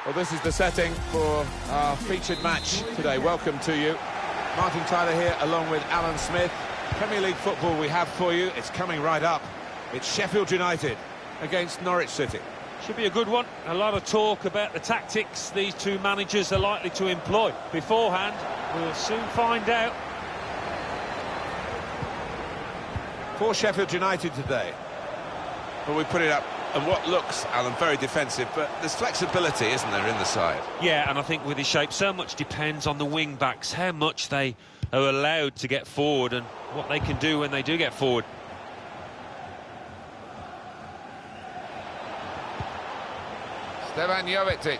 Well, this is the setting for our featured match today. Welcome to you. Martin Tyler here, along with Alan Smith. Premier League football we have for you. It's coming right up. It's Sheffield United against Norwich City. Should be a good one. A lot of talk about the tactics these two managers are likely to employ. Beforehand, we'll soon find out. For Sheffield United today, well, we put it up, and what looks, Alan, very defensive, but there's flexibility, isn't there, in the side? Yeah, and I think with his shape, so much depends on the wing-backs, how much they are allowed to get forward and what they can do when they do get forward. Stevan Jovetic.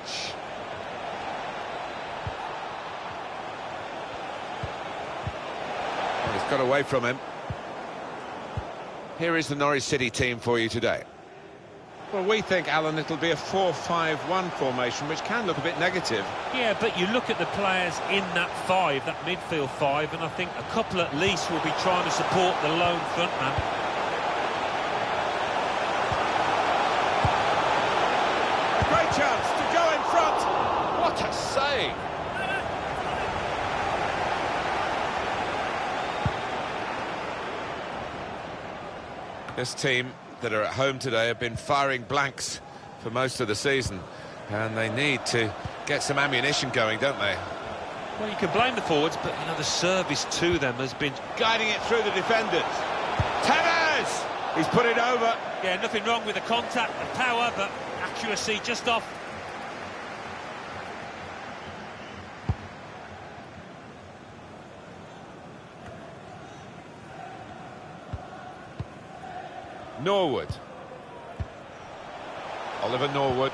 He's got away from him. Here is the Norwich City team for you today. Well, we think, Alan, it'll be a 4-5-1 formation, which can look a bit negative. Yeah, but you look at the players in that five, that midfield five, and I think a couple at least will be trying to support the lone frontman. A great chance to go in front. What a save! This team that are at home today have been firing blanks for most of the season, and they need to get some ammunition going, don't they? Well, you can blame the forwards, but you know the service to them has been guiding it through the defenders. Tevez! He's put it over. Yeah, nothing wrong with the contact, the power, but accuracy just off. Norwood. Oliver Norwood.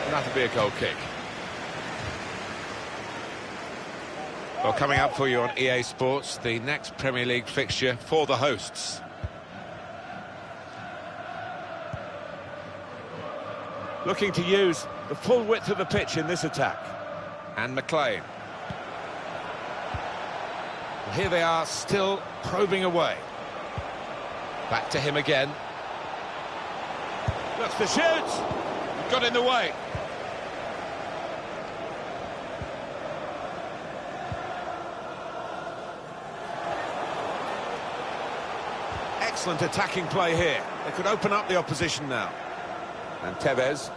And that'll be a goal kick. Well, coming up for you on EA Sports, the next Premier League fixture for the hosts. Looking to use the full width of the pitch in this attack. And McLean. Here they are, still probing away. Back to him again. Looks to shoot. Got in the way. Excellent attacking play here. They could open up the opposition now. And Tevez.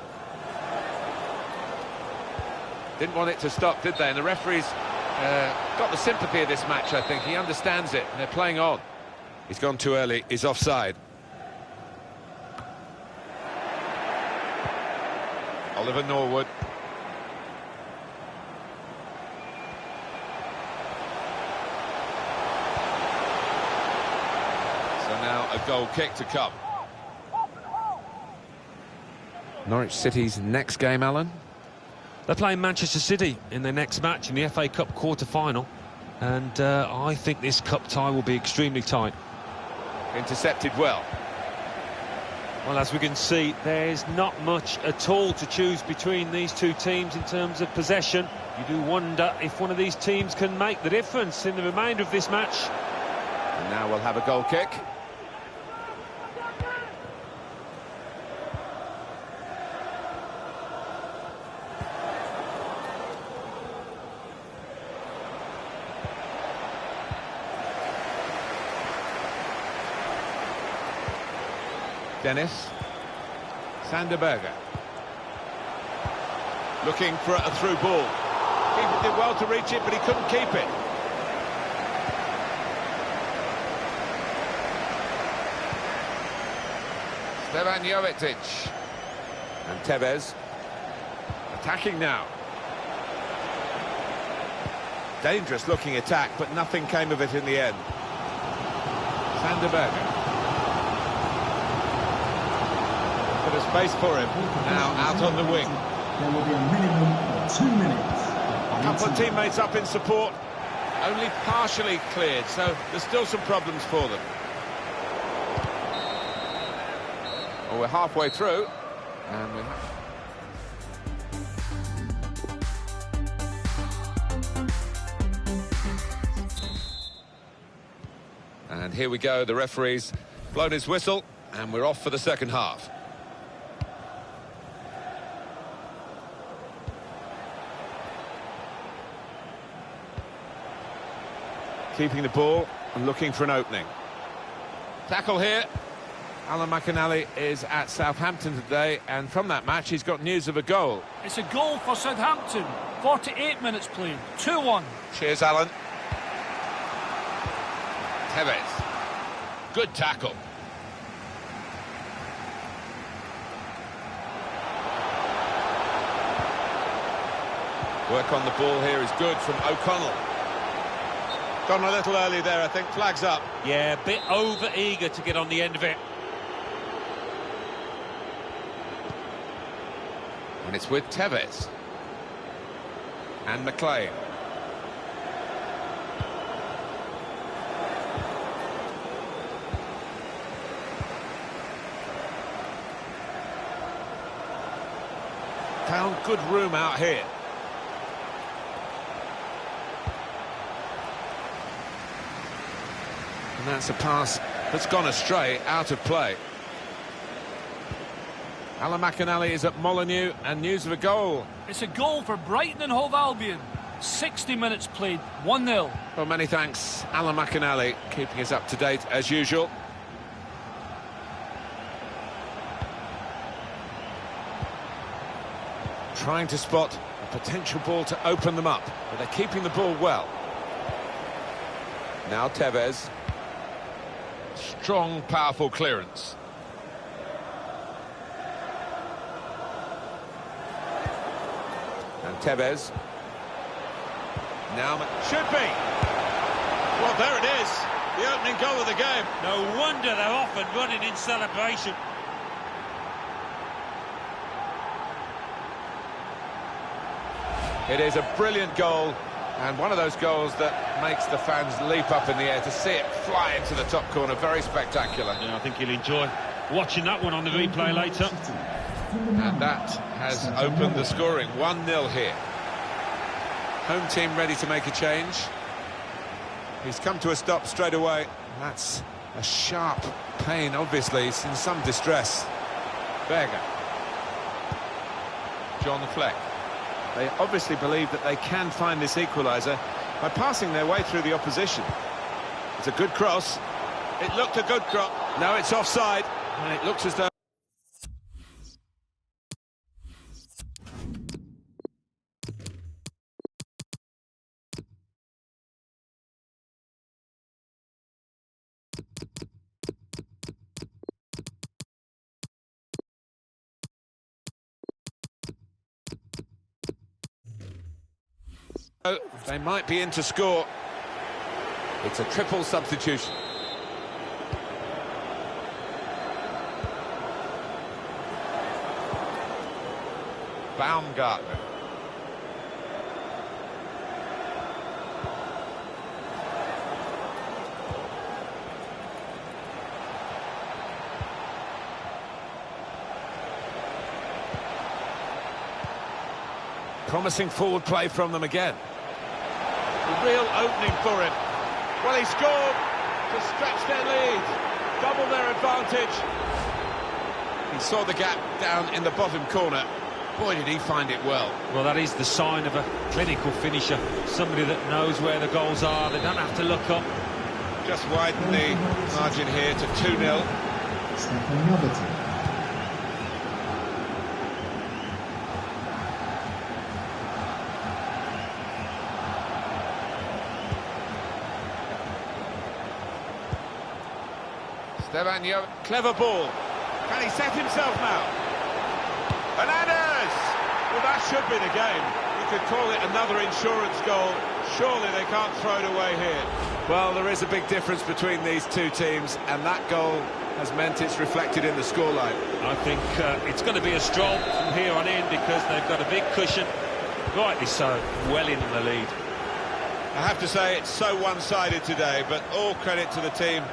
Didn't want it to stop, did they? And the referee's got the sympathy of this match, I think. He understands it, and they're playing on. He's gone too early. He's offside. Oliver Norwood. So now a goal kick to come. Norwich City's next game, Alan? They're playing Manchester City in their next match in the FA Cup quarter-final, and I think this cup tie will be extremely tight. Intercepted well. Well, as we can see, there's not much at all to choose between these two teams in terms of possession. You do wonder if one of these teams can make the difference in the remainder of this match. And now we'll have a goal kick. Dennis. Sanderberger. Looking for a through ball. Keeper did well to reach it, but he couldn't keep it. Stevan Jovetic. And Tevez. Attacking now. Dangerous looking attack, but nothing came of it in the end. Sanderberger. Bit of space for him. Now out on the wing. There will be a minimum of 2 minutes. A couple of teammates up in support. Only partially cleared, so there's still some problems for them. Well, we're halfway through, and we have... And here we go, the referee's blown his whistle, and we're off for the second half. Keeping the ball and looking for an opening. Tackle here. Alan McInally is at Southampton today, and from that match he's got news of a goal. It's a goal for Southampton. 48 minutes played. 2-1. Cheers, Alan. Tevez. Good tackle. Work on the ball here is good from O'Connell. Gone a little early there, I think. Flags up. Yeah, a bit over-eager to get on the end of it. And it's with Tevez. And McLean. Found good room out here. And that's a pass that's gone astray, out of play. Alan McInally is at Molineux, and news of a goal. It's a goal for Brighton and Hove Albion. 60 minutes played. 1-0. Well, many thanks, Alan McInally, keeping us up to date as usual. Trying to spot a potential ball to open them up, but they're keeping the ball well. Now Tevez. Strong, powerful clearance. And Tevez. Now, should be. Well, there it is. The opening goal of the game. No wonder they're off and running in celebration. It is a brilliant goal, and one of those goals that makes the fans leap up in the air to see it fly into the top corner. Very spectacular. Yeah, I think you'll enjoy watching that one on the replay later. And that has opened the scoring. 1-0 here. Home team ready to make a change. He's come to a stop straight away. That's a sharp pain, obviously. He's in some distress. Berger. John Fleck. They obviously believe that they can find this equaliser by passing their way through the opposition. It's a good cross. It looked a good cross. No, it's offside. And it looks as though... They might be in to score. It's a triple substitution. Baumgartner. Promising forward play from them again. A real opening for him. Well, he scored to stretch their lead, double their advantage. He saw the gap down in the bottom corner. Boy, did he find it well. Well, that is the sign of a clinical finisher. Somebody that knows where the goals are. They don't have to look up. Just widen the margin here to 2-0. Stevano, clever ball. Can he set himself now? Hernandez! Well, that should be the game. You could call it another insurance goal. Surely they can't throw it away here. Well, there is a big difference between these two teams, and that goal has meant it's reflected in the scoreline. I think it's going to be a stroll from here on in because they've got a big cushion. Rightly so, well in the lead. I have to say, it's so one-sided today, but all credit to the team.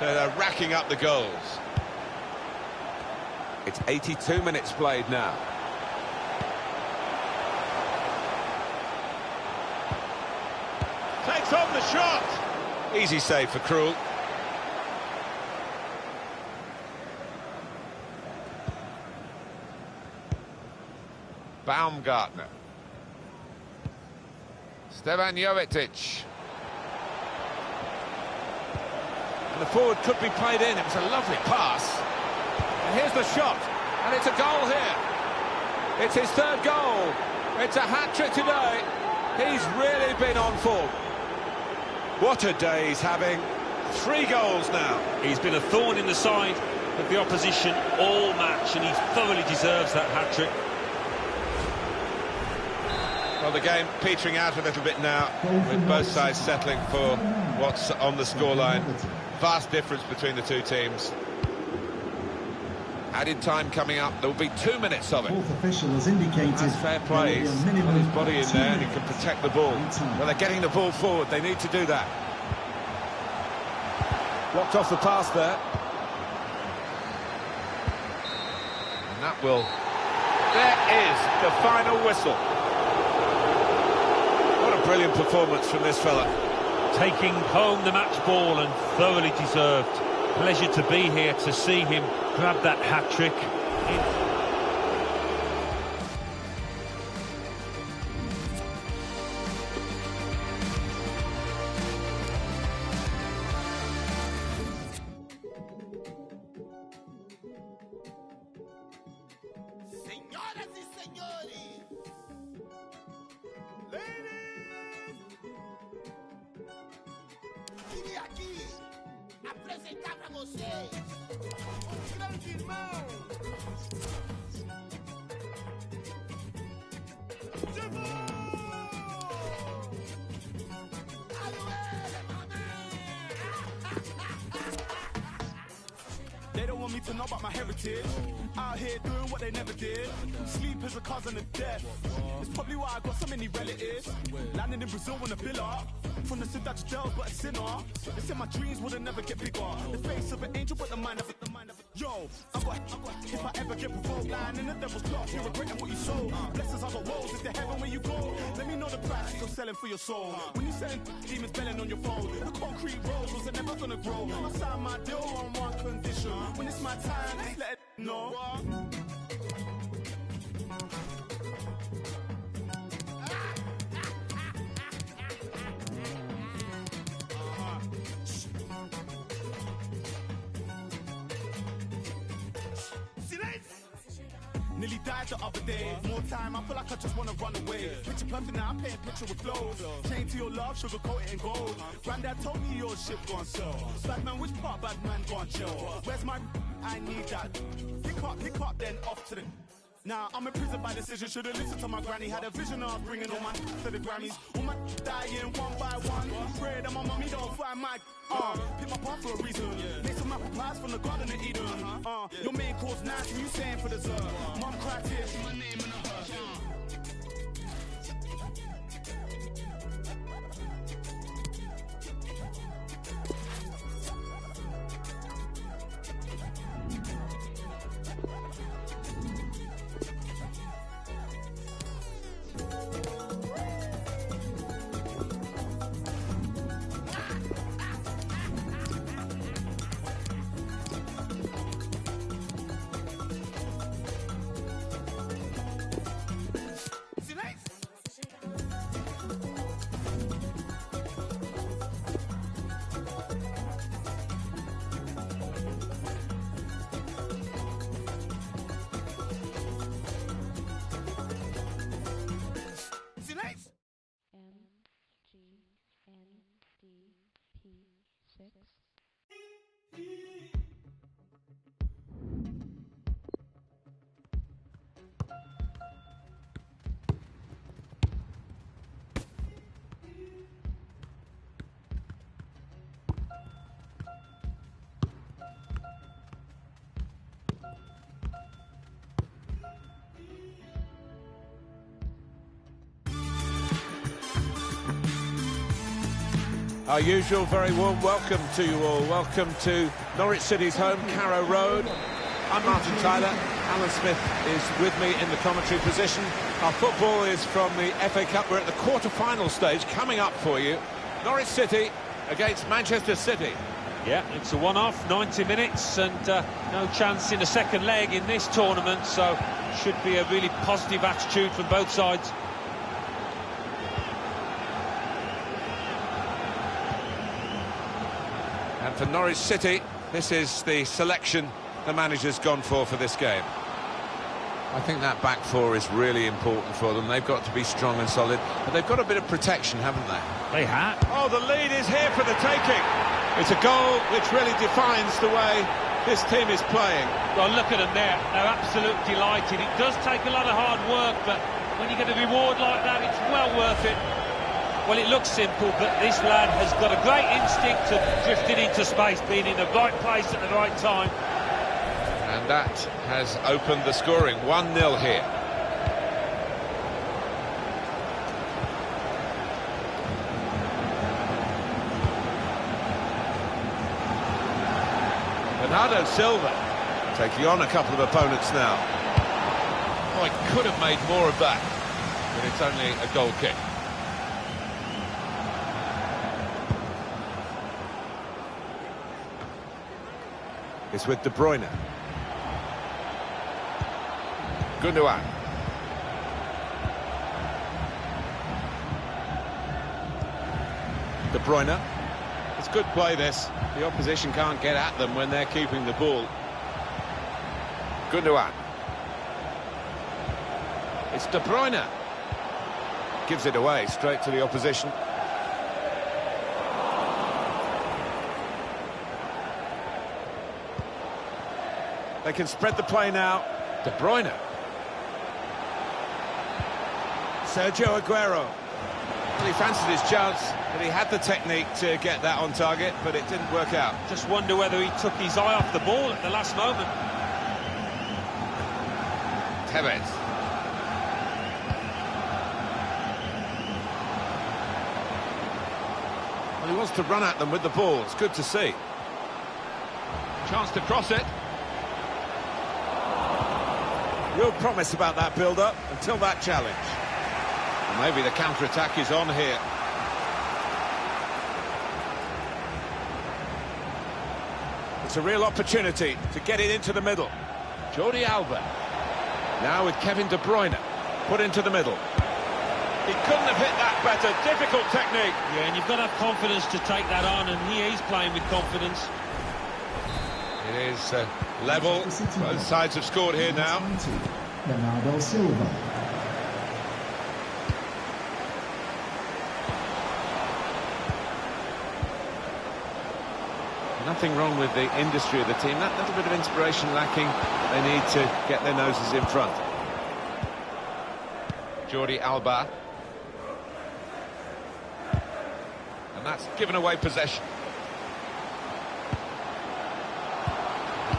They're racking up the goals. It's 82 minutes played now. Takes on the shot. Easy save for Krul. Baumgartner. Stevan Jovetic. And the forward could be played in. It was a lovely pass. And here's the shot. And it's a goal here. It's his third goal. It's a hat-trick today. He's really been on form. What a day he's having. 3 goals now. He's been a thorn in the side of the opposition all match, and he thoroughly deserves that hat-trick. Well, the game petering out a little bit now, with both sides settling for what's on the scoreline. Vast difference between the two teams. Added time coming up. There will be 2 minutes of it. Fourth official has indicated That's fair play. He's got his body in there and he can protect the ball. Well, they're getting the ball forward. They need to do that. Blocked off the pass there. And that will... There is the final whistle. What a brilliant performance from this fella. Taking home the match ball and thoroughly deserved. Pleasure to be here to see him grab that hat-trick. Senhoras e senhores, queria aqui apresentar pra vocês um grande irmão. They don't want me to know about my heritage. Out here doing what they never did. Sleep is a cousin of death. It's probably why I got so many relatives. Landing in Brazil on a villa. From the Cidade Del, but a sinner. They said my dreams would never get bigger. The face of an angel, but the mind of it. Yo, I got, if I ever get provoked, lying in the devil's clock, you're regretting what you sold. Blessings are the woes, is the heaven where you go? Let me know the price you're selling for your soul. When you selling demons belling on your phone, the concrete roads are never gonna grow. I signed my deal on one condition. When it's my time, just let it know. Nearly died the other day. More time, I feel like I just wanna run away. Picture perfect now, I'm painting picture with flows. Chain to your love, sugar coat it in gold. Granddad told me your shit gone sell. Bad man, which part bad man gone chill? Where's my... I need that. Pick up, then off to the... Now I'm in prison by decision. Should've listened to my granny. Had a vision of bringing all my to the Grammys. All my dying one by one. Pray that my mommy don't find my pick my path for a reason. Make some apple pies from the Garden of Eden. Your main course nice and you saying for dessert. Mom cried tears, my name in a hearse. Our usual very warm welcome to you all. Welcome to Norwich City's home, Carrow Road. I'm Martin Tyler. Alan Smith is with me in the commentary position. Our football is from the FA Cup. We're at the quarter-final stage coming up for you. Norwich City against Manchester City. Yeah, it's a one-off, 90 minutes, and no chance in a second leg in this tournament, so Should be a really positive attitude from both sides. And for Norwich City, this is the selection the manager's gone for this game. I think that back four is really important for them. They've got to be strong and solid, but they've got a bit of protection, haven't they? They have. Oh, the lead is here for the taking. It's a goal which really defines the way this team is playing. Well, look at them there. They're absolutely delighted. It does take a lot of hard work, but when you get a reward like that, it's well worth it. Well, it looks simple, but this lad has got a great instinct of drifting into space, being in the right place at the right time. And that has opened the scoring. 1-0 here. Bernardo Silva taking on a couple of opponents now. Oh, he could have made more of that, but it's only a goal kick. It's with De Bruyne. Gundogan. De Bruyne. It's good play, this. The opposition can't get at them when they're keeping the ball. Gundogan. It's De Bruyne. Gives it away straight to the opposition. They can spread the play now. De Bruyne. Sergio Aguero. Well, he fancied his chance, but he had the technique to get that on target, but it didn't work out. Just wonder whether he took his eye off the ball at the last moment. Tevez. Well, he wants to run at them with the ball. It's good to see. Chance to cross it. Real promise about that build-up until that challenge. And maybe the counter-attack is on here. It's a real opportunity to get it into the middle. Jordi Alba. Now with Kevin De Bruyne. Put into the middle. He couldn't have hit that better. Difficult technique. Yeah, and you've got to have confidence to take that on, and he is playing with confidence. It is level. Both sides have scored here now. Bernardo Silva. Nothing wrong with the industry of the team. That little bit of inspiration lacking. They need to get their noses in front. Jordi Alba. And that's given away possession.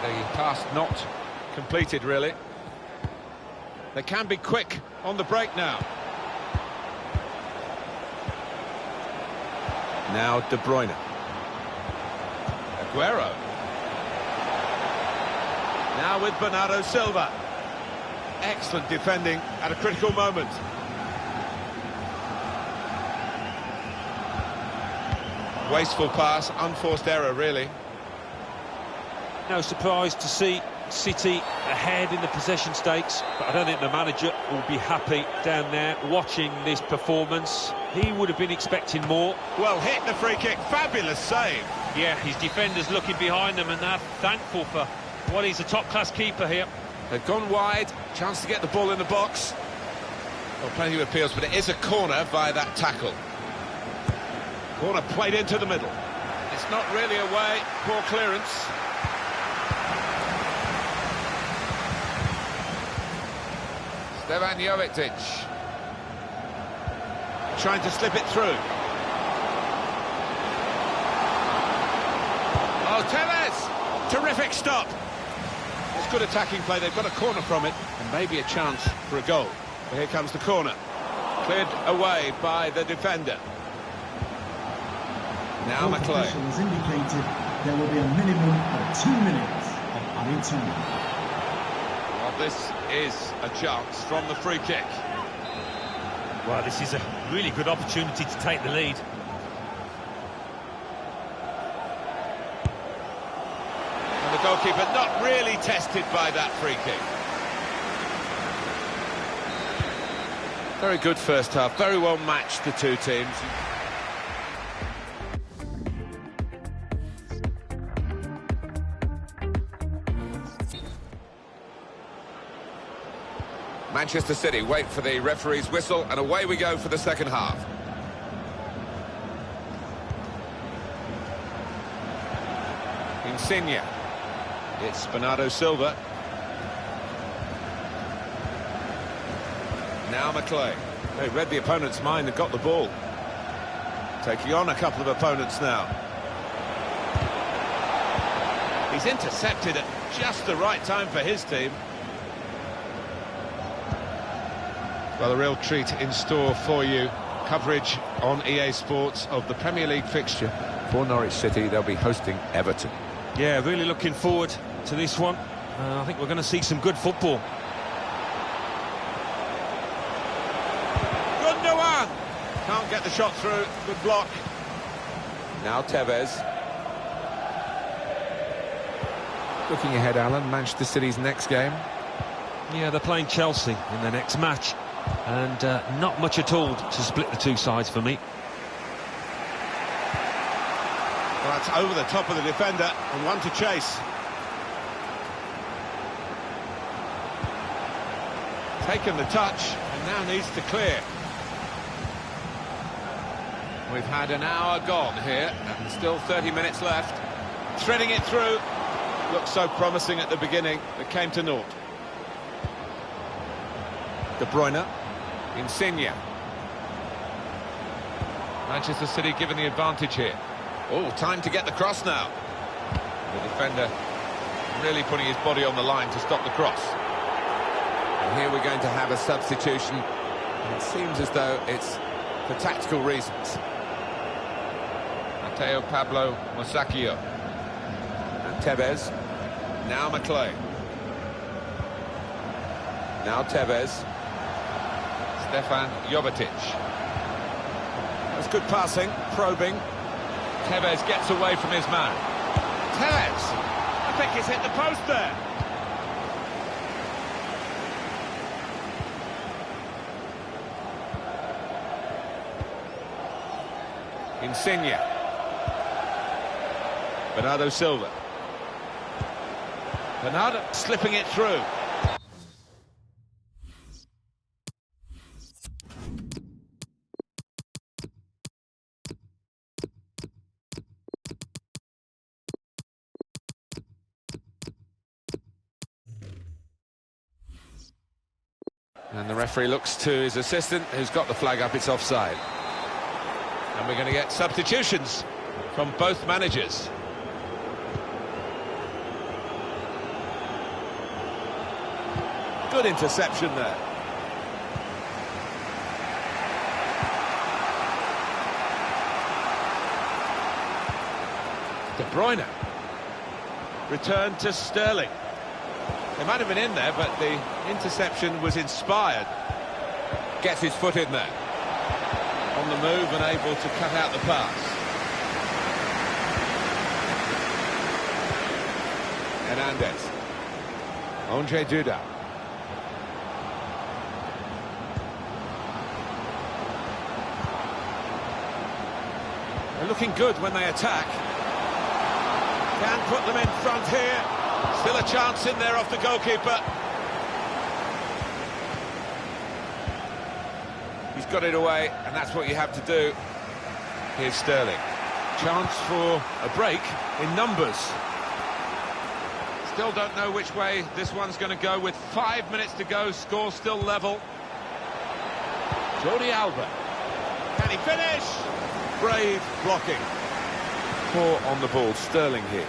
The pass not completed, really. They can be quick on the break now. Now De Bruyne. Aguero. Now with Bernardo Silva. Excellent defending at a critical moment. Wasteful pass, unforced error, really. No surprise to see City ahead in the possession stakes, but I don't think the manager will be happy down there watching this performance. He would have been expecting more. Well hit, the free kick, fabulous save. Yeah, his defenders looking behind them, and they're thankful for what he's a top-class keeper here. They've gone wide, chance to get the ball in the box. Well, plenty of appeals, but it is a corner via that tackle. Corner played into the middle. It's not really away, poor clearance. Stevan Jovetic trying to slip it through. Oh, Tevez! Terrific stop. It's good attacking play. They've got a corner from it, and maybe a chance for a goal. But here comes the corner. Cleared away by the defender. Now McLean. Officials indicated there will be a minimum of 2 minutes of added time. Well, this is a chance from the free kick. Well, this is a really good opportunity to take the lead. And the goalkeeper not really tested by that free kick. Very good first half, very well matched, the two teams. Manchester City wait for the referee's whistle, and away we go for the second half. Insigne. It's Bernardo Silva. Now McClay. They read the opponent's mind and got the ball. Taking on a couple of opponents now. He's intercepted at just the right time for his team. Well, a real treat in store for you. Coverage on EA Sports of the Premier League fixture. For Norwich City, they'll be hosting Everton. Yeah, really looking forward to this one. I think we're going to see some good football. Gundogan! Can't get the shot through. Good block. Now Tevez. Looking ahead, Alan, Manchester City's next game. Yeah, they're playing Chelsea in their next match. And not much at all to split the two sides for me. Well, that's over the top of the defender and one to chase. Taken the touch and now needs to clear. We've had an hour gone here and still 30 minutes left. Threading it through. Looked so promising at the beginning, but came to naught. De Bruyne. Insigne. Manchester City given the advantage here. Oh, time to get the cross now. The defender really putting his body on the line to stop the cross. And here we're going to have a substitution. And it seems as though it's for tactical reasons. Mateo Pablo Musacchio. And Tevez. Now McClay. Now Tevez. Stefan Jovetic. That's good passing, probing. Tevez gets away from his man. Tevez! I think he's hit the post there. Insigne. Bernardo Silva. Bernardo slipping it through. And the referee looks to his assistant, who's got the flag up. It's offside. And we're going to get substitutions from both managers. Good interception there. De Bruyne. Return to Sterling. They might have been in there, but the interception was inspired. Gets his foot in there. On the move and able to cut out the pass. Hernandez. Ondrej Duda. They're looking good when they attack. Can put them in front here. Still a chance in there off the goalkeeper. He's got it away, and that's what you have to do. Here's Sterling. Chance for a break in numbers. Still don't know which way this one's going to go with 5 minutes to go. Score still level. Jordi Alba. Can he finish? Brave blocking. Poor on the ball, Sterling here.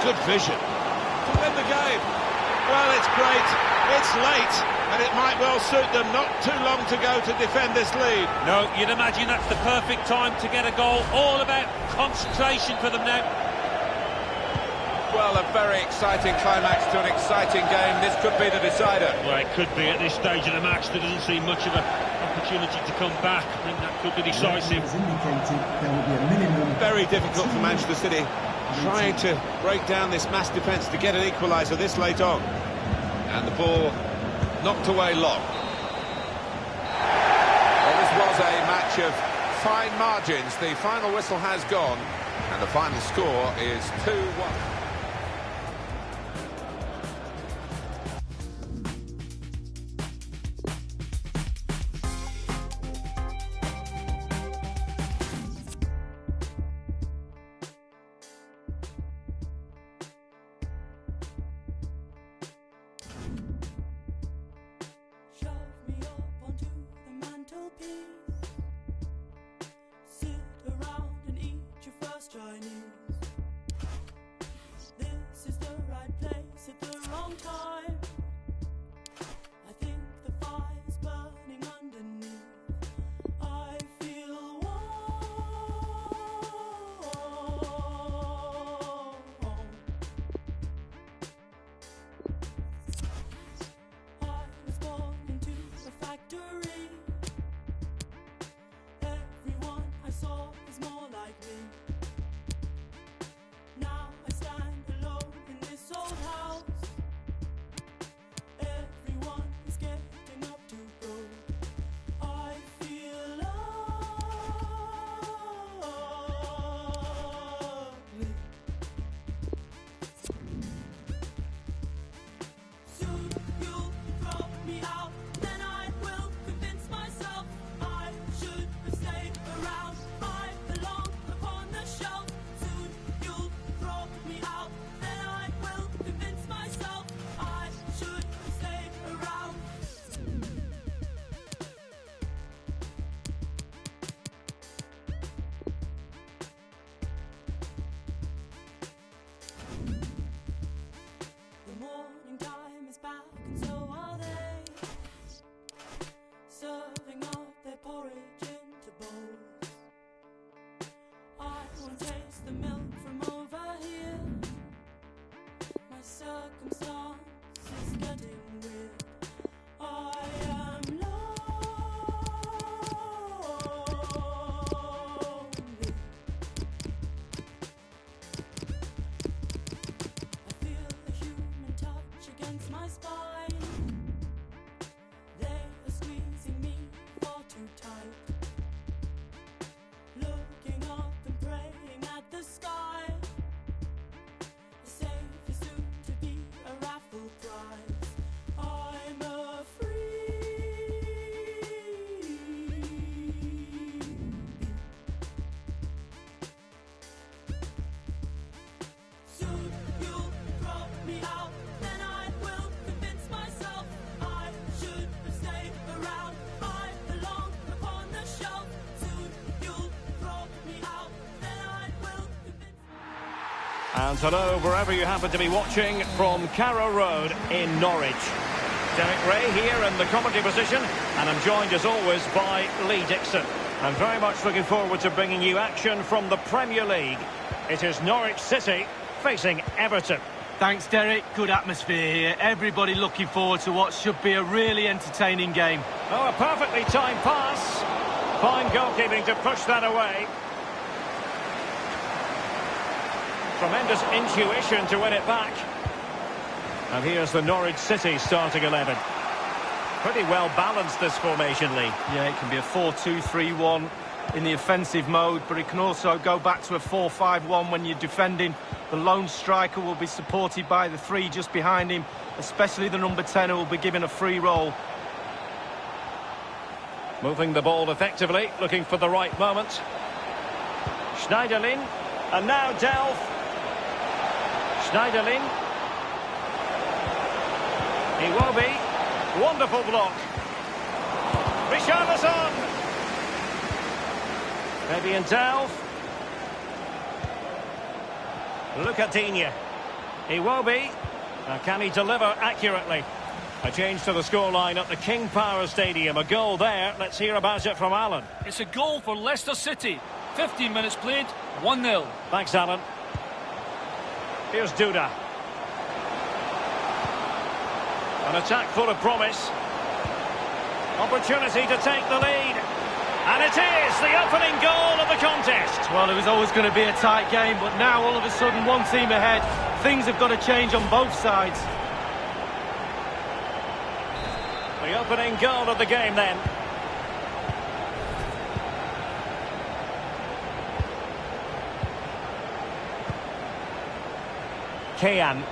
Good vision to win the game. Well, it's great, it's late, and it might well suit them. Not too long to go to defend this lead. No, you'd imagine that's the perfect time to get a goal. All about concentration for them now. Well, a very exciting climax to an exciting game. This could be the decider. Well, it could be at this stage of the match. There doesn't seem much of an opportunity to come back. I think that could be decisive. As indicated, there will be a minimum. Very difficult for Manchester City trying to break down this mass defence to get an equaliser this late on. And the ball knocked away long. Well, this was a match of fine margins. The final whistle has gone, and the final score is 2-1. And hello, wherever you happen to be watching from Carrow Road in Norwich. Derek Ray here in the commentary position, and I'm joined as always by Lee Dixon. I'm very much looking forward to bringing you action from the Premier League. It is Norwich City facing Everton. Thanks, Derek. Good atmosphere here. Everybody looking forward to what should be a really entertaining game. Oh, a perfectly timed pass. Fine goalkeeping to push that away. Tremendous intuition to win it back. And here's the Norwich City starting 11. Pretty well balanced, this formation, Lee. Yeah, it can be a 4-2-3-1 in the offensive mode, but it can also go back to a 4-5-1 when you're defending. The lone striker will be supported by the three just behind him, especially the number 10 who will be given a free roll. Moving the ball effectively, looking for the right moment. Schneiderlin, and now Delph. Schneiderlin. Iwobi. Wonderful block. Richarlison. Maybe in Delph. Lucadinha. Iwobi. Can he deliver accurately? A change to the scoreline at the King Power Stadium. A goal there. Let's hear about it from Alan. It's a goal for Leicester City. 15 minutes played, 1-0. Thanks, Alan. Here's Duda. An attack full of promise. Opportunity to take the lead. And it is the opening goal of the contest. Well, it was always going to be a tight game, but now all of a sudden one team ahead. Things have got to change on both sides. The opening goal of the game then. Kean.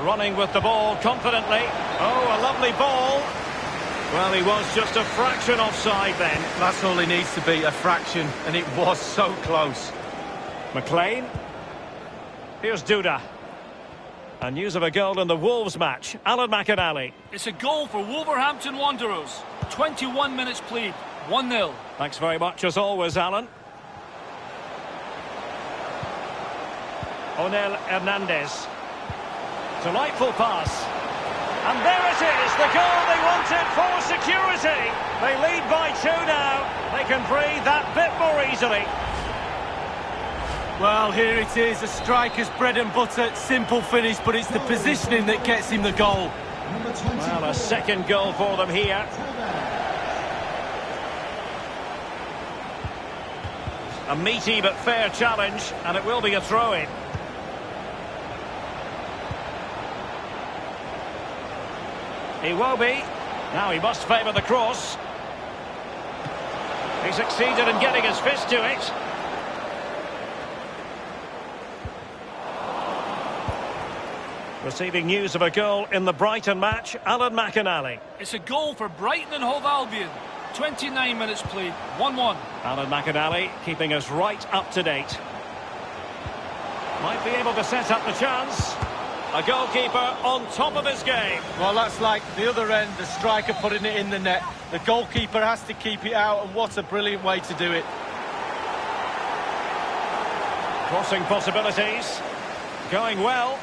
Running with the ball confidently. Oh, a lovely ball. Well, he was just a fraction offside then. That's all he needs to be, a fraction, and it was so close. McLean. Here's Duda. And news of a goal in the Wolves match. Alan McInally. It's a goal for Wolverhampton Wanderers. 21 minutes played. 1-0. Thanks very much as always, Alan. Onel Hernandez. Delightful pass. And there it is, the goal they wanted for security. They lead by 2 now. They can breathe that bit more easily. Well, here it is, a striker's bread and butter, simple finish, but it's the positioning that gets him the goal. Well, a second goal for them here. A meaty but fair challenge, and it will be a throw-in. Iwobi. Now he must favour the cross. He succeeded in getting his fist to it. Receiving news of a goal in the Brighton match, Alan McInally. It's a goal for Brighton and Hove Albion. 29 minutes played. 1-1. Alan McInally keeping us right up to date. Might be able to set up the chance. A goalkeeper on top of his game. Well, that's like the other end, the striker putting it in the net. The goalkeeper has to keep it out, and what a brilliant way to do it. Crossing possibilities. Going well.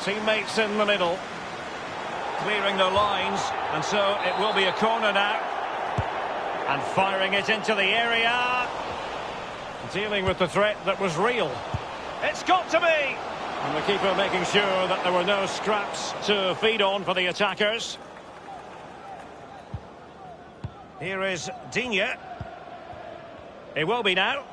Teammates in the middle. Clearing the lines, and so it will be a corner now. And firing it into the area. Dealing with the threat that was real. It's got to be! And the keeper making sure that there were no scraps to feed on for the attackers. Here is Digne. It will be now.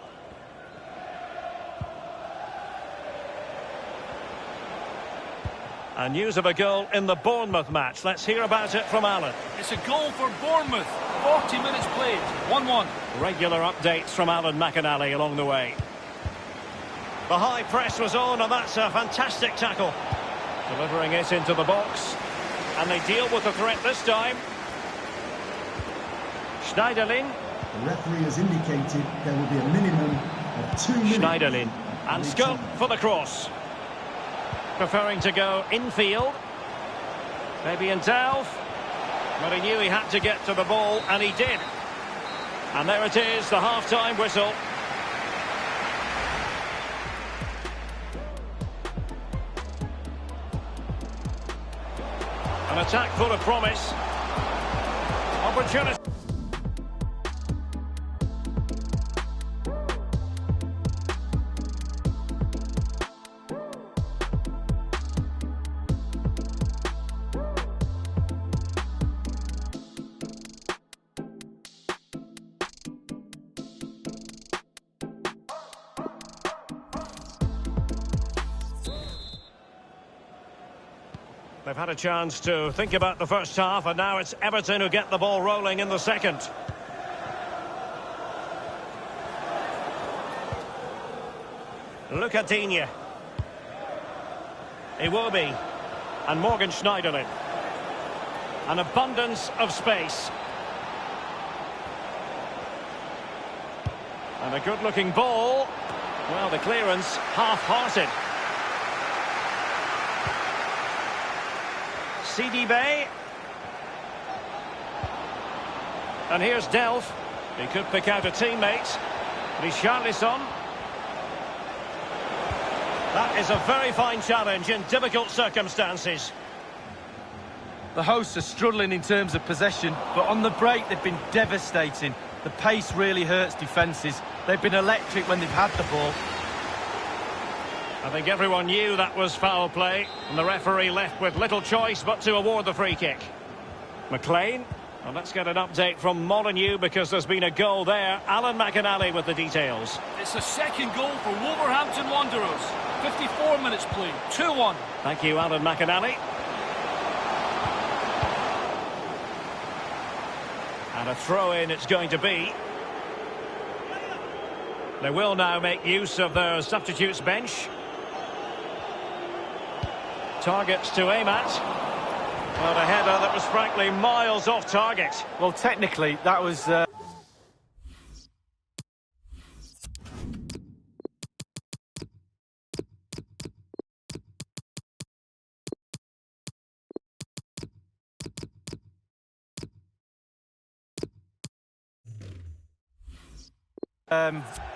And news of a goal in the Bournemouth match. Let's hear about it from Alan. It's a goal for Bournemouth. 40 minutes played. 1-1. Regular updates from Alan McInally along the way. The high press was on, and that's a fantastic tackle. Delivering it into the box. And they deal with the threat this time. Schneiderlin. The referee has indicated there will be a minimum of 2 minutes. Schneiderlin. And scope for the cross. Preferring to go infield. Maybe in Delph. But he knew he had to get to the ball, and he did. And there it is, the half-time whistle. An attack full of promise. Opportunity. They've had a chance to think about the first half, and now it's Everton who get the ball rolling in the second. Look at Digne. Iwobi. And Morgan Schneiderlin. An abundance of space. And a good-looking ball. Well, the clearance half-hearted. Bay. And here's Delph. He could pick out a teammate. Richarlison. That is a very fine challenge in difficult circumstances. The hosts are struggling in terms of possession, but on the break they've been devastating. The pace really hurts defences. They've been electric when they've had the ball. I think everyone knew that was foul play, and the referee left with little choice but to award the free kick. McLean. Well, let's get an update from Molyneux because there's been a goal there. Alan McInally with the details. It's a second goal for Wolverhampton Wanderers. 54 minutes played, 2-1. Thank you, Alan McInally. And a throw-in it's going to be. They will now make use of their substitutes bench. Targets to aim at. Well, a header that was frankly miles off target. Well, technically, that was...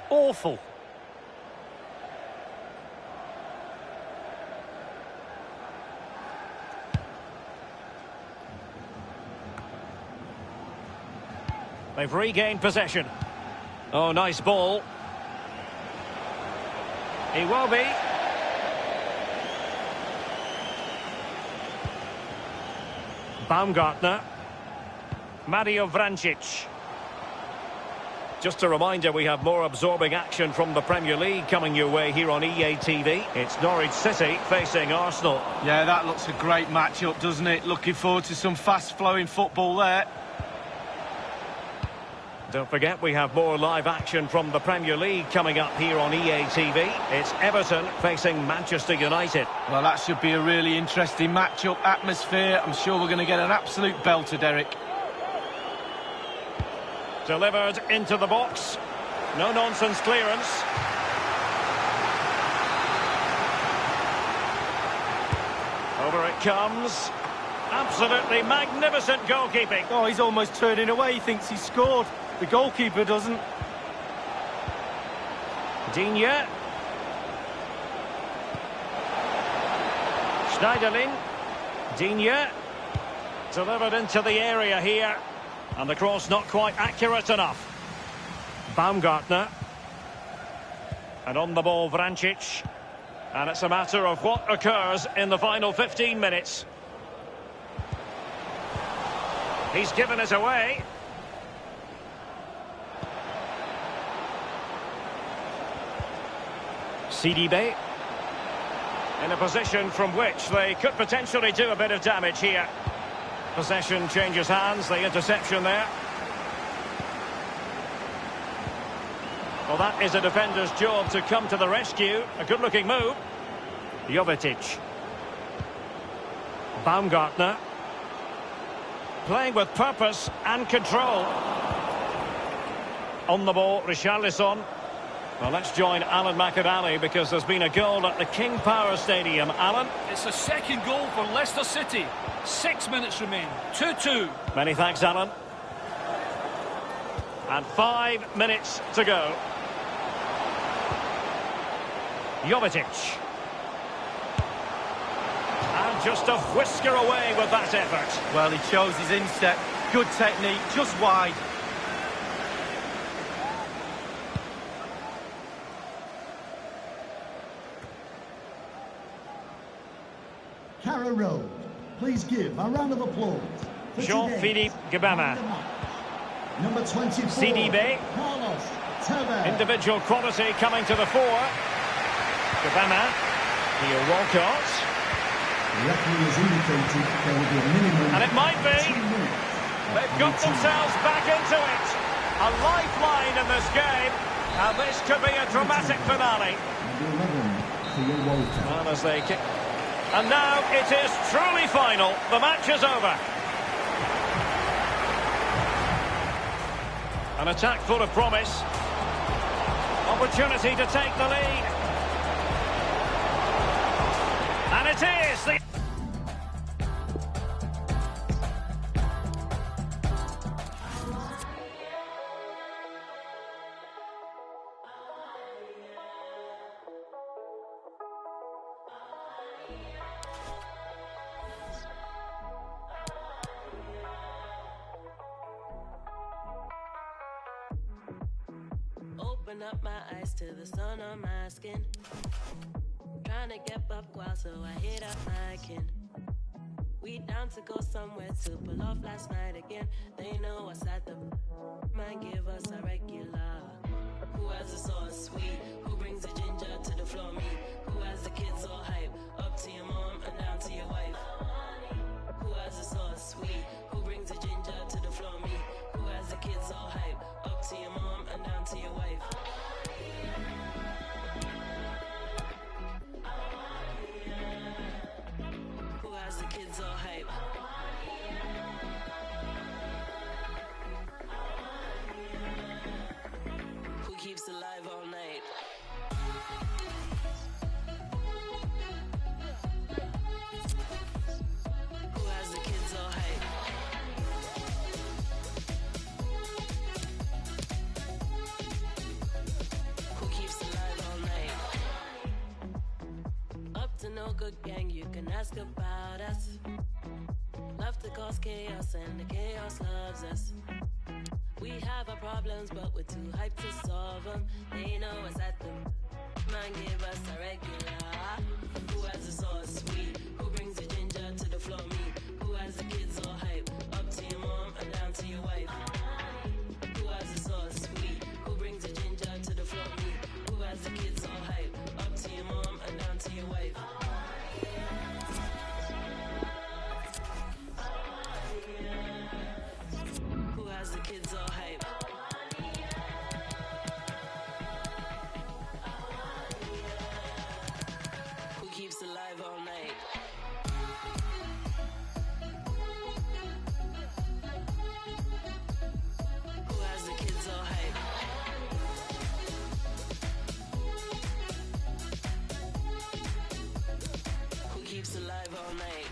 awful. They've regained possession. Oh, nice ball. Iwobi. Baumgartner. Mario Vrancic. Just a reminder, we have more absorbing action from the Premier League coming your way here on EA TV. It's Norwich City facing Arsenal. Yeah, that looks a great match-up, doesn't it? Looking forward to some fast-flowing football there. Don't forget, we have more live action from the Premier League coming up here on EA TV. It's Everton facing Manchester United. Well, that should be a really interesting match-up atmosphere. I'm sure we're going to get an absolute belter, Derek. Delivered into the box. No-nonsense clearance. Over it comes. Absolutely magnificent goalkeeping. Oh, he's almost turning away. He thinks he's scored. The goalkeeper doesn't. Digne. Schneiderlin. Digne. Delivered into the area here. And the cross not quite accurate enough. Baumgartner. And on the ball, Vrancic. And it's a matter of what occurs in the final 15 minutes. He's given it away. Sidibe. In a position from which they could potentially do a bit of damage here. Possession changes hands, the interception there. Well, that is a defender's job to come to the rescue. A good-looking move. Jovetic. Baumgartner. Playing with purpose and control. On the ball, Richarlison. Well, let's join Alan McInally because there's been a goal at the King Power Stadium. Alan? It's a second goal for Leicester City. 6 minutes remain. 2-2. Many thanks, Alan. And 5 minutes to go. Jovetic. And just a whisker away with that effort. Well, he chose his instep. Good technique, just wide. Carrow Road. Please give a round of applause for Jean-Philippe Gabama. Number 24. Sidibe. Carlos Tevez. Individual quality coming to the fore. Gabama. Here Walcott. The referee has indicated there will be a minimum. And it might be. 2 minutes. They've got themselves back into it. A lifeline in this game. And this could be a dramatic finale. Number 11, Theo Walter. And as they kick. And now it is truly final. The match is over. An attack full of promise. Opportunity to take the lead. And it is the... Open up my eyes to the sun on my skin. Trying to get up while so I hit up my kin. We down down to go somewhere to pull off last night again. They know us at the man, give us a regular. Who has the sauce sweet? Who brings the ginger to the floor? Me. Who has the kids all hype? Up to your mom and down to your wife. Who has the sauce sweet? Who brings the ginger to the floor? Me. Who has the kids all hype? Up to your mom and down to your wife. Who has the kids all hype? Who keeps alive all night? Who has the kids all hype? Who keeps alive all night? Up to no good gang, you can ask about us. Love to cause chaos and the chaos loves us. We have our problems, but we're too hyped to solve them. They know us at them. Man, give us a regular. Who has the sauce sweet? Who brings the ginger to the floor? Me. Who has the kids all hype? Up to your mom and down to your wife. Who has the sauce sweet? Who brings the ginger to the floor? Me. Who has the kids all hype? Up to your mom and down to your wife. Who has the kids all hype? Who keeps alive all night? Who has the kids all hype? Who keeps alive all night?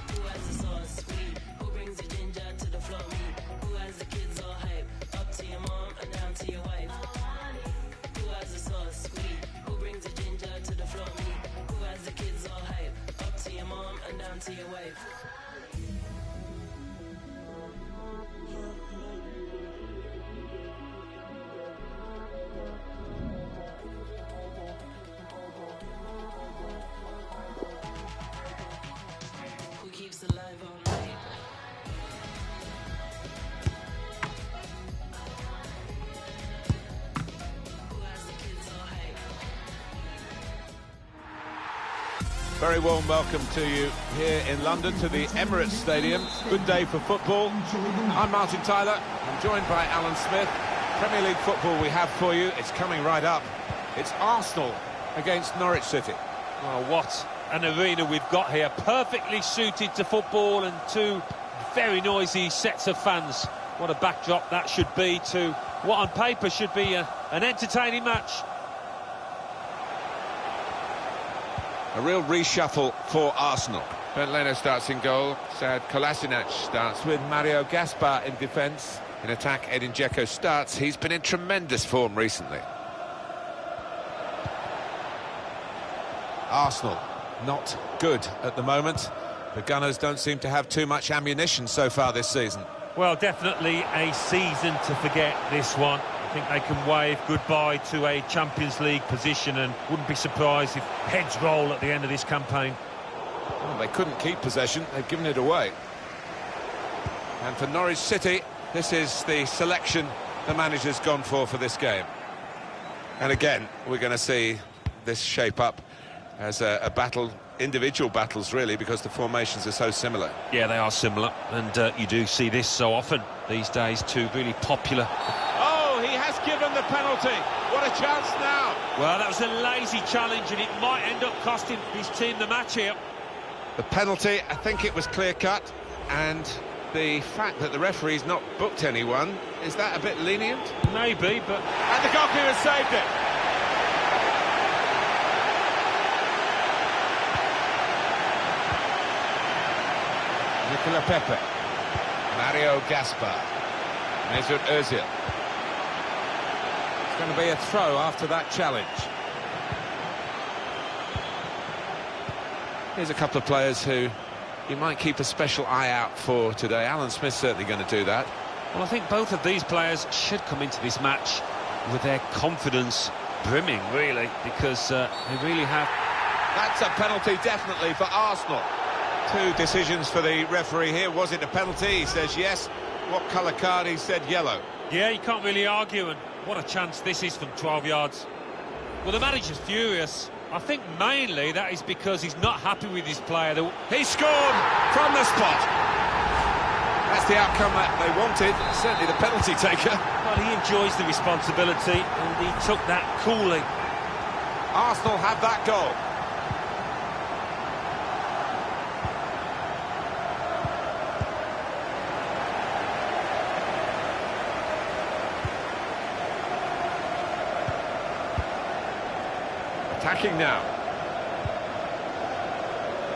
Who has the sauce sweet? Who brings the ginger to the floor? Me. Who has the kids all hype? Up to your mom and down to your wife. Who has the sauce sweet? Who brings the ginger to the floor? Me. Who has the kids all hype? Up to your mom and down to your wife. Who keeps alive all night? Who has the kids all hype? Very warm welcome to you here in London to the Emirates Stadium. Good day for football. I'm Martin Tyler. I'm joined by Alan Smith. Premier League football we have for you. It's coming right up. It's Arsenal against Norwich City. Well, what an arena we've got here. Perfectly suited to football and two very noisy sets of fans. What a backdrop that should be to what on paper should be an entertaining match. A real reshuffle for Arsenal. Bernd Leno starts in goal. Sad Kolasinac starts with Mario Gaspar in defence. In attack, Edin Dzeko starts. He's been in tremendous form recently. Arsenal, not good at the moment. The Gunners don't seem to have too much ammunition so far this season. Well, definitely a season to forget, this one. I think they can wave goodbye to a Champions League position and wouldn't be surprised if heads roll at the end of this campaign. Well, they couldn't keep possession. They've given it away. And for Norwich City, this is the selection the manager's gone for this game. And again, we're going to see this shape up as a battle, individual battles really, because the formations are so similar. Yeah, they are similar, and you do see this so often these days, two really popular. Oh, he has given the penalty. What a chance now. Well, that was a lazy challenge, and it might end up costing his team the match here. The penalty, I think it was clear-cut, and the fact that the referee's not booked anyone, is that a bit lenient? Maybe, but... And the goalkeeper saved it. Nicola Pepe, Mario Gaspar, Mesut Ozil. It's going to be a throw after that challenge. Here's a couple of players who you might keep a special eye out for today. Alan Smith's certainly going to do that. Well, I think both of these players should come into this match with their confidence brimming, really, because they really have. That's a penalty, definitely, for Arsenal. Two decisions for the referee here. Was it a penalty? He says yes. What colour card? He said yellow. Yeah, you can't really argue, and what a chance this is from 12 yards. Well, the manager's furious. I think mainly that is because he's not happy with his player. He scored from the spot. That's the outcome that they wanted. Certainly the penalty taker. Well, he enjoys the responsibility, and he took that coolly. Arsenal have that goal. Attacking now.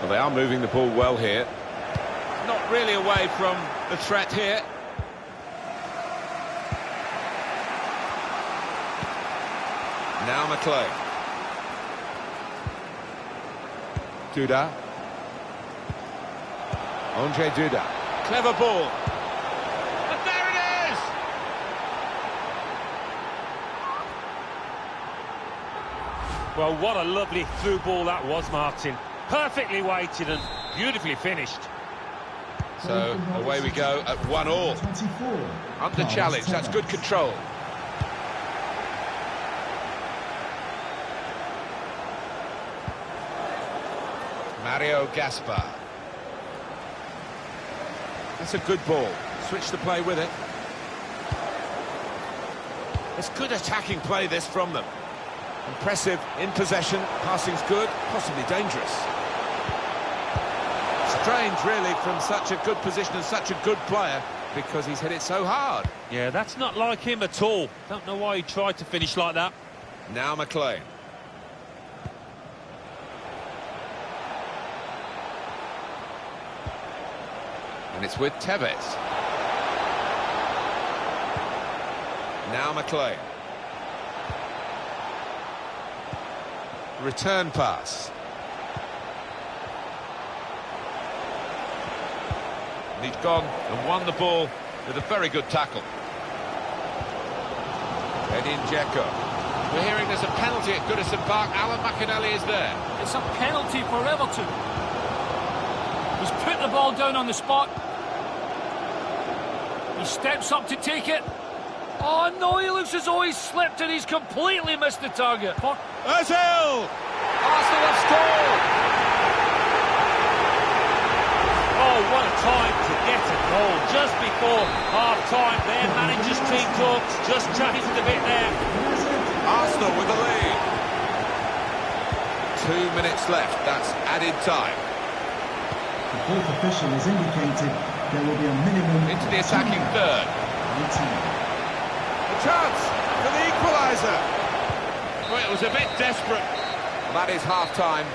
Well, they are moving the ball well here. Not really away from the threat here. Now McLean. Duda. Andre Duda. Clever ball. And there it is! Well, what a lovely through ball that was, Martin. Perfectly weighted and beautifully finished. So away we go at 1-1. Under challenge, that's good control. Mario Gaspar. That's a good ball. Switch the play with it. It's good attacking play, this, from them. Impressive in possession, passing's good, possibly dangerous. Strange, really, from such a good position and such a good player, because he's hit it so hard. Yeah, that's not like him at all. Don't know why he tried to finish like that. Now McLean. And it's with Tevez. Now McLean. Return pass. And he's gone and won the ball with a very good tackle. Edin Dzeko. We're hearing there's a penalty at Goodison Park. Alan McInally is there. It's a penalty for Everton. He's put the ball down on the spot. He steps up to take it. Oh no, he looks as though he's slipped and he's completely missed the target. Ozil! Arsenal have scored! Oh, what a time to get a goal. Just before half-time, their manager's team talks just changed a bit there. Arsenal with the lead. 2 minutes left, that's added time. The fourth official has indicated there will be a minimum Into the attacking third. A chance for the equaliser. Well, it was a bit desperate. Well, that is half-time.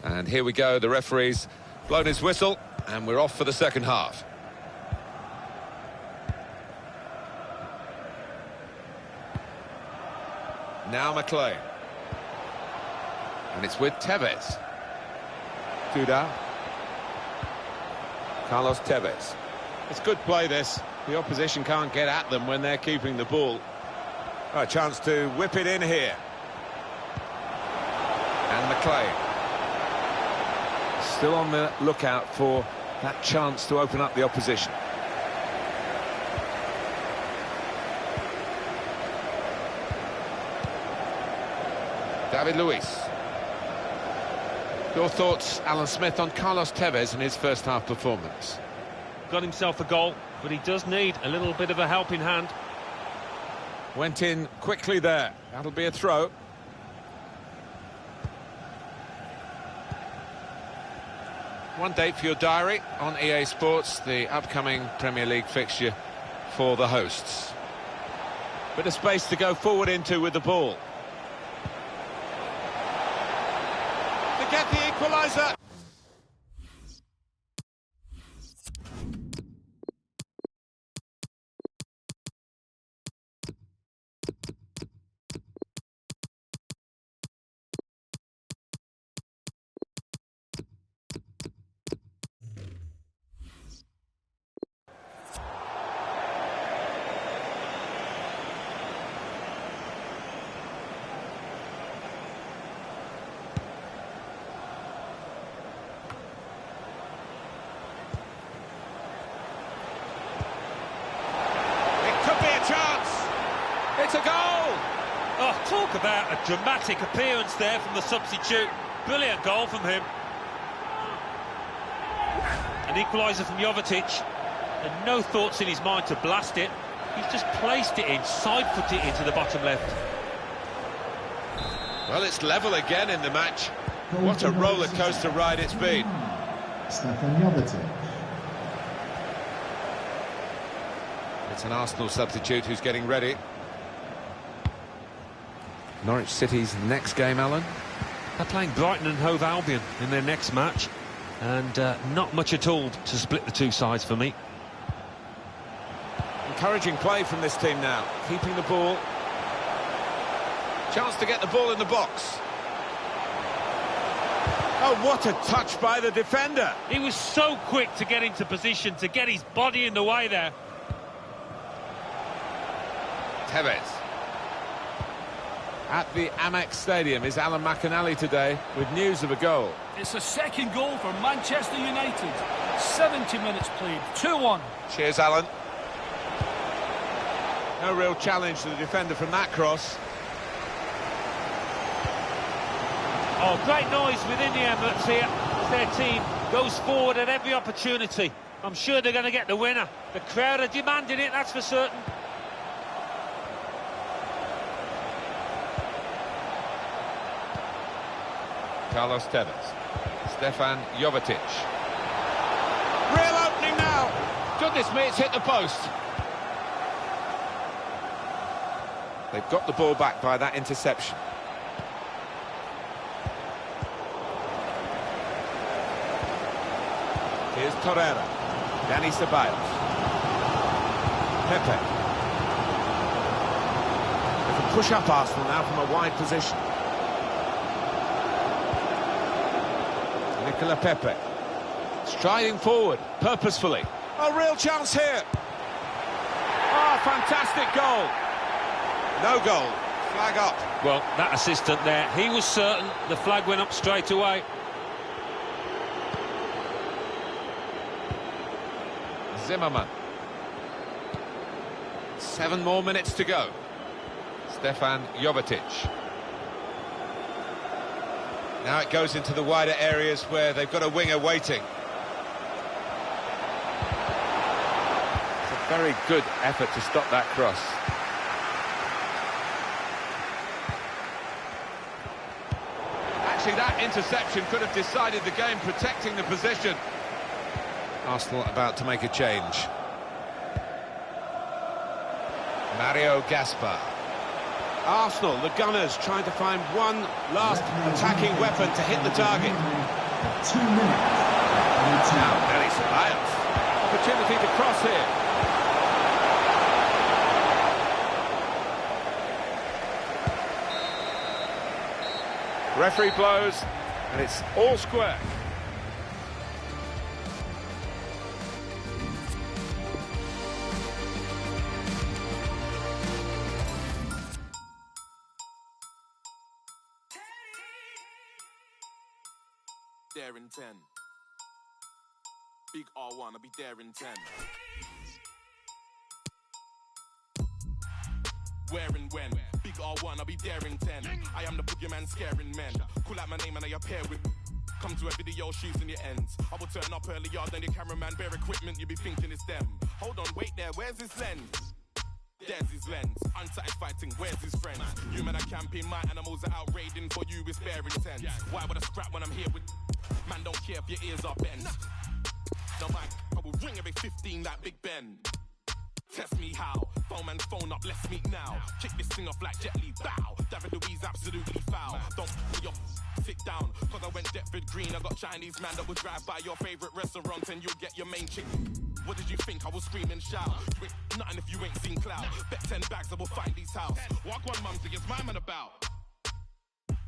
And here we go, the referee's blown his whistle, and we're off for the second half. Now McLean. And it's with Tevez. Duda. Carlos Tevez. It's good play, this. The opposition can't get at them when they're keeping the ball. Oh, a chance to whip it in here. And McLean. Still on the lookout for that chance to open up the opposition. David Luiz. Your thoughts, Alan Smith, on Carlos Tevez and his first half performance? Got himself a goal, but he does need a little bit of a helping hand. Went in quickly there. That'll be a throw. One date for your diary on EA Sports, the upcoming Premier League fixture for the hosts. Bit of space to go forward into with the ball. To get the equaliser. Oh, talk about a dramatic appearance there from the substitute. Brilliant goal from him. An equaliser from Jovetic, and no thoughts in his mind to blast it. He's just placed it in, side-foot it into the bottom left. Well, it's level again in the match. What a roller coaster ride it's been. It's an Arsenal substitute who's getting ready. Norwich City's next game, Alan? They're playing Brighton and Hove Albion in their next match, and not much at all to split the two sides for me. Encouraging play from this team now, keeping the ball. Chance to get the ball in the box. Oh, what a touch by the defender. He was so quick to get into position, to get his body in the way there. Tevez. At the Amex Stadium is Alan McInally today with news of a goal. It's a second goal for Manchester United. 70 minutes played, 2-1. Cheers, Alan. No real challenge to the defender from that cross. Oh, great noise within the Emirates here as their team goes forward at every opportunity. I'm sure they're going to get the winner. The crowd are demanding it, that's for certain. Carlos Tevez. Stefan Jovetic. Real opening now. Goodness me, it's hit the post. They've got the ball back by that interception. Here's Torreira. Dani Ceballos. Pepe. They can push up Arsenal now from a wide position. Nicola Pepe. Striding forward, purposefully. A real chance here. Oh, fantastic goal. No goal. Flag up. Well, that assistant there, he was certain the flag went up straight away. Zimmerman. 7 more minutes to go. Stefan Jovetic. Now it goes into the wider areas where they've got a winger waiting. It's a very good effort to stop that cross. Actually, that interception could have decided the game, protecting the position. Arsenal about to make a change. Mario Gaspar. Arsenal, the Gunners, trying to find one last attacking weapon to hit the target. 2 minutes. Now, Dani Ceballos. Opportunity to cross here. Referee blows, and it's all square. There in 10. Big R1, I'll be there in 10. Where and when? Big R1, I'll be there in 10. I am the boogeyman scaring men. Call out my name and I appear with. Come to a video, shoes in your ends. I will turn up earlier than your cameraman, bare equipment, you be thinking it's them. Hold on, wait there, where's his lens? There's his lens, unsatisfied thing, where's his friends? You men are camping, my animals are out raiding, for you it's bare intense. Why would I scrap when I'm here with... Man, don't care if your ears are bent. No, man, I will ring every 15 like Big Ben. Test me how, phone man, phone up, let's meet now. Kick this thing off like Jet Li, bow. David Louise absolutely foul. Don't put your sit down, cause I went Deptford Green. I got Chinese man that will drive by your favourite restaurant and you'll get your main chicken. What did you think? I will scream and shout. You ain't nothing if you ain't seen clout. Bet 10 bags I will find these house. Walk one mumsy, it's my man about.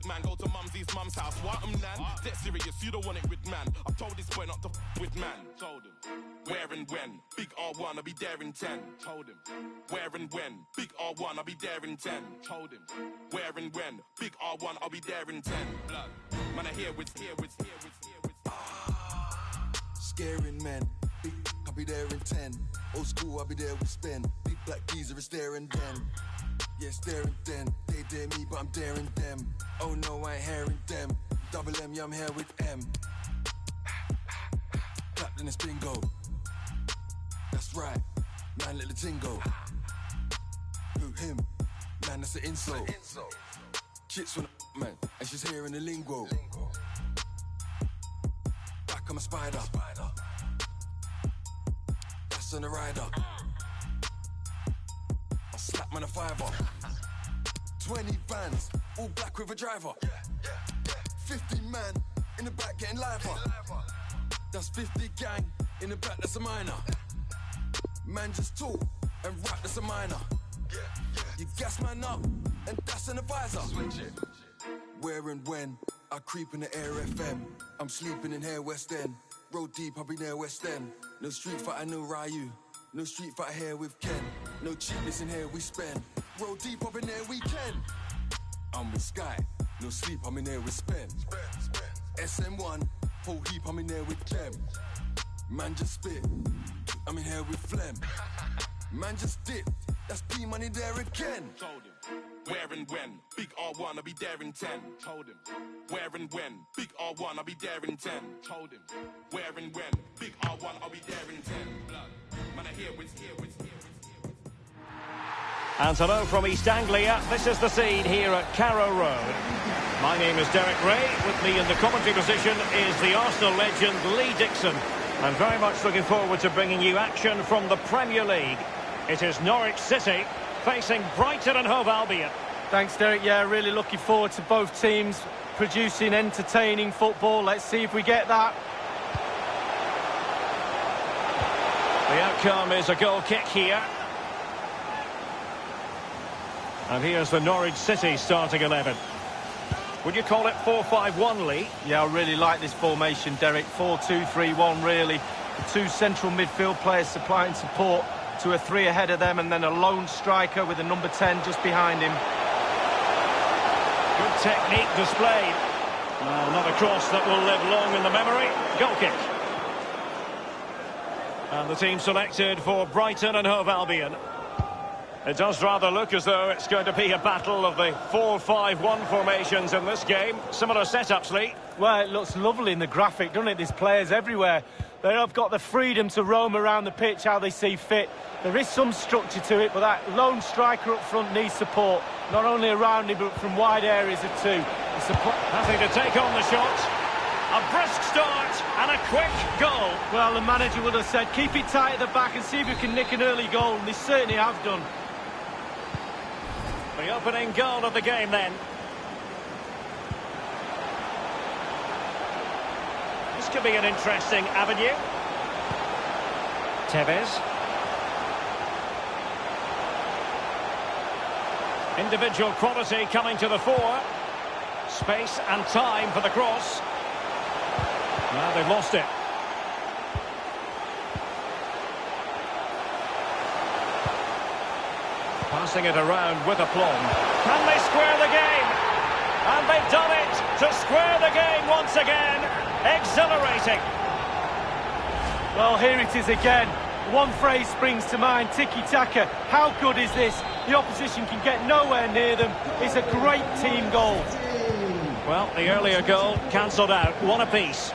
Man, go to mumsy's mum's house. What nan? Dead serious, you don't want it with man. I told this boy not to with man. Told him. Where and when? Big R1, I'll be there in 10. Told him. Where and when? Big R1, I'll be there in 10. Told him. Where and when? Big R1, I'll be there in 10. Blood. Man, I hear with. Scaring men. Big, I'll be there in 10. Old school, I'll be there with spin. Big black geezer is there and then. Yeah, staring then. They dare me, but I'm daring them. Oh no, I ain't hearing them. Double M, yeah, I'm here with M. Clap, then it's bingo. That's right, man, let the ting go. Who, him? Man, that's an insult. Chits on the man, and she's hearing the lingo. Back, I'm a spider. That's on the rider. I slap man a fiver. 20 vans, all black with a driver. 50 man in the back getting liver. That's 50 gang in the back, that's a minor. Man just talk and rap, that's a minor. You gas man up and that's an advisor. Where and when I creep in the air FM. I'm sleeping in here West End. Road deep, I'll be near West End. No street fight, I know Ryu. No street fight here with Ken. No cheapness in here we spend. Roll deep up in there weekend. I'm with Sky. No sleep, I'm in there with Spen. SM1, whole heap, I'm in there with Clem. Man just spit, I'm in here with Phlegm. Man just dip, that's P money there again. Told him, where and when, big R1, I'll be there in 10. Told him, where and when, big R1, I'll be there in 10. Told him, where and when, big R1, I'll be there in 10. Blood, man, I hear what's here. And hello from East Anglia. This is the scene here at Carrow Road. My name is Derek Ray. With me in the commentary position is the Arsenal legend Lee Dixon. I'm very much looking forward to bringing you action from the Premier League. It is Norwich City facing Brighton and Hove Albion. Thanks, Derek. Yeah, really looking forward to both teams producing entertaining football. Let's see if we get that. The outcome is a goal kick here. And here's the Norwich City starting 11. Would you call it 4-5-1, Lee? Yeah, I really like this formation, Derek. 4-2-3-1, really. The two central midfield players supplying support to a three ahead of them, and then a lone striker with a number 10 just behind him. Good technique displayed. Well, not a cross that will live long in the memory. Goal kick. And the team selected for Brighton and Hove Albion. It does rather look as though it's going to be a battle of the 4-5-1 formations in this game. Similar setups, Lee. Well, it looks lovely in the graphic, doesn't it? There's players everywhere. They have got the freedom to roam around the pitch how they see fit. There is some structure to it, but that lone striker up front needs support. Not only around him, but from wide areas of two. Nothing to take on the shot. A brisk start and a quick goal. Well, the manager would have said, keep it tight at the back and see if you can nick an early goal, and they certainly have done. The opening goal of the game then. This could be an interesting avenue. Tevez. Individual quality coming to the fore. Space and time for the cross. Now they've lost it. Passing it around with aplomb. Can they square the game? And they've done it to square the game once again. Exhilarating. Well, here it is again. One phrase springs to mind, tiki-taka. How good is this? The opposition can get nowhere near them. It's a great team goal. Well, the earlier goal cancelled out. One apiece.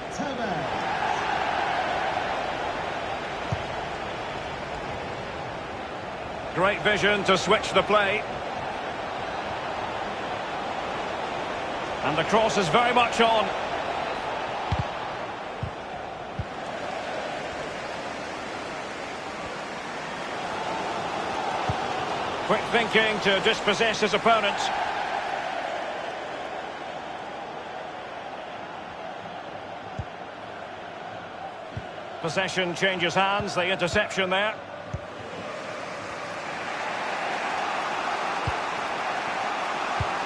Great vision to switch the play. And the cross is very much on. Quick thinking to dispossess his opponent. Possession changes hands, the interception there.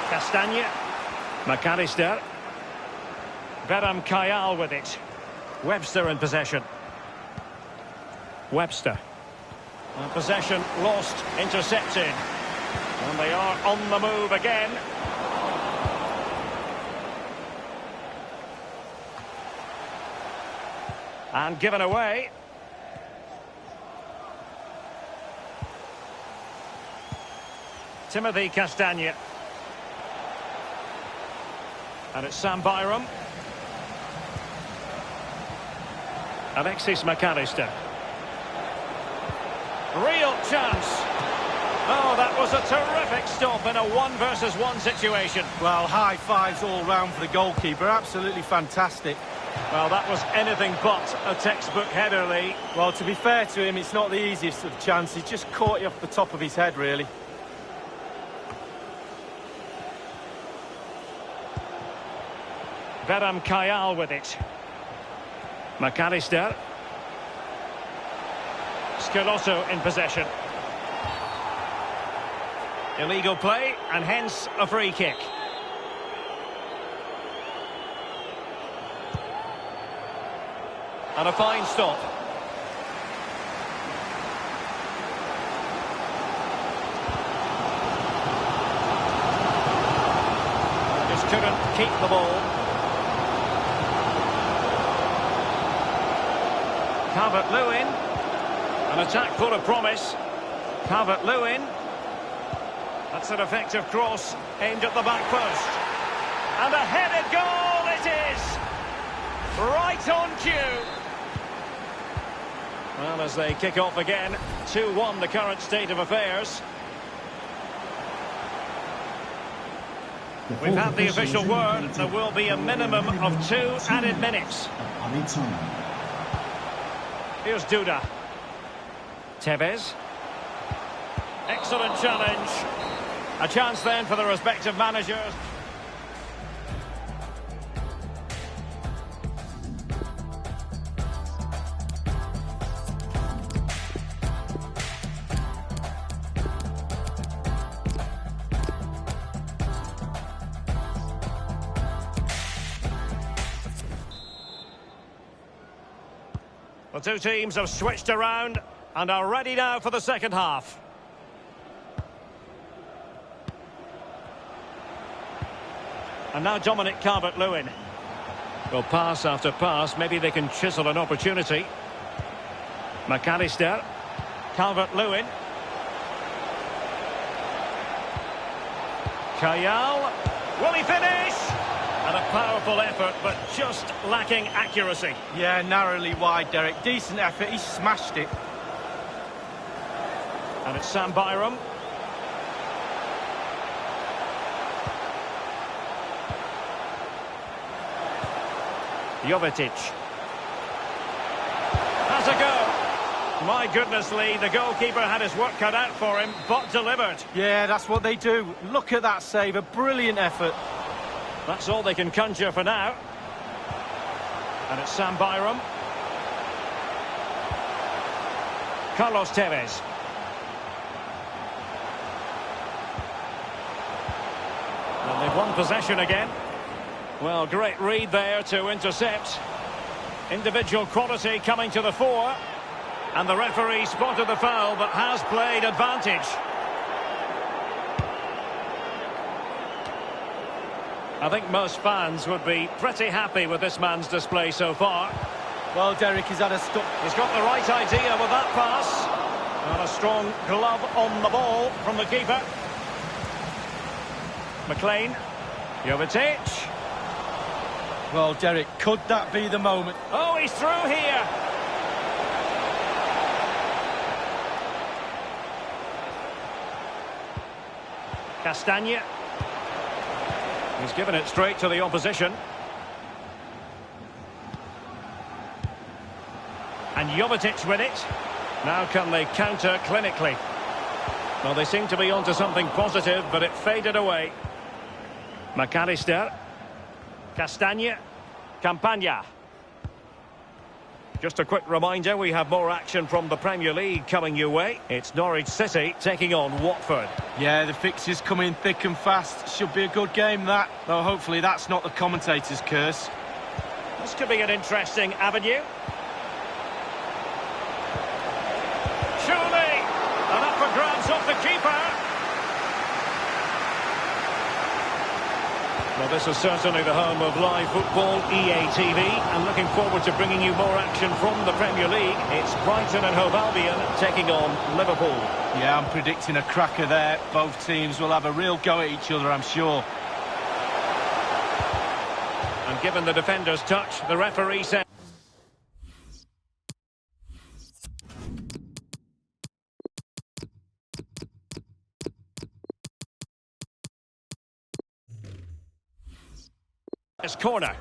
Castagne. McAllister. Beram Kayal with it. Webster in possession. Webster. And possession lost, intercepted. And they are on the move again. And given away. Timothy Castagna. And it's Sam Byram. Alexis McAllister. Real chance. Oh, that was a terrific stop in a 1-versus-1 situation. Well, high fives all round for the goalkeeper. Absolutely fantastic. Well, that was anything but a textbook header, Lee. Well, to be fair to him, it's not the easiest of chances. He just caught you off the top of his head, really. Veram Kayal with it. McAllister. Scalotto in possession. Illegal play, and hence a free kick. And a fine stop. Just couldn't keep the ball. Calvert-Lewin. An attack full of promise. Calvert-Lewin. That's an effective cross aimed at the back post. And a headed goal it is! Right on cue. Well, as they kick off again, 2-1 the current state of affairs. We've had the official word. There will be a minimum of 2 added minutes. Here's Duda. Tevez. Excellent challenge. A chance then for the respective managers. The two teams have switched around and are ready now for the second half. And now Dominic Calvert-Lewin. Well, pass after pass, maybe they can chisel an opportunity. McAllister. Calvert-Lewin. Kayal. Will he finish? And a powerful effort, but just lacking accuracy. Yeah, narrowly wide, Derek. Decent effort, he smashed it. And it's Sam Byram. Jovetic. Has a go. My goodness, Lee, the goalkeeper had his work cut out for him, but delivered. Yeah, that's what they do. Look at that save, a brilliant effort. That's all they can conjure for now. And it's Sam Byram. Carlos Tevez. And they've won possession again. Well, great read there to intercept. Individual quality coming to the fore. And the referee spotted the foul, but has played advantage. I think most fans would be pretty happy with this man's display so far. Well, Derek, he's had a stop. He's got the right idea with that pass. And a strong glove on the ball from the keeper. McLean. Jovetic. Well, Derek, could that be the moment? Oh, he's through here. Castagna. He's given it straight to the opposition. And Jovetic with it. Now can they counter clinically? Well, they seem to be onto something positive, but it faded away. McAllister. Castagna. Campagna. Just a quick reminder, we have more action from the Premier League coming your way. It's Norwich City taking on Watford. Yeah, the fixtures come in thick and fast. Should be a good game, that. Though hopefully that's not the commentator's curse. This could be an interesting avenue. Surely! And up for grabs off the keeper. Well, this is certainly the home of live football, EA TV, and looking forward to bringing you more action from the Premier League. It's Brighton and Hove Albion taking on Liverpool. Yeah, I'm predicting a cracker there. Both teams will have a real go at each other, I'm sure. And given the defender's touch, the referee said... It's corner.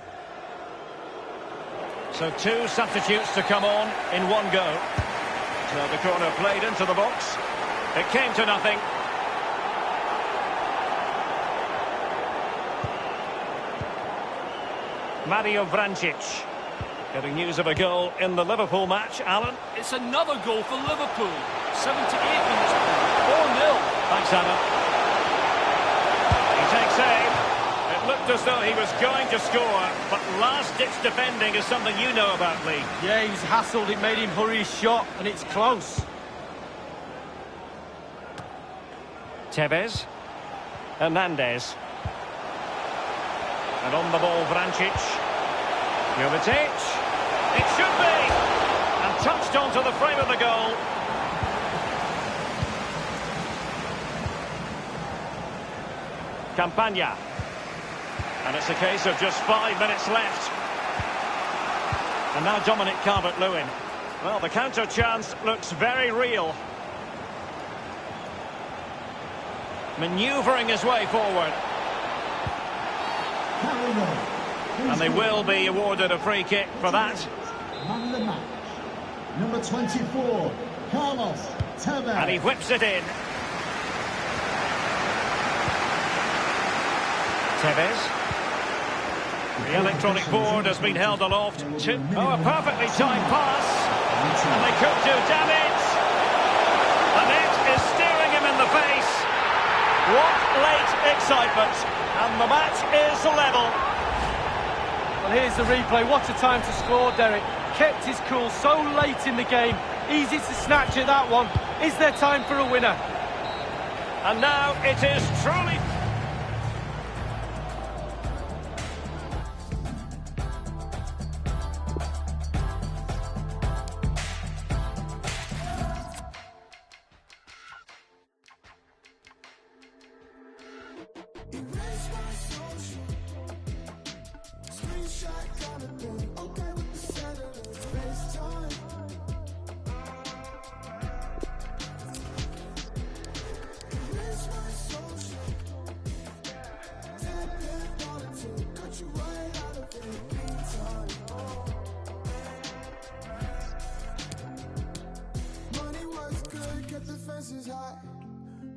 So two substitutes to come on in one go. So the corner played into the box. It came to nothing. Mario Vrancic getting news of a goal in the Liverpool match. Alan? It's another goal for Liverpool. 78 minutes. 4-0. Thanks, Alan. He takes aim. It looked as though he was going to score, but last-ditch defending is something you know about, Lee. Yeah, he was hassled, it made him hurry his shot, and it's close. Tevez. Hernandez. And on the ball, Vrancic. Jovetic. It should be! And touched onto the frame of the goal. Campagna. And it's a case of just 5 minutes left. And now Dominic Calvert-Lewin. Well, the counter chance looks very real. Manoeuvring his way forward. And they will be awarded a free kick for that. Man of the match, number 24, Carlos Tevez. And he whips it in. Tevez. The electronic board has been held aloft. Oh, a perfectly timed pass. And they could do damage. The net is staring him in the face. What late excitement. And the match is level. Well, here's the replay. What a time to score, Derek. Kept his cool so late in the game. Easy to snatch at that one. Is there time for a winner? And now it is truly...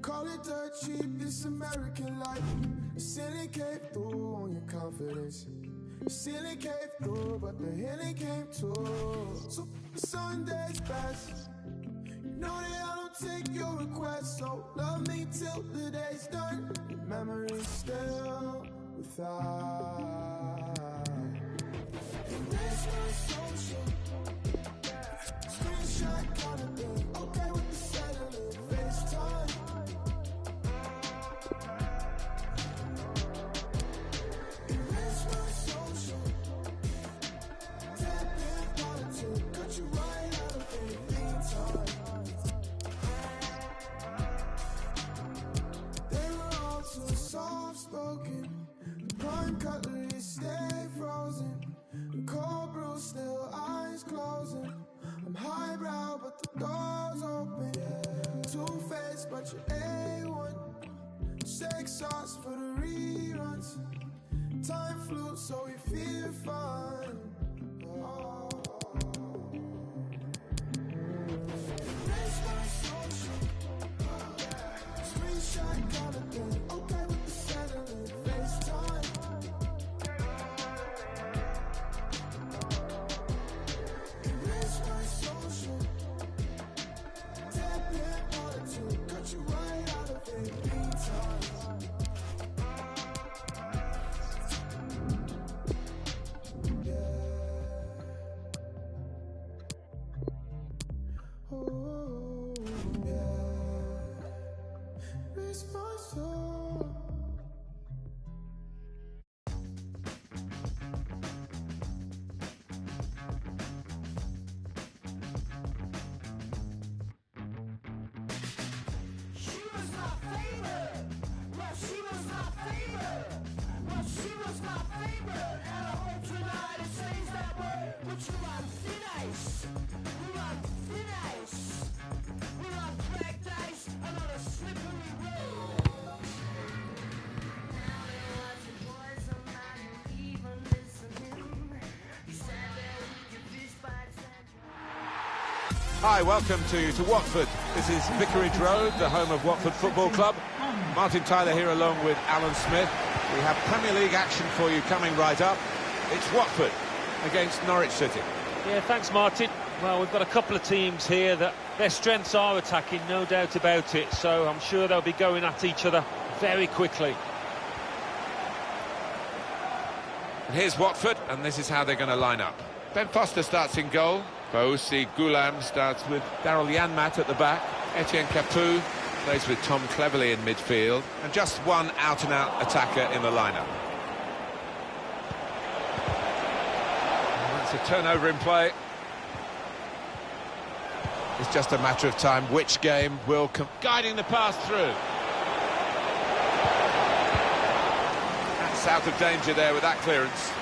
Call it dirt cheap, this American life. The ceiling came through on your confidence. The ceiling came through, but the healing came too. So Sunday's best. You know that I don't take your requests, so love me till the day's done. Your memory's still without. Erase my social. Screenshot kind of thing. Okay with the settling. FaceTime. Cutlery stay frozen. The cold brew still eyes closing. I'm highbrow but the door's open. Two-faced but you're A1. Shake sauce for the reruns. Time flew so we feel fine. Oh. Erase my social. Screenshot kind of thing. Okay with the settling. FaceTime. Yeah. Hi, welcome to Watford. This is Vicarage Road, the home of Watford Football Club. Martin Tyler here along with Alan Smith. We have Premier League action for you coming right up. It's Watford against Norwich City. Yeah, thanks, Martin. Well, we've got a couple of teams here that their strengths are attacking, no doubt about it. So I'm sure they'll be going at each other very quickly. And here's Watford, and this is how they're going to line up. Ben Foster starts in goal. Bausi Gulam starts with Daryl Janmat at the back. Etienne Capoue plays with Tom Cleverley in midfield. And just one out-and-out attacker in the lineup. And that's a turnover in play. It's just a matter of time which game will come. Guiding the pass through. That's out of danger there with that clearance.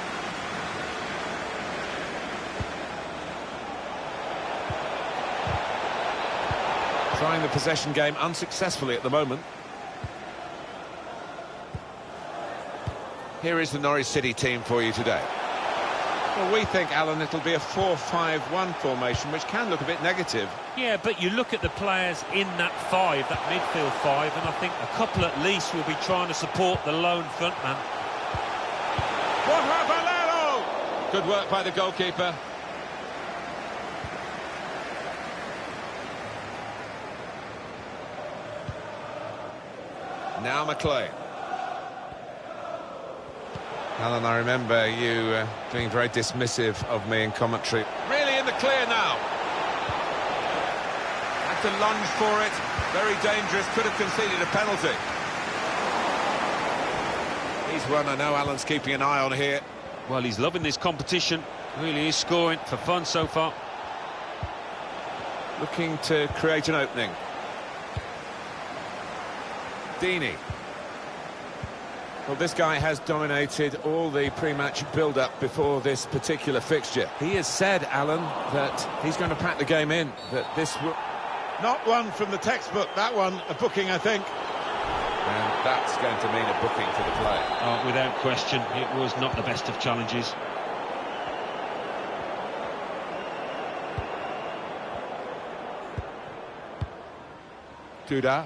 Trying the possession game unsuccessfully at the moment. Here is the Norwich City team for you today. Well, we think, Alan, it'll be a 4-5-1 formation, which can look a bit negative. Yeah, but you look at the players in that five, that midfield five, and I think a couple at least will be trying to support the lone frontman. Good work by the goalkeeper. Now McLean. Alan, I remember you being very dismissive of me in commentary. Really in the clear now. Had to lunge for it. Very dangerous. Could have conceded a penalty. He's one I know Alan's keeping an eye on here. Well, he's loving this competition. Really is scoring for fun so far. Looking to create an opening. Deeney. Well, this guy has dominated all the pre-match build-up before this particular fixture. He has said, Alan, that he's going to pack the game in, that this will... Not one from the textbook, that one, a booking, I think. And that's going to mean a booking for the player. Oh, without question, it was not the best of challenges. Duda.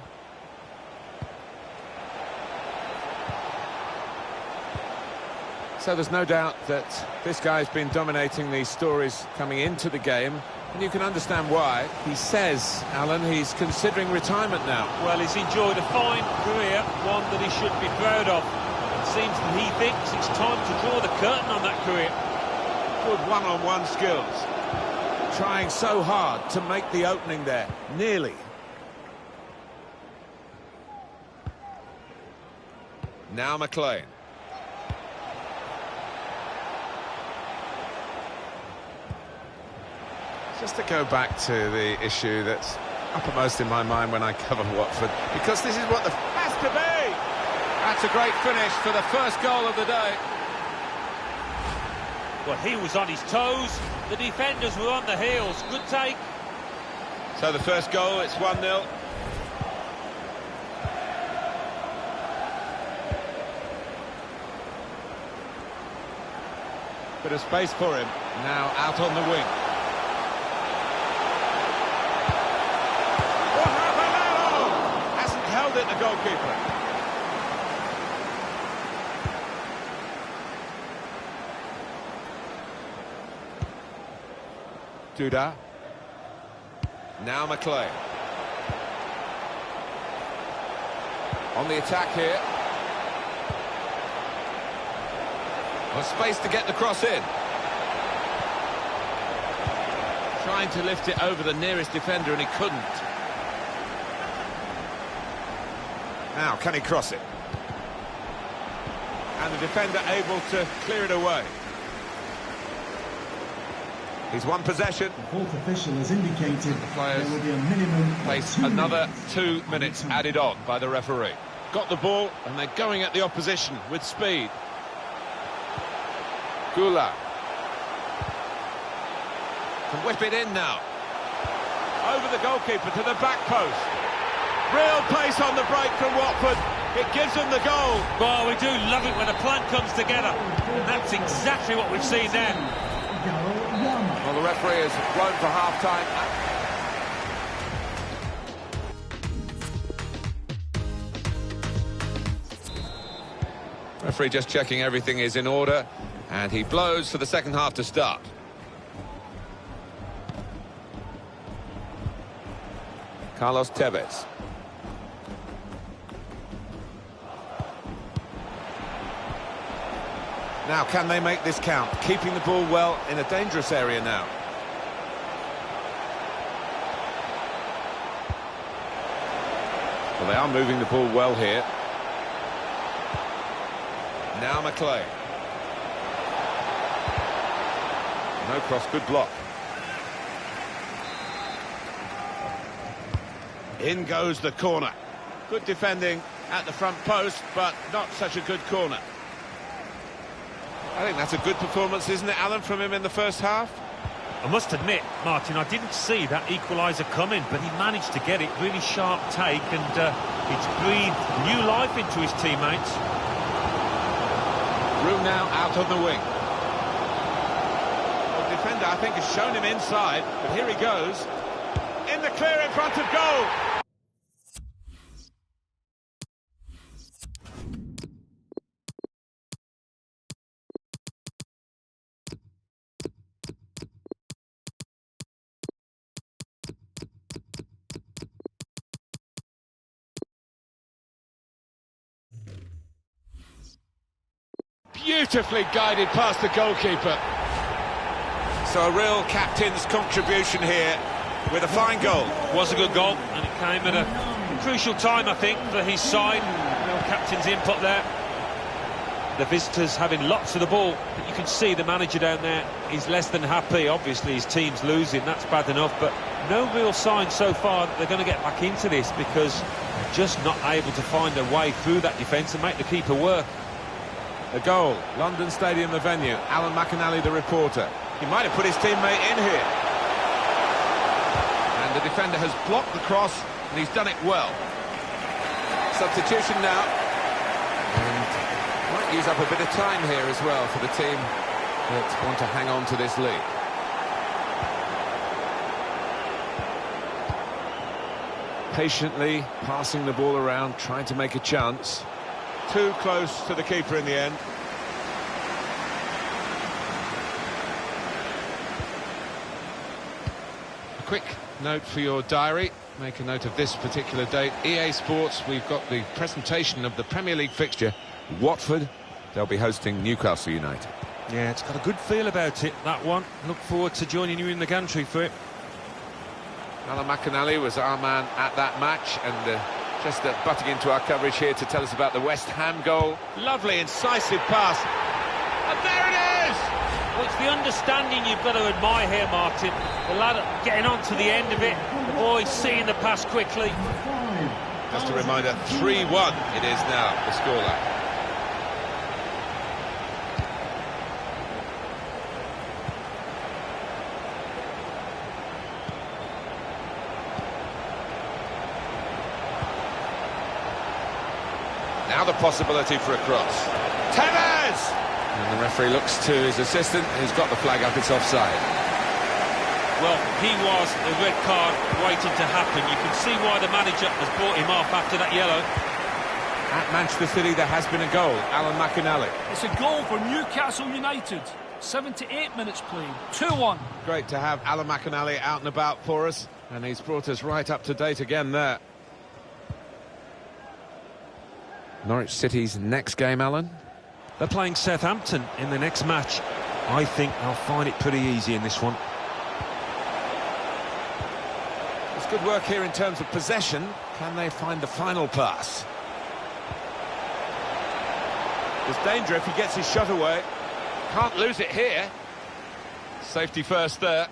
So there's no doubt that this guy's been dominating these stories coming into the game, and you can understand why. He says, Alan, he's considering retirement now. Well, he's enjoyed a fine career, one that he should be proud of. It seems that he thinks it's time to draw the curtain on that career. Good one-on-one skills. Trying so hard to make the opening there. Nearly. Now McLean. Just to go back to the issue that's uppermost in my mind when I cover Watford, because this is what the... Has to be! That's a great finish for the first goal of the day. Well, he was on his toes, the defenders were on the heels. Good take. So the first goal, it's 1-0. Bit of space for him, now out on the wing. Held it, the goalkeeper. Duda. Now McLean. On the attack here. Well, space to get the cross in. Trying to lift it over the nearest defender and he couldn't. Now, can he cross it? And the defender able to clear it away. He's won possession. The fourth official has indicated the players there will be a minimum face of 2 another minutes. 2 minutes added on by the referee. Got the ball and they're going at the opposition with speed. Gula can whip it in now. Over the goalkeeper to the back post. Real pace on the break from Watford. It gives them the goal. Well, we do love it when a plan comes together. And that's exactly what we've seen there. Well, the referee has blown for half-time. Referee just checking everything is in order, and he blows for the second half to start. Carlos Tevez. Now, can they make this count? Keeping the ball well in a dangerous area now. Well, they are moving the ball well here. Now McLean. No cross, good block. In goes the corner. Good defending at the front post, but not such a good corner. I think that's a good performance, isn't it, Alan, from him in the first half? I must admit, Martin, I didn't see that equaliser coming, but he managed to get it. Really sharp take, and it's breathed new life into his teammates. Room now out on the wing. The defender, I think, has shown him inside, but here he goes. In the clear in front of goal. Beautifully guided past the goalkeeper. So a real captain's contribution here with a fine goal. Was a good goal, and it came at a crucial time, I think, for his side. Real captain's input there. The visitors having lots of the ball, but you can see the manager down there is less than happy. Obviously his team's losing, that's bad enough, but no real sign so far that they're going to get back into this, because they're just not able to find a way through that defence and make the keeper work. A goal, London Stadium the venue. Alan McInally the reporter. He might have put his teammate in here. And the defender has blocked the cross, and he's done it well. Substitution now. And might use up a bit of time here as well for the team that want to hang on to this lead. Patiently passing the ball around, trying to make a chance. Too close to the keeper in the end. A quick note for your diary. Make a note of this particular date. EA Sports, we've got the presentation of the Premier League fixture. Watford, they'll be hosting Newcastle United. Yeah, it's got a good feel about it, that one. Look forward to joining you in the gantry for it. Alan McInally was our man at that match, and just butting into our coverage here to tell us about the West Ham goal. Lovely, incisive pass. And there it is! Well, it's the understanding you've got to admire here, Martin. The lad getting on to the end of it. The boy seeing the pass quickly. Just a reminder, 3-1 it is now, the scoreline. Now the possibility for a cross. Tevez! And the referee looks to his assistant, who's got the flag up, it's offside. Well, he was a red card waiting to happen. You can see why the manager has brought him off after that yellow. At Manchester City, there has been a goal. Alan McInally. It's a goal for Newcastle United. 78 minutes played. 2-1. Great to have Alan McInally out and about for us, and he's brought us right up to date again there. Norwich City's next game, Alan? They're playing Southampton in the next match. I think they'll find it pretty easy in this one. It's good work here in terms of possession. Can they find the final pass? There's danger if he gets his shot away. Can't lose it here. Safety first there.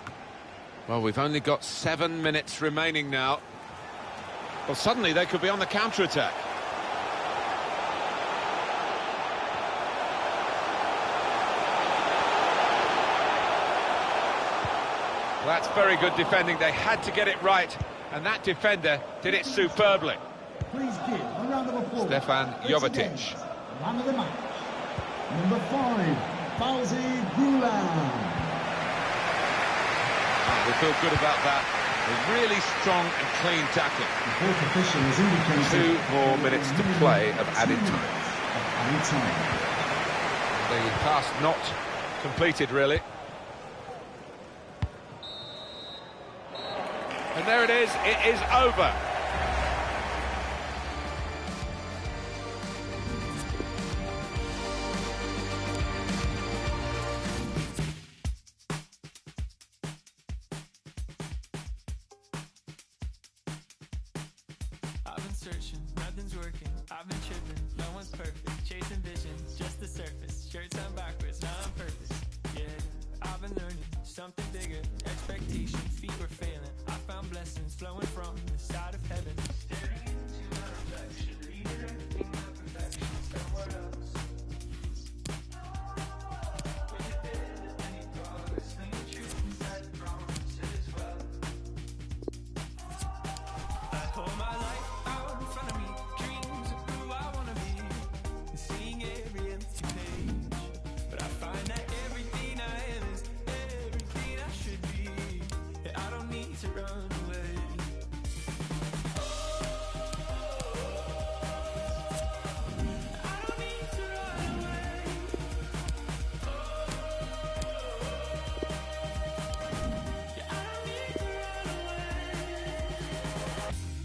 Well, we've only got 7 minutes remaining now. Well, suddenly they could be on the counter-attack. That's very good defending. They had to get it right, and that defender did it superbly. Please give a round of applause. Stefan Jovetic. Man of the match, number 5, Balzi Gulam. We feel good about that. A really strong and clean tackle. The fourth official has indicated 2 more minutes to play of added time. The pass not completed, really. And there it is over. I've been searching, nothing's working. I've been tripping, no one's perfect. Chasing visions, just the surface. Shirts on backwards, not on purpose. Yeah, I've been learning something bigger. Expectation, feet were failing. I found blessings flowing from the side of heaven. Staring into my reflection, reading everything my perfection. Somewhere else. When you did any progress, think the truth inside the promise as well. I hold my life out in front of me, dreams of who I wanna be, and seeing every empty page. But I find that everything I am is everything I should be. Yeah, I don't need to run away.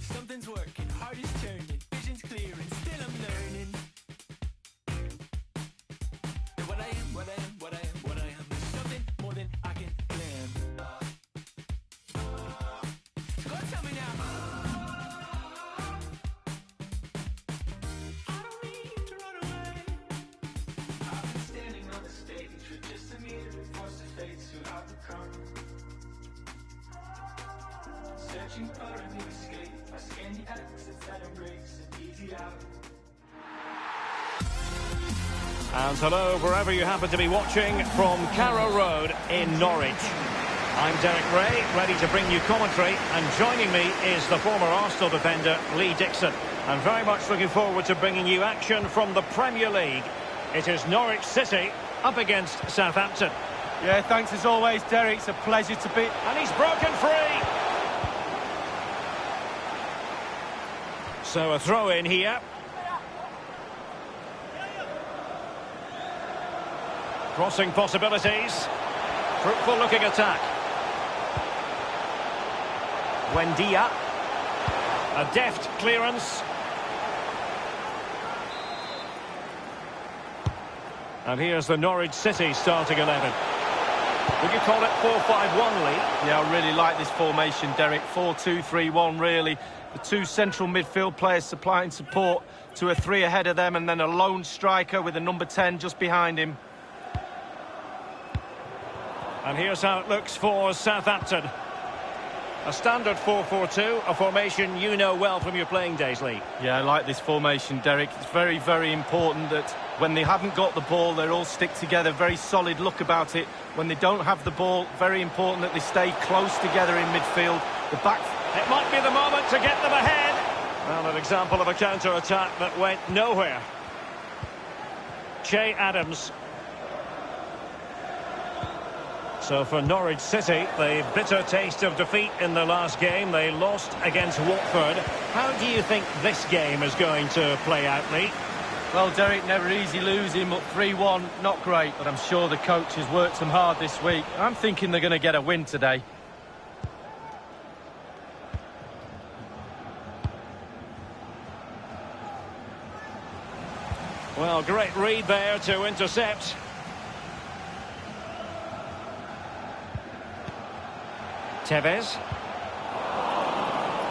Something's working, heart is turning, vision's clear and still I'm learning. That what I am, what I am, what I am, what I am is something more than I can plan. So go tell me now. I don't need to run away. I've been standing on the stage for just a minute, forced to face who I've become. Searching for a new escape. I scan the exits that embrace an easy out. And hello, wherever you happen to be watching from Carrow Road in Norwich. I'm Derek Ray, ready to bring you commentary, and joining me is the former Arsenal defender, Lee Dixon. I'm very much looking forward to bringing you action from the Premier League. It is Norwich City up against Southampton. Yeah, thanks as always, Derek. It's a pleasure to be... And he's broken free! So a throw in here. Crossing possibilities. Fruitful looking attack. Wendia. A deft clearance. And here's the Norwich City starting 11. Would you call it 4-5-1, Lee? Yeah, I really like this formation, Derek. 4-2-3-1, really. The two central midfield players supplying support to a three ahead of them, and then a lone striker with a number 10 just behind him. And here's how it looks for Southampton. A standard 4-4-2, a formation you know well from your playing days, Lee. Yeah, I like this formation, Derek. It's very, very important that when they haven't got the ball, they all stick together. Very solid look about it. When they don't have the ball, very important that they stay close together in midfield. The back... It might be the moment to get them ahead. Well, an example of a counter-attack that went nowhere. Che Adams. So for Norwich City, the bitter taste of defeat in the last game. They lost against Watford. How do you think this game is going to play out, Lee? Well, Derek, never easy losing, but 3-1, not great. But I'm sure the coach has worked them hard this week. I'm thinking they're going to get a win today. Well, great read there to intercept. Tevez.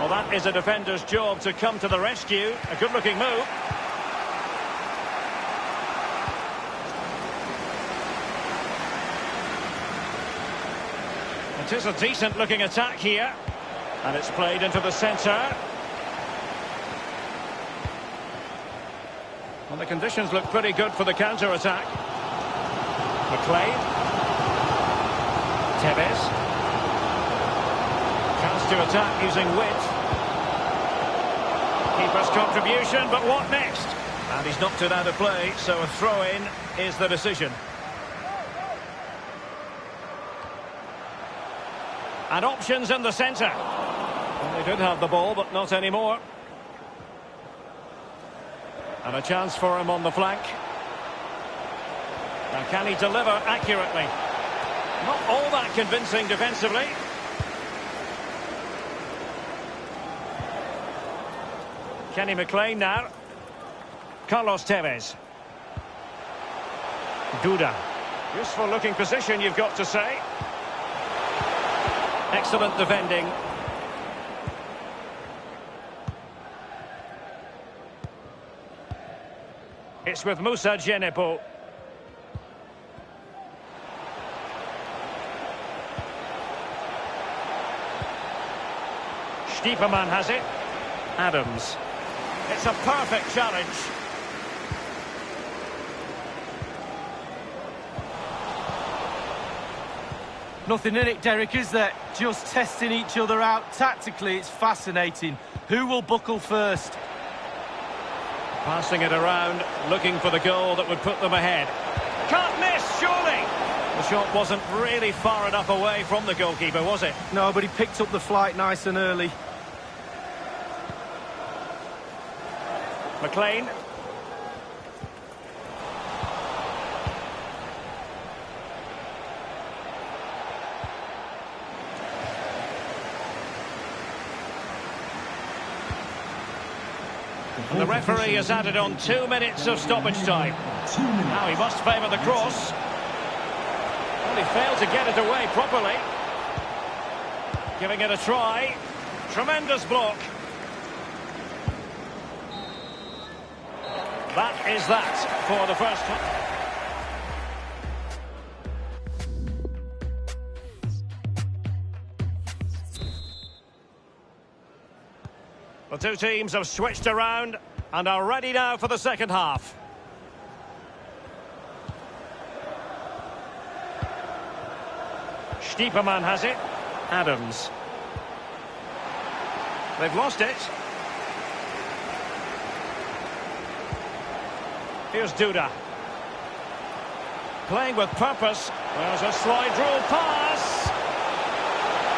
Well, that is a defender's job to come to the rescue. A good-looking move. It is a decent-looking attack here. And it's played into the centre. Well, the conditions look pretty good for the counter-attack. McLean. Tevez. Chance to attack using width. Keeper's contribution, but what next? And he's knocked it out of play, so a throw-in is the decision. And options in the centre. Well, they did have the ball, but not anymore. And a chance for him on the flank. Now, can he deliver accurately? Not all that convincing defensively. Kenny McLean now. Carlos Tevez. Duda. Useful looking position, you've got to say. Excellent defending. It's with Moussa Djenepo. Stiepermann has it. Adams. It's a perfect challenge. Nothing in it, Derek, is there? Just testing each other out. Tactically, it's fascinating. Who will buckle first? Passing it around, looking for the goal that would put them ahead. Can't miss, surely! The shot wasn't really far enough away from the goalkeeper, was it? No, but he picked up the flight nice and early. McLean. And the referee has added on 2 minutes of stoppage time. Now he must favour the cross. Well, he failed to get it away properly. Giving it a try. Tremendous block. That is that for the first time. The two teams have switched around and are ready now for the second half. Stiepermann has it. Adams. They've lost it. Here's Duda. Playing with purpose. There's a slide rule pass.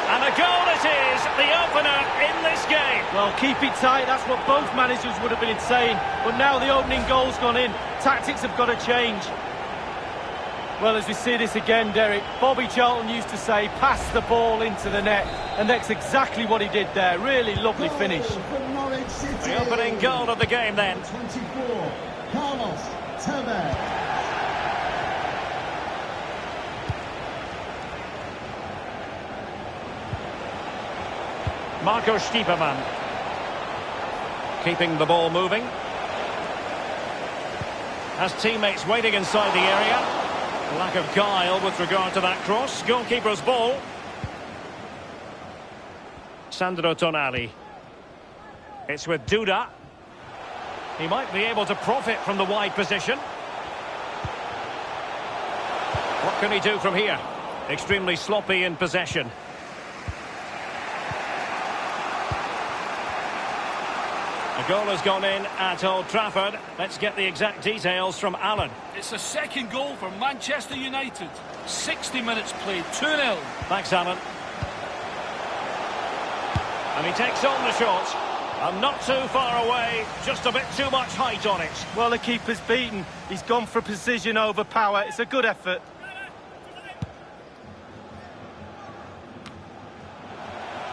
And a goal it is, the opener in this game. Well, keep it tight, that's what both managers would have been saying. But now the opening goal's gone in. Tactics have got to change. Well, as we see this again, Derek, Bobby Charlton used to say, pass the ball into the net. And that's exactly what he did there. Really lovely finish. The opening goal of the game then. 24, Carlos Tevez. Marco Stiepermann. Keeping the ball moving. Has teammates waiting inside the area. Lack of guile with regard to that cross. Goalkeeper's ball. Sandro Tonali. It's with Duda. He might be able to profit from the wide position. What can he do from here? Extremely sloppy in possession. A goal has gone in at Old Trafford. Let's get the exact details from Alan. It's a second goal for Manchester United. 60 minutes played, 2-0. Thanks, Alan. And he takes on the shot. And not too far away, just a bit too much height on it. Well, the keeper's beaten. He's gone for precision over power. It's a good effort.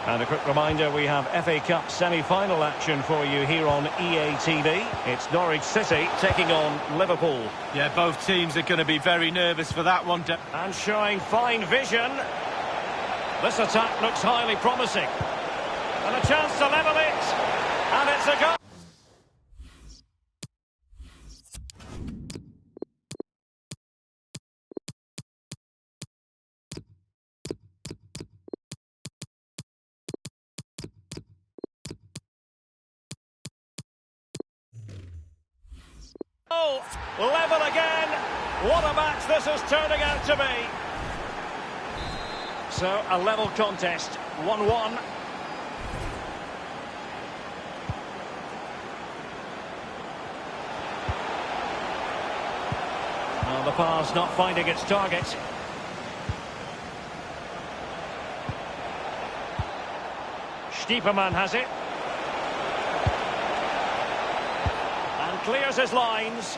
And a quick reminder, we have FA Cup semi-final action for you here on EA TV. It's Norwich City taking on Liverpool. Yeah, both teams are going to be very nervous for that one. And showing fine vision. This attack looks highly promising. And a chance to level it. And it's a goal. Oh, level again. What a match this is turning out to be. So, a level contest, 1-1. Well, the pass not finding its target. Stiepermann has it. Clears his lines.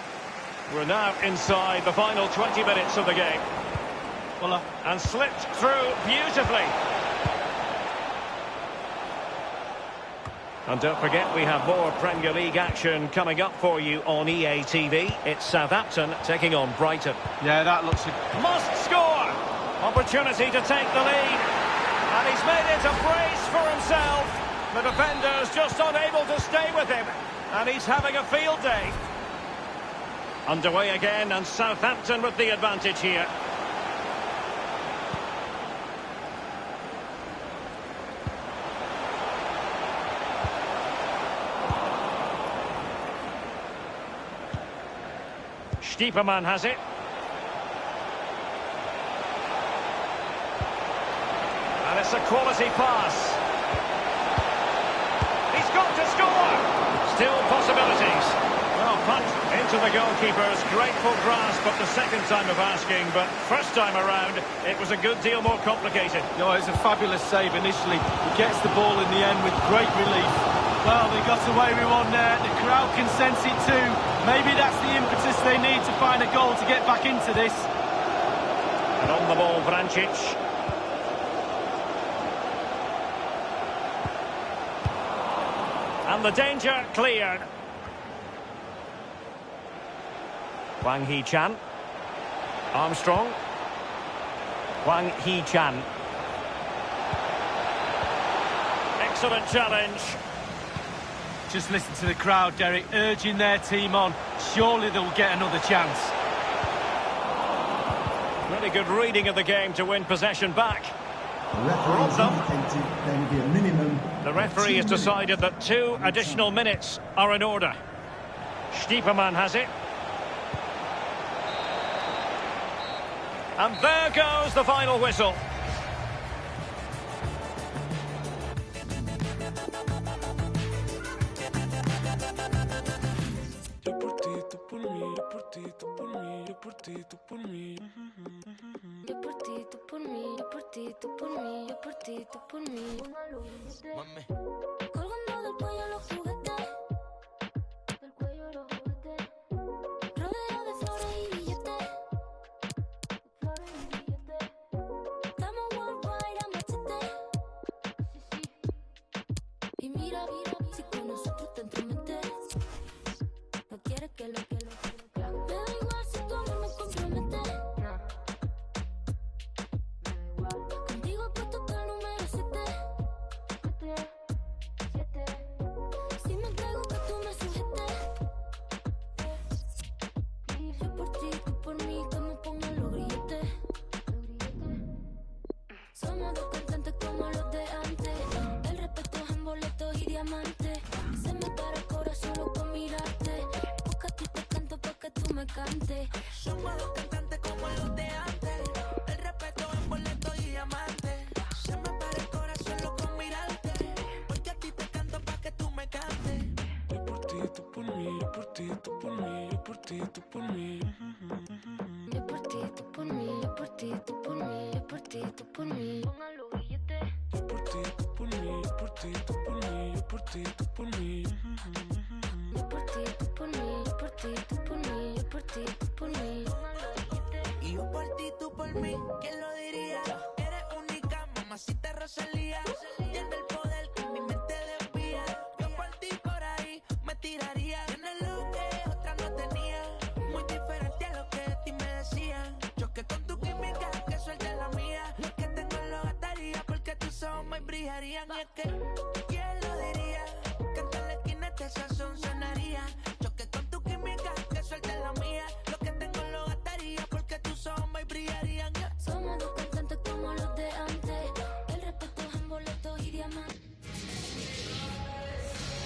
We're now inside the final 20 minutes of the game. And slipped through beautifully. And don't forget, we have more Premier League action coming up for you on EA TV. It's Southampton taking on Brighton. Yeah, that looks... Must score! Opportunity to take the lead. And he's made it a brace for himself. The defender's just unable to stay with him. And he's having a field day. Underway again, and Southampton with the advantage here. Stiepermann has it. And it's a quality pass. He's got to score! Still possibilities. Well, punt into the goalkeeper's grateful grasp at the second time of asking, but first time around, it was a good deal more complicated. No, it's a fabulous save initially. He gets the ball in the end with great relief. Well, they got away with one there. The crowd can sense it too. Maybe that's the impetus they need to find a goal to get back into this. And on the ball, Vrancic. And the danger cleared. Wang Hee-chan. Armstrong. Wang Hee-chan. Excellent challenge. Just listen to the crowd, Derek, urging their team on. Surely they'll get another chance. Really good reading of the game to win possession back. The referee has decided that 2 additional minutes are in order. Stiepermann has it. And there goes the final whistle.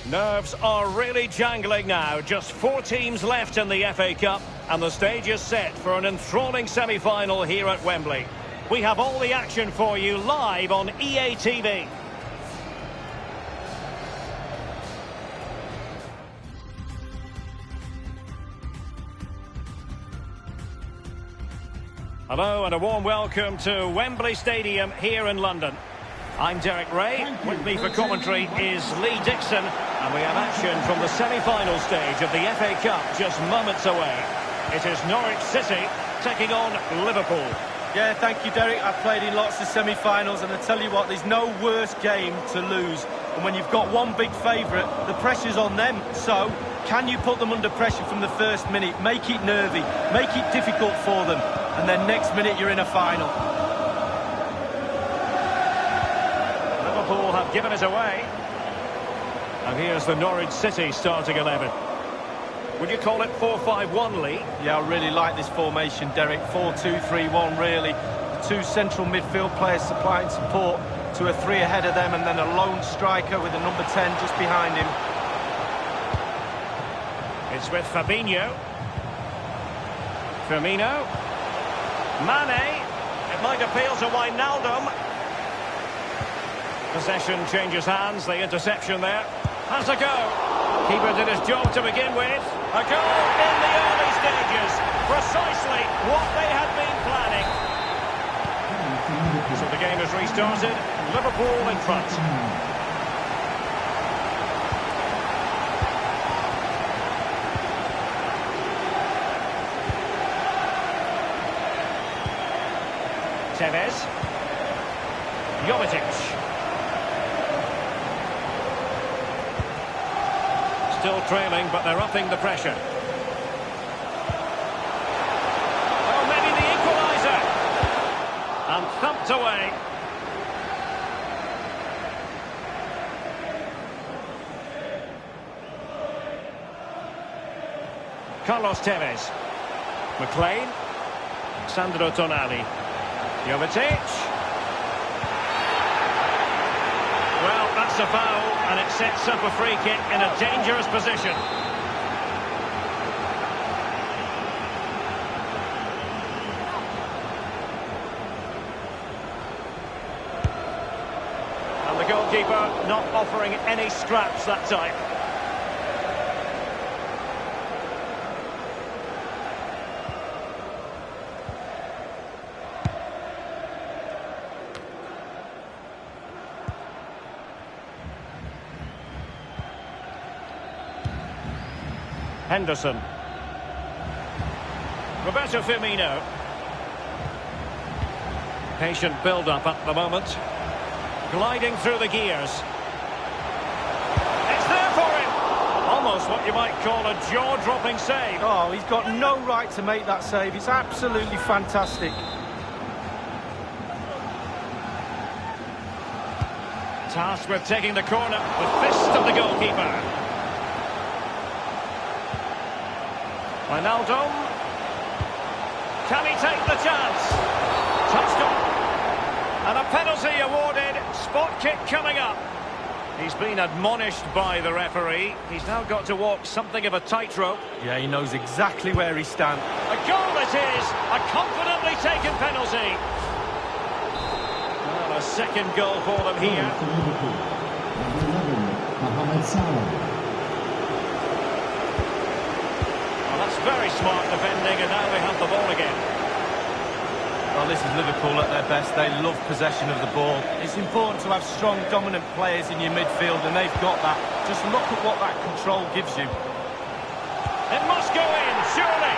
Nerves are really jangling now. Just 4 teams left in the FA Cup, and the stage is set for an enthralling semi-final here at Wembley. We have all the action for you live on EA TV. Hello and a warm welcome to Wembley Stadium here in London. I'm Derek Ray. With me for commentary is Lee Dixon, and we have action from the semi-final stage of the FA Cup just moments away. It is Norwich City taking on Liverpool. Yeah, thank you, Derek. I've played in lots of semi-finals, and I tell you what, there's no worse game to lose. And when you've got one big favourite, the pressure's on them. So, can you put them under pressure from the first minute? Make it nervy, make it difficult for them, and then next minute you're in a final. Liverpool have given it away. And here's the Norwich City starting 11. Would you call it 4-5-1, Lee? Yeah, I really like this formation, Derek. 4-2-3-1, really. The two central midfield players supplying support to a three ahead of them, and then a lone striker with a number 10 just behind him. It's with Fabinho. Firmino. Mane. It might appeal to Wijnaldum. Possession changes hands. The interception there. Has a go. Keeper did his job to begin with. A goal in the early stages. Precisely what they had been planning. So the game has restarted. Liverpool in front. Tevez. Jovetic. Still trailing, but they're upping the pressure. Oh, maybe the equaliser. And thumped away. Carlos Tevez. McLean. Sandro Tonali. Jovetic. Well, that's a foul, and it sets up a free kick in a dangerous position. And the goalkeeper not offering any scraps that time. Henderson. Roberto Firmino. Patient build-up at the moment. Gliding through the gears. It's there for him! Almost what you might call a jaw-dropping save. Oh, he's got no right to make that save. It's absolutely fantastic. Tasked with taking the corner. The fist of the goalkeeper. Wijnaldum. Can he take the chance? Touched on. And a penalty awarded. Spot kick coming up. He's been admonished by the referee. He's now got to walk something of a tightrope. Yeah, he knows exactly where he stands. A goal it is. A confidently taken penalty. Well, a second goal for them here. That's very smart defending, and now they have the ball again. Well, this is Liverpool at their best. They love possession of the ball. It's important to have strong, dominant players in your midfield, and they've got that. Just look at what that control gives you. It must go in, surely.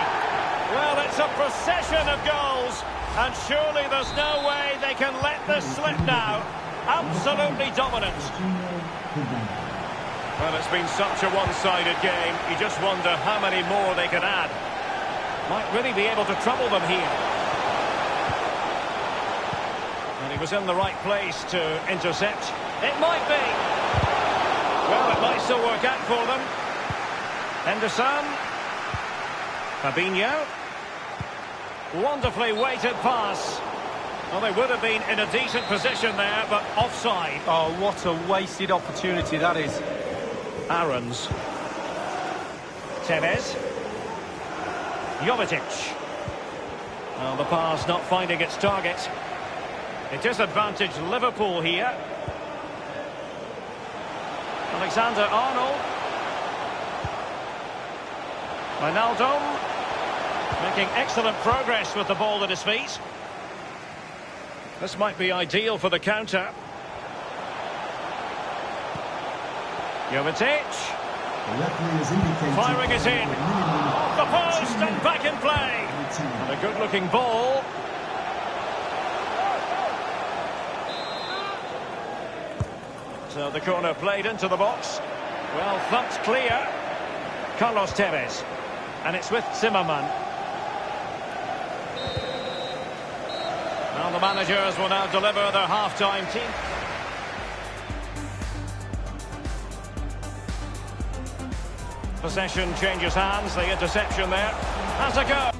Well, it's a procession of goals, and surely there's no way they can let this slip now. Absolutely dominant. Well, it's been such a one-sided game. You just wonder how many more they can add. Might really be able to trouble them here. And he was in the right place to intercept. It might be. Well, it might still work out for them. Henderson. Fabinho. Wonderfully weighted pass. Well, they would have been in a decent position there, but offside. Oh, what a wasted opportunity that is. Aarons. Tevez. Jovetic. Well, the pass not finding its target. It disadvantaged Liverpool here. Alexander-Arnold. Wijnaldum. Making excellent progress with the ball at his feet. This might be ideal for the counter. Jovetic. Firing it in. the post and back in play. And a good-looking ball. So the corner played into the box. Well thumped clear. Carlos Tevez. And it's with Zimmerman. Now the managers will now deliver their half-time team. Possession changes hands. The interception there. Has a go.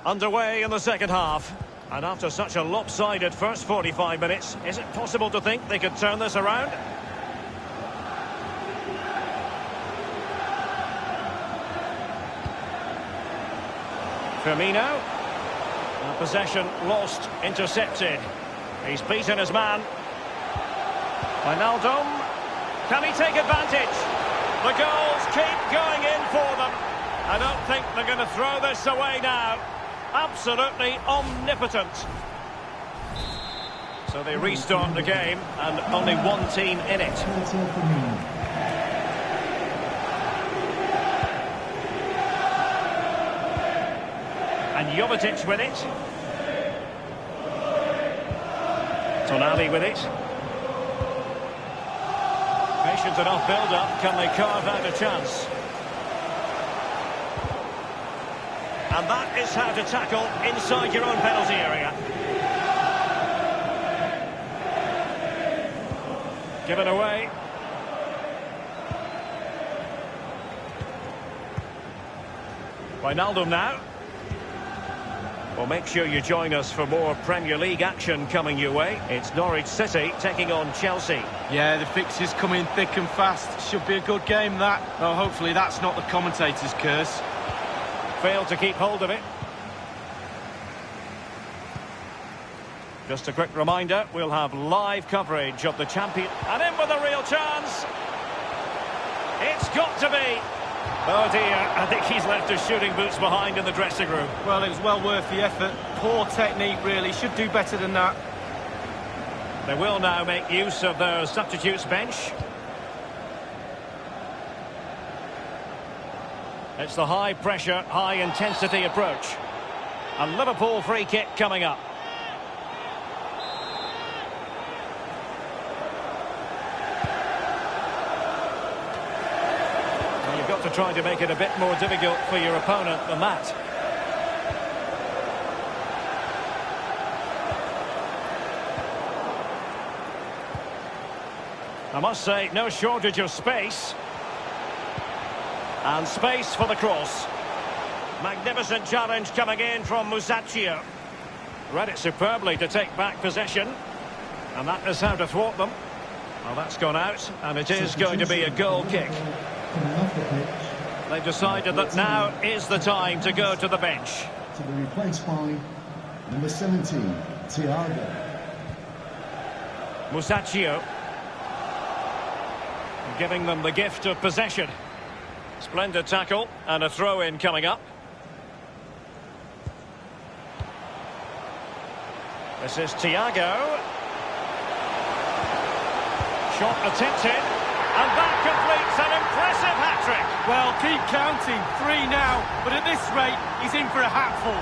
Underway in the second half. And after such a lopsided first 45 minutes, is it possible to think they could turn this around? Firmino. Possession lost, intercepted. He's beaten his man. Wijnaldum. Can he take advantage? The goals keep going in for them. I don't think they're going to throw this away now. Absolutely omnipotent. So they restart the game and only one team in it. And Jovetic with it. Tonali with it. Patient enough build-up. Can they carve out a chance? And that is how to tackle inside your own penalty area. Given away. Wijnaldum now. Well, make sure you join us for more Premier League action coming your way. It's Norwich City taking on Chelsea. Yeah, the fixtures come in thick and fast. Should be a good game, that. Oh, hopefully that's not the commentator's curse. Failed to keep hold of it. Just a quick reminder, we'll have live coverage of the champion. And in with a real chance. It's got to be. Oh dear, I think he's left his shooting boots behind in the dressing room. Well, it was well worth the effort. Poor technique, really. Should do better than that. They will now make use of their substitutes bench. It's the high-pressure, high-intensity approach. A Liverpool free kick coming up. Well, you've got to try to make it a bit more difficult for your opponent than that. I must say, no shortage of space. And space for the cross. Magnificent challenge coming in from Musacchio. Read it superbly to take back possession. And that is how to thwart them. Well, that's gone out, and it is going to be a goal kick. They've decided that now is the time to go to the bench. To be replaced by number 17, Thiago. Musacchio. Giving them the gift of possession. Splendid tackle and a throw-in coming up. This is Thiago. Shot attempted, and that completes an impressive hat-trick. Well, keep counting. 3 now, but at this rate, he's in for a hatful.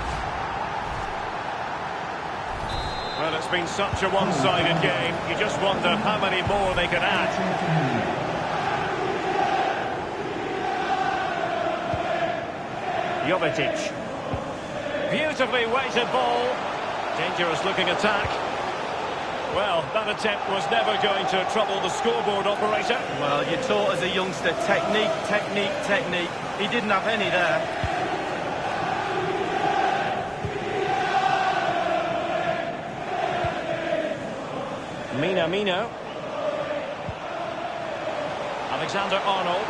Well, it's been such a one-sided game. You just wonder how many more they could add. Jovetic. Beautifully weighted ball. Dangerous looking attack. Well, that attempt was never going to trouble the scoreboard operator. Well, you're taught as a youngster, technique, technique, technique. He didn't have any there. Minamino. Alexander-Arnold.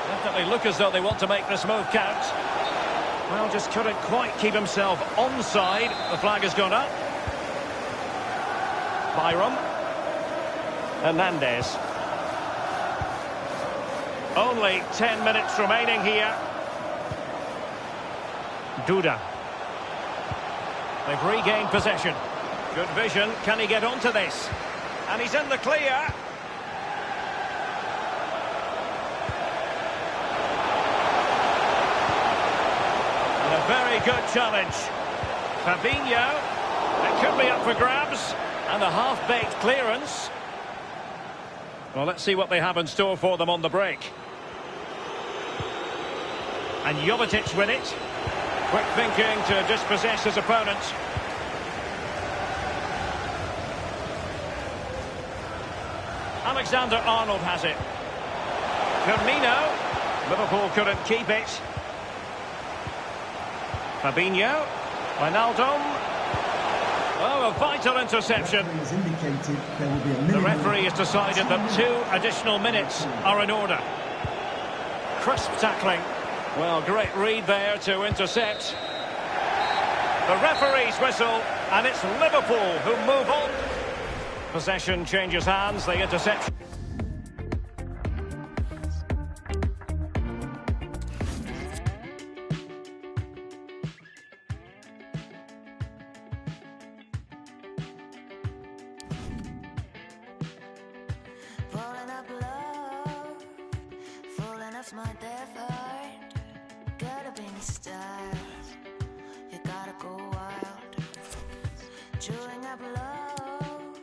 Definitely look as though they want to make this move count. Well, just couldn't quite keep himself onside. The flag has gone up. Byram. Hernandez. Only 10 minutes remaining here. Duda. They've regained possession. Good vision. Can he get onto this? And he's in the clear. good challenge. Fabinho. It could be up for grabs. And a half-baked clearance. Well, let's see what they have in store for them on the break. And Jovetic with it. Quick thinking to dispossess his opponent. Alexander-Arnold has it. Firmino. Liverpool couldn't keep it. Fabinho. Wijnaldum. Oh, a vital interception. The referee has decided that 2 additional minutes are in order. Crisp tackling. Well, great read there to intercept. The referee's whistle, and it's Liverpool who move on. Possession changes hands, the interception. Falling up low, falling off my death heart. Gotta be stars, you gotta go wild. Chewing up love,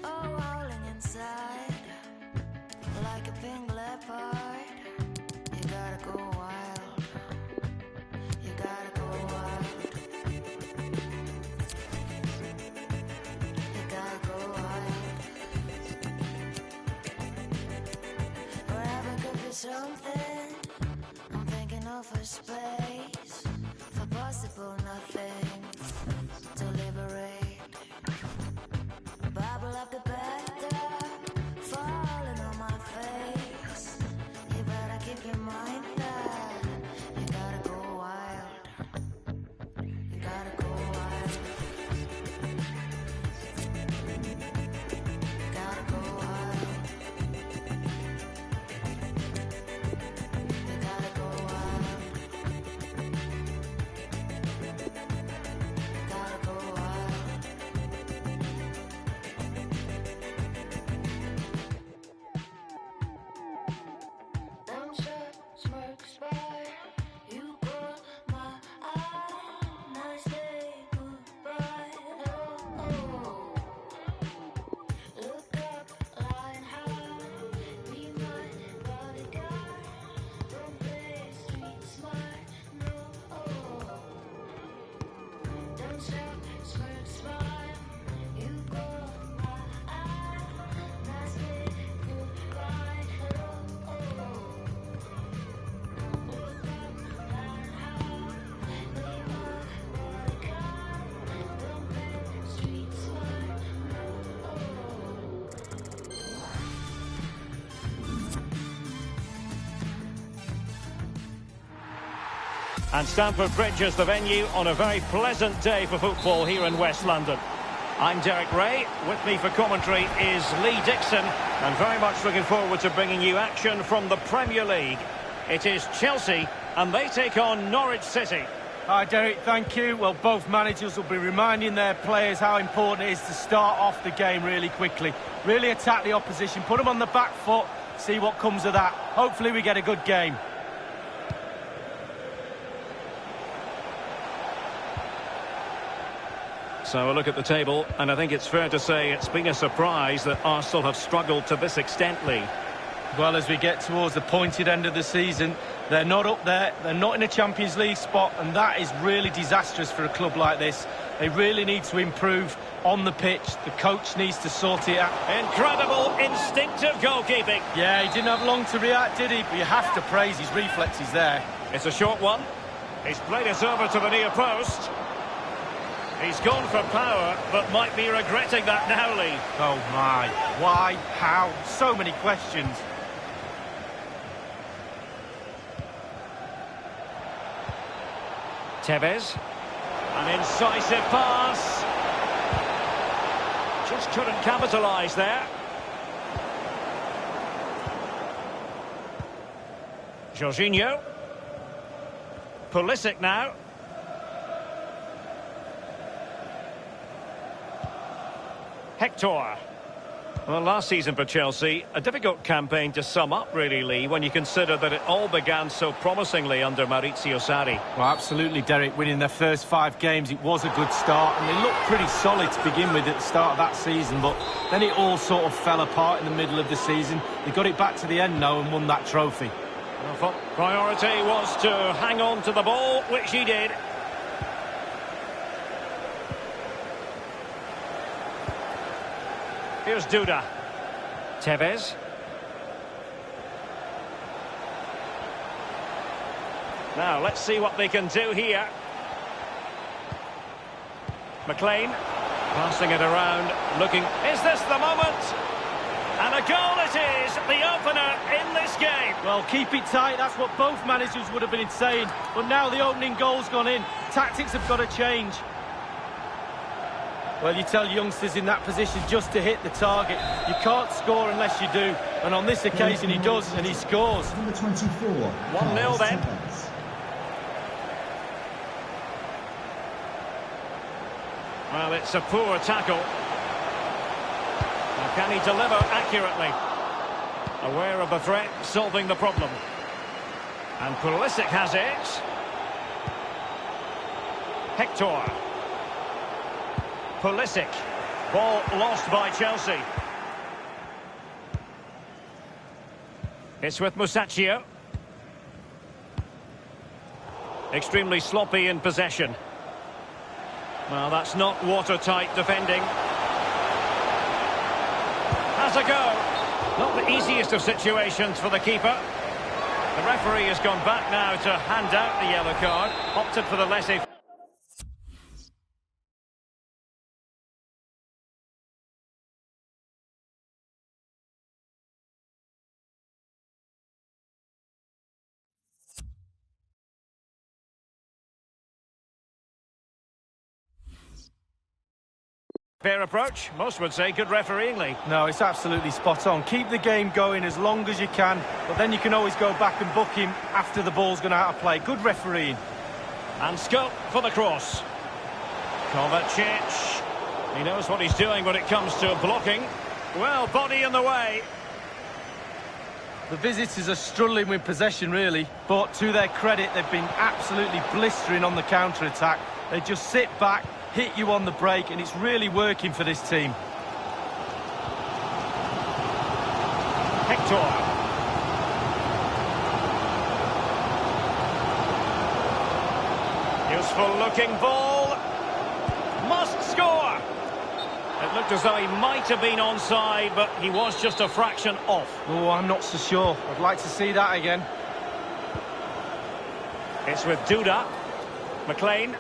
oh, rolling inside. Like a pink leopard, you gotta go wild. You gotta go wild. You gotta go wild. Forever could be something. I'm thinking of a space for possible nothing to liberate. Bubble up the bathtub, falling on my face. You better keep your mind that you gotta go wild. You gotta go wild. You gotta go wild. You gotta go wild. You gotta go wild. Them shots smirks by, you caught my eye. Nice day, goodbye. Oh, look up, line high. Be my bodyguard. Don't play street smart, no. Them shots smirks by, you caught my eye. Nice day, goodbye. And Stamford Bridge is the venue on a very pleasant day for football here in West London. I'm Derek Ray. With me for commentary is Lee Dixon. And very much looking forward to bringing you action from the Premier League. It is Chelsea, and they take on Norwich City. Hi, Derek, thank you. Well, both managers will be reminding their players how important it is to start off the game really quickly. Really attack the opposition, put them on the back foot, see what comes of that. Hopefully we get a good game. So a look at the table, and I think it's fair to say it's been a surprise that Arsenal have struggled to this extent, Lee. Well, as we get towards the pointed end of the season, they're not up there, they're not in a Champions League spot, and that is really disastrous for a club like this. They really need to improve on the pitch. The coach needs to sort it out. Incredible instinctive goalkeeping. Yeah, he didn't have long to react, did he? But you have to praise his reflexes there. It's a short one. He's played it over to the near post. He's gone for power, but might be regretting that now, Lee. Oh my, why, how, so many questions. Tevez, an incisive pass. Just couldn't capitalise there. Jorginho. Pulisic now. Hector. Well, last season for Chelsea, a difficult campaign to sum up, really, Lee, when you consider that it all began so promisingly under Maurizio Sarri. Well, absolutely, Derek. Winning their first 5 games, it was a good start, and they looked pretty solid to begin with at the start of that season, but then it all sort of fell apart in the middle of the season. They got it back to the end now and won that trophy. Well, priority was to hang on to the ball, which he did. Here's Duda. Tevez. Now, let's see what they can do here. McLean. Passing it around, looking... Is this the moment? And a goal it is, the opener in this game. Well, keep it tight, that's what both managers would have been saying. But now the opening goal's gone in. Tactics have got to change. Well, you tell youngsters in that position just to hit the target. You can't score unless you do. And on this occasion he does, and he scores. Number 24. 1-0 then. Well, it's a poor tackle. Now, can he deliver accurately? Aware of the threat, solving the problem. And Pulisic has it. Hector. Pulisic. Ball lost by Chelsea. It's with Musacchio. Extremely sloppy in possession. Well, that's not watertight defending. Has a go. Not the easiest of situations for the keeper. The referee has gone back now to hand out the yellow card. Opted for the laissez. Fair approach, most would say good refereeing, Lee. No, it's absolutely spot on. Keep the game going as long as you can, but then you can always go back and book him after the ball's gone out of play. Good refereeing. And scope for the cross. Kovacic. He knows what he's doing when it comes to blocking. Well, body in the way. The visitors are struggling with possession, really, but to their credit, they've been absolutely blistering on the counter-attack. They just sit back, hit you on the break, and it's really working for this team. Hector. Useful looking ball. Must score. It looked as though he might have been onside, but he was just a fraction off. Oh, I'm not so sure. I'd like to see that again. It's with Duda. McLean.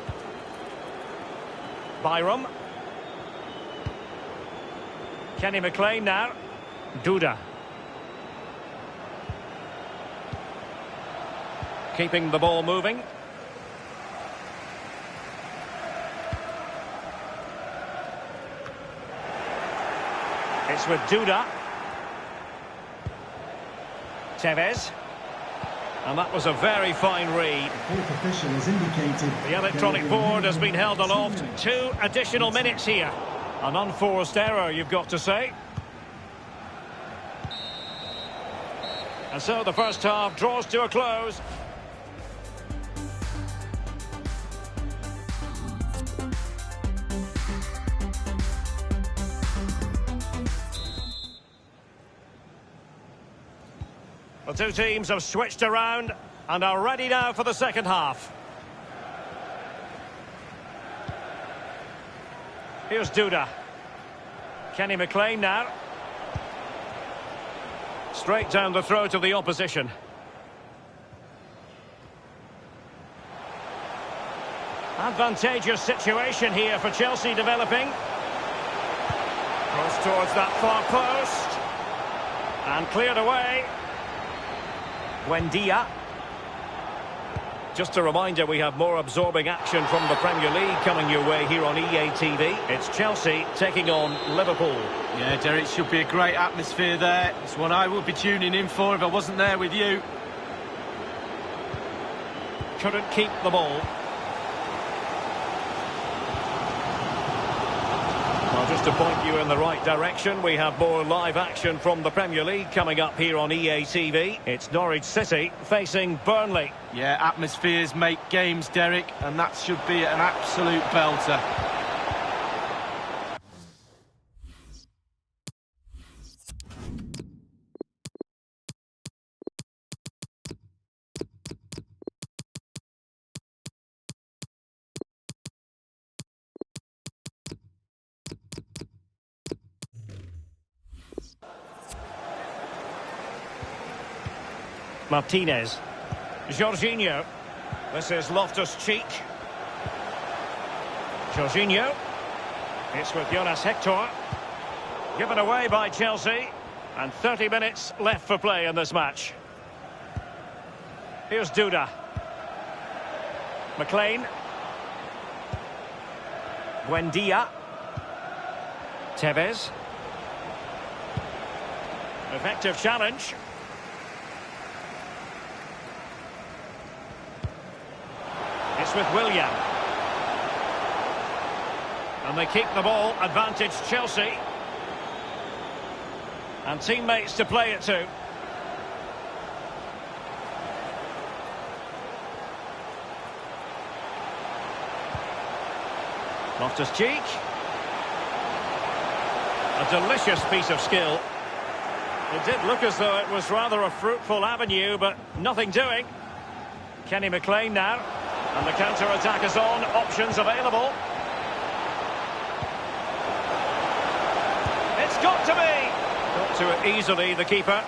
Byram. Kenny McLean now. Duda. Keeping the ball moving. It's with Duda. Tevez. And that was a very fine read. The electronic board has been held aloft. 2 additional minutes here. An unforced error, you've got to say. And so the first half draws to a close. The two teams have switched around and are ready now for the second half. Here's Duda. Kenny McLean now. Straight down the throat of the opposition. Advantageous situation here for Chelsea developing. Goes towards that far post. And cleared away. Buendia. Just a reminder, we have more absorbing action from the Premier League coming your way here on EA TV. It's Chelsea taking on Liverpool. Yeah, Derek, it should be a great atmosphere there. It's one I would be tuning in for if I wasn't there with you. Couldn't keep the ball. Well, just to point you in the right direction, we have more live action from the Premier League coming up here on EA TV. It's Norwich City facing Burnley. Yeah, atmospheres make games, Derek, and that should be an absolute belter. Martinez. Jorginho. This is Loftus-Cheek. Jorginho. It's with Jonas Hector. Given away by Chelsea. And 30 minutes left for play in this match. Here's Duda. McLean. Buendia. Tevez. Effective challenge. It's with William. And they keep the ball, advantage Chelsea. And teammates to play it to. Loftus-Cheek. A delicious piece of skill. It did look as though it was rather a fruitful avenue, but nothing doing. Kenny McLean now. And the counter-attack is on. Options available. It's got to be. Got to it easily, the keeper.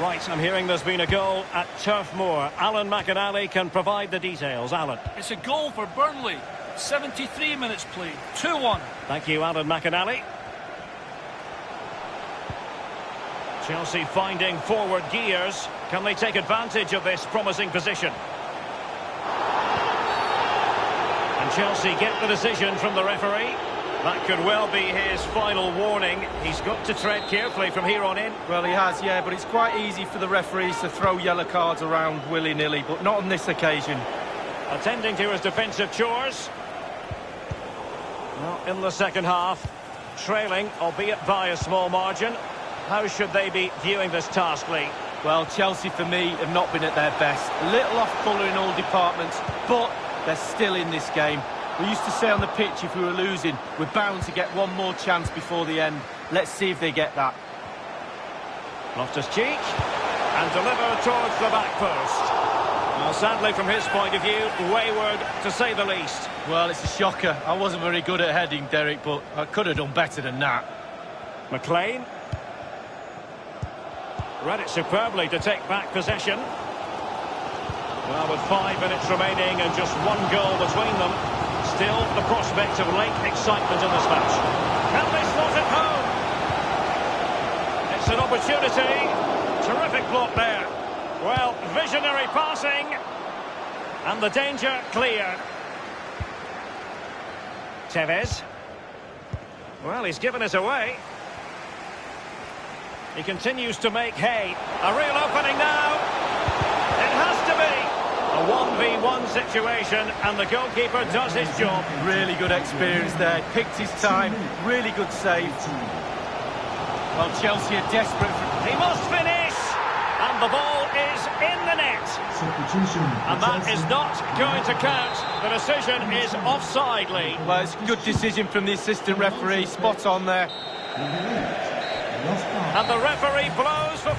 Right, I'm hearing there's been a goal at Turf Moor. Alan McInally can provide the details. Alan. It's a goal for Burnley. 73 minutes played. 2-1. Thank you, Alan McInally. Chelsea finding forward gears. Can they take advantage of this promising position? And Chelsea get the decision from the referee. That could well be his final warning. He's got to tread carefully from here on in. Well, he has, yeah, but it's quite easy for the referees to throw yellow cards around willy-nilly, but not on this occasion. Attending to his defensive chores. Well, in the second half, trailing, albeit by a small margin. How should they be viewing this task, Lee? Well, Chelsea, for me, have not been at their best. A little off-colour in all departments, but they're still in this game. We used to say on the pitch, if we were losing, we're bound to get one more chance before the end. Let's see if they get that. Loftus-Cheek, and delivered towards the back post. Well, sadly, from his point of view, wayward, to say the least. Well, it's a shocker. I wasn't very good at heading, Derek, but I could have done better than that. McLean. Read it superbly to take back possession. Well, with 5 minutes remaining and just one goal between them, still the prospect of late excitement in this match. Can they slot it home? It's an opportunity. Terrific block there. Well, visionary passing. And the danger clear. Tevez. Well, he's given us away. He continues to make hay. A real opening now. It has to be. A 1v1 situation, and the goalkeeper does his job. Really good experience there. Picked his time. Really good save. Well, Chelsea are desperate for... He must finish. And the ball is in the net. And that is not going to count. The decision is offside, Lee. Well, it's a good decision from the assistant referee. Spot on there. And the referee blows for...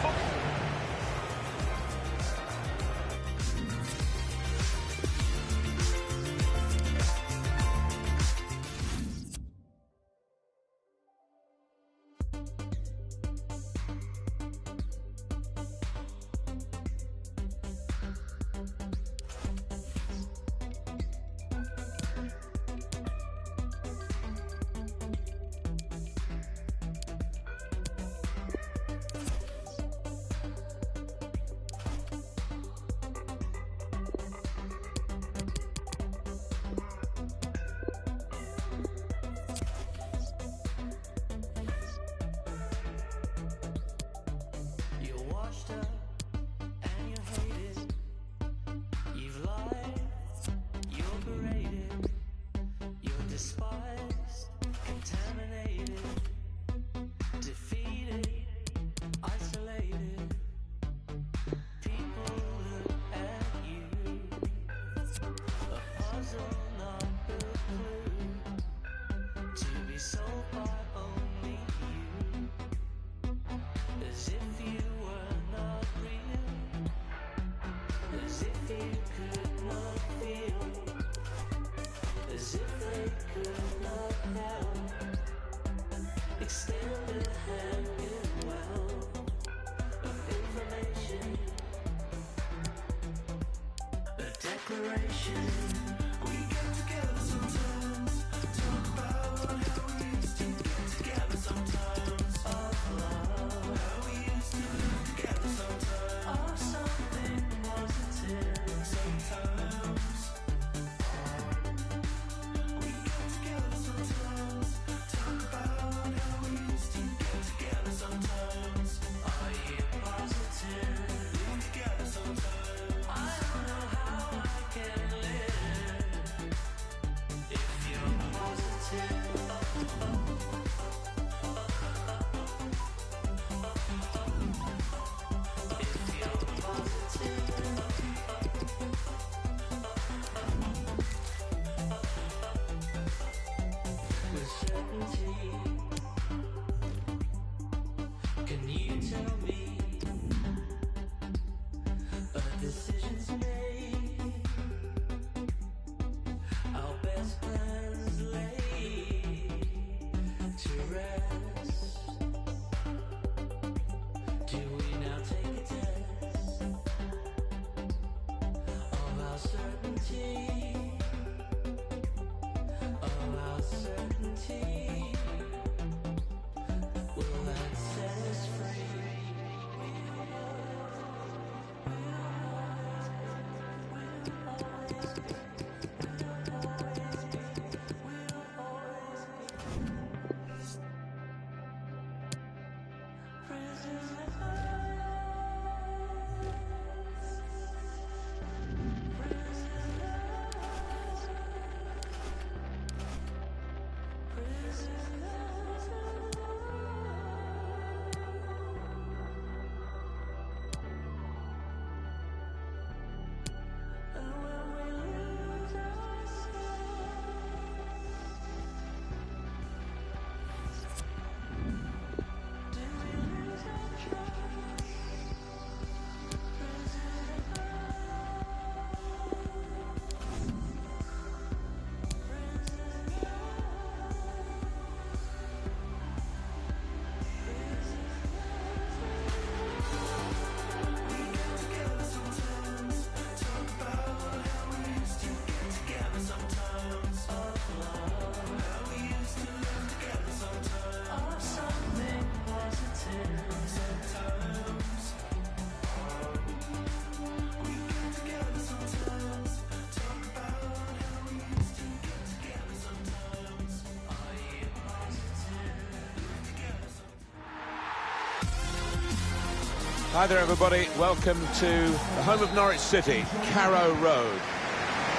Hi there, everybody. Welcome to the home of Norwich City, Carrow Road.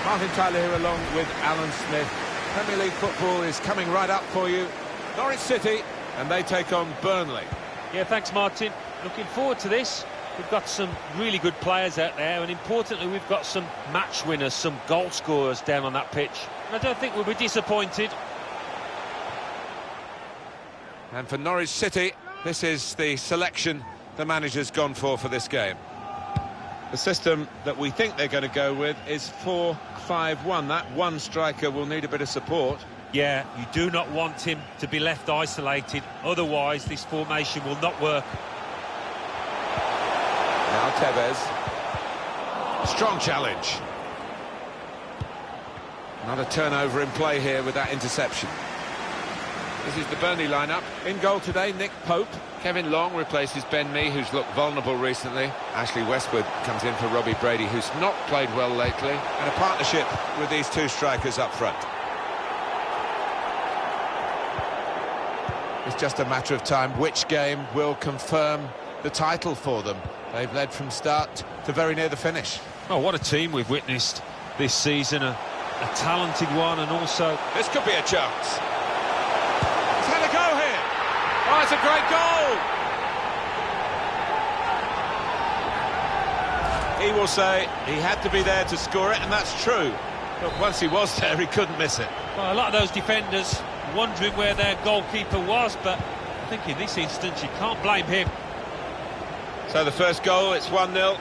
Martin Tyler here along with Alan Smith. Premier League football is coming right up for you. Norwich City, and they take on Burnley. Yeah, thanks, Martin. Looking forward to this. We've got some really good players out there, and importantly, we've got some match winners, some goal scorers down on that pitch. And I don't think we'll be disappointed. And for Norwich City, this is the selection the manager's gone for this game. The system that we think they're going to go with is 4-5-1. That one striker will need a bit of support. Yeah, you do not want him to be left isolated, otherwise this formation will not work. Now Tevez. Strong challenge. Not a turnover in play here with that interception. This is the Burnley lineup. In goal today, Nick Pope. Kevin Long replaces Ben Mee, who's looked vulnerable recently. Ashley Westwood comes in for Robbie Brady, who's not played well lately. And a partnership with these two strikers up front. It's just a matter of time which game will confirm the title for them. They've led from start to very near the finish. Oh, what a team we've witnessed this season. A talented one, and also... This could be a chance. He's had a go here. Oh, it's a great goal! He will say he had to be there to score it, and that's true. But once he was there, he couldn't miss it. Well, a lot of those defenders wondering where their goalkeeper was, but I think in this instance you can't blame him. So the first goal, it's 1-0.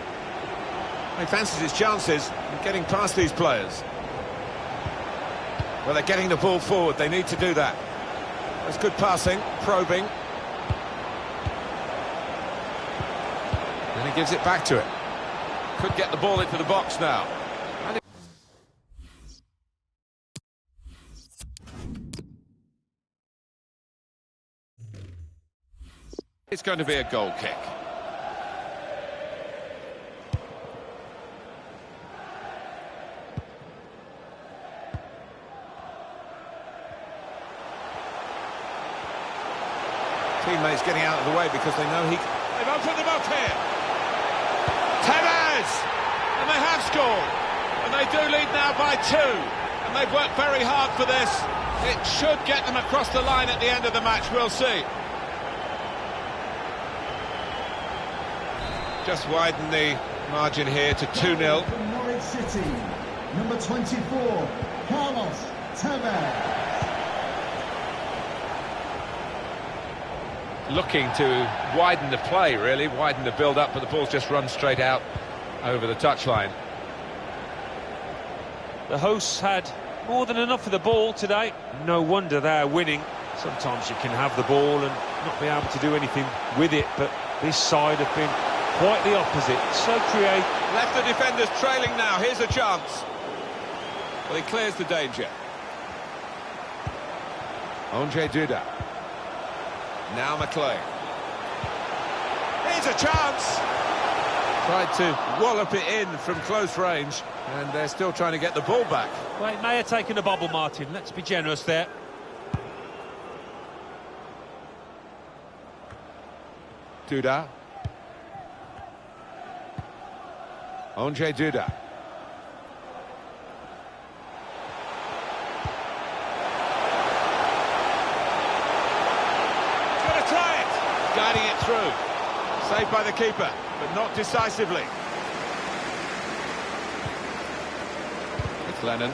He fancies his chances of getting past these players. Well, they're getting the ball forward. They need to do that. That's good passing, probing. And he gives it back to it. Could get the ball into the box now. It's going to be a goal kick. Teammates getting out of the way because they know they've opened them up here. Tevez! And they have scored. And they do lead now by 2. And they've worked very hard for this. It should get them across the line at the end of the match. We'll see. Just widen the margin here to 2-0. From Norwich City, number 24, Carlos Tevez. Looking to widen the play, really, widen the build-up, but the ball's just run straight out over the touchline. The hosts had more than enough of the ball today. No wonder they're winning. Sometimes you can have the ball and not be able to do anything with it, but this side have been quite the opposite. So creative. Left the defenders trailing now. Here's a chance. Well, he clears the danger. Andre Duda. Now McLean. Here's a chance! Tried to wallop it in from close range, and they're still trying to get the ball back. Well, it may have taken a bobble, Martin. Let's be generous there. Duda. Andre Duda. Guiding it through. Saved by the keeper, but not decisively. It's Lennon.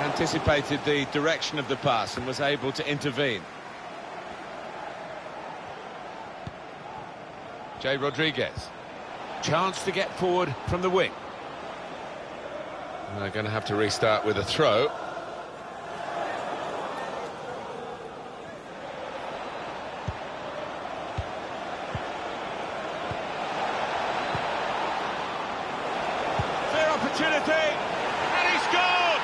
Anticipated the direction of the pass and was able to intervene. Jay Rodriguez. Chance to get forward from the wing. They're going to have to restart with a throw. Clear opportunity, and he scored!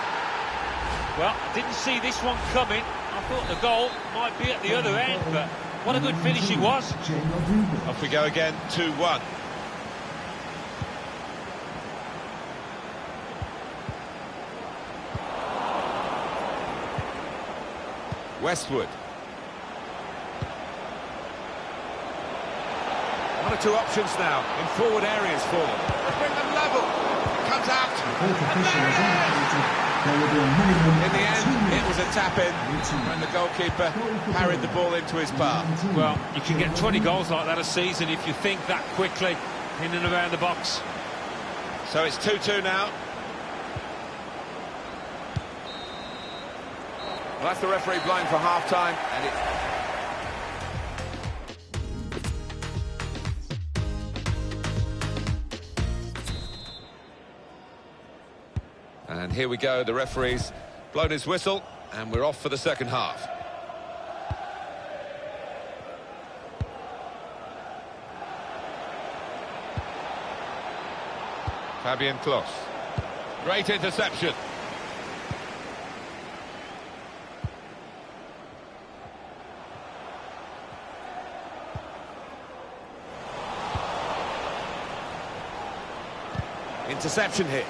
Well, I didn't see this one coming. I thought the goal might be at the other end, but what a good finish it was. Off we go again, 2-1. Westwood. One or two options now in forward areas for them. Let's bring them level. Comes out. In the end, it was a tap-in when the goalkeeper parried the ball into his path. Well, you can get 20 goals like that a season if you think that quickly in and around the box. So it's 2-2 now. Well, that's the referee blowing for half-time, and here we go, the referee's blown his whistle, and we're off for the second half. Fabian Klos. Great interception. Interception here.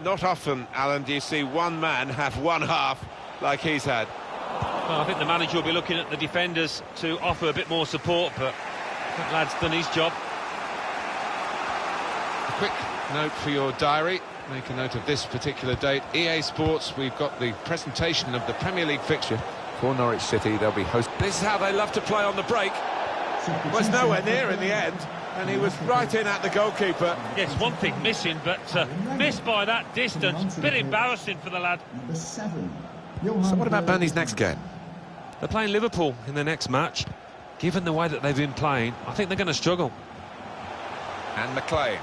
Not often, Alan, do you see one man have one half like he's had. Well, I think the manager will be looking at the defenders to offer a bit more support, but that lad's done his job. A quick note for your diary. Make a note of this particular date. EA Sports, we've got the presentation of the Premier League fixture for Norwich City. They'll be hosting. This is how they love to play on the break. Was nowhere near in the end, and he was right in at the goalkeeper. Yes, one thing missing, but missed by that distance. Bit embarrassing for the lad. So what about Burnley's next game? They're playing Liverpool in their next match. Given the way that they've been playing, I think they're going to struggle. And McLean.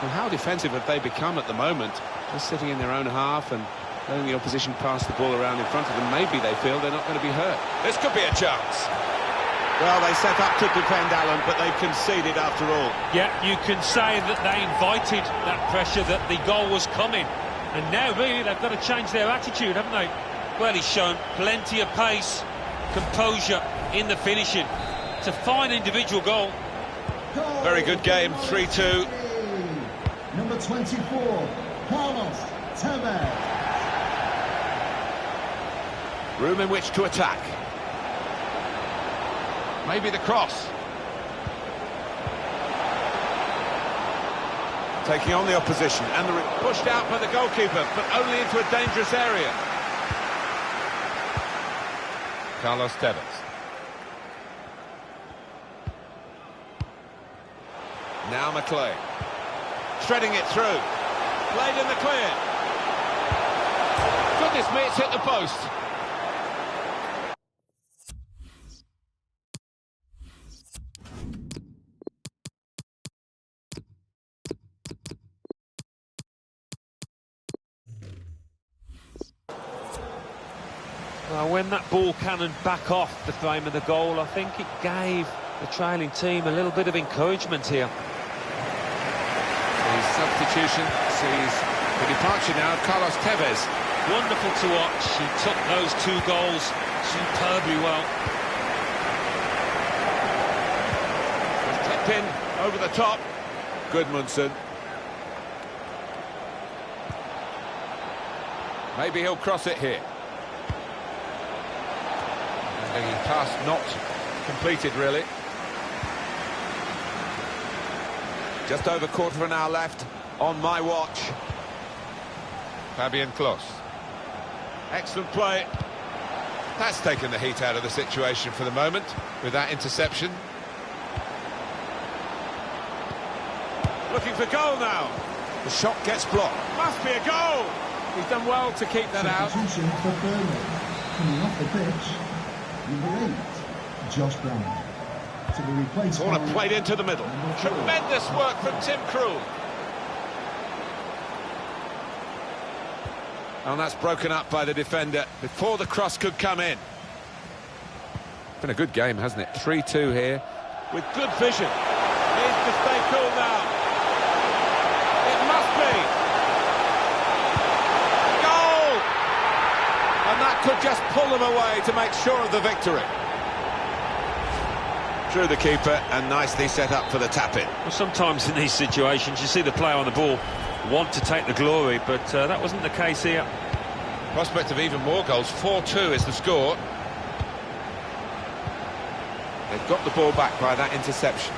Well, how defensive have they become at the moment? Just sitting in their own half and letting the opposition pass the ball around in front of them. Maybe they feel they're not going to be hurt. This could be a chance. Well, they set up to defend, Alan, but they've conceded after all. Yeah, you can say that they invited that pressure, that the goal was coming. And now, really, they've got to change their attitude, haven't they? Well, he's shown plenty of pace, composure in the finishing. It's a fine individual goal. Very good game, 3-2. Number 24, Carlos Tevez. Room in which to attack. Maybe the cross. Taking on the opposition, and pushed out by the goalkeeper, but only into a dangerous area. Carlos Tevez. Now McLean. Threading it through. Played in the clear. Goodness me, it's hit the post. Well, when that ball cannoned back off the frame of the goal, I think it gave the trailing team a little bit of encouragement here. His substitution sees the departure now of Carlos Tevez. Wonderful to watch. He took those 2 goals superbly well. Tipped in over the top. Gudmundsson. Maybe he'll cross it here. The pass not completed, really. Just over quarter of an hour left on my watch. Fabian Klos. Excellent play. That's taken the heat out of the situation for the moment with that interception. Looking for goal now. The shot gets blocked. Must be a goal. He's done well to keep that out. Substitution for Burnley. Coming off the pitch, number 8, Josh Brown. To be replaced Corner by played into the middle. Tremendous work from Tim Krul. And that's broken up by the defender before the cross could come in. Been a good game, hasn't it? 3-2 here. With good vision. Needs to stay cool now. It must be. Goal! And that could just pull them away to make sure of the victory. Through the keeper and nicely set up for the tap-in. Well, sometimes in these situations you see the player on the ball want to take the glory, but that wasn't the case here. Prospect of even more goals. 4-2 is the score. They've got the ball back by that interception.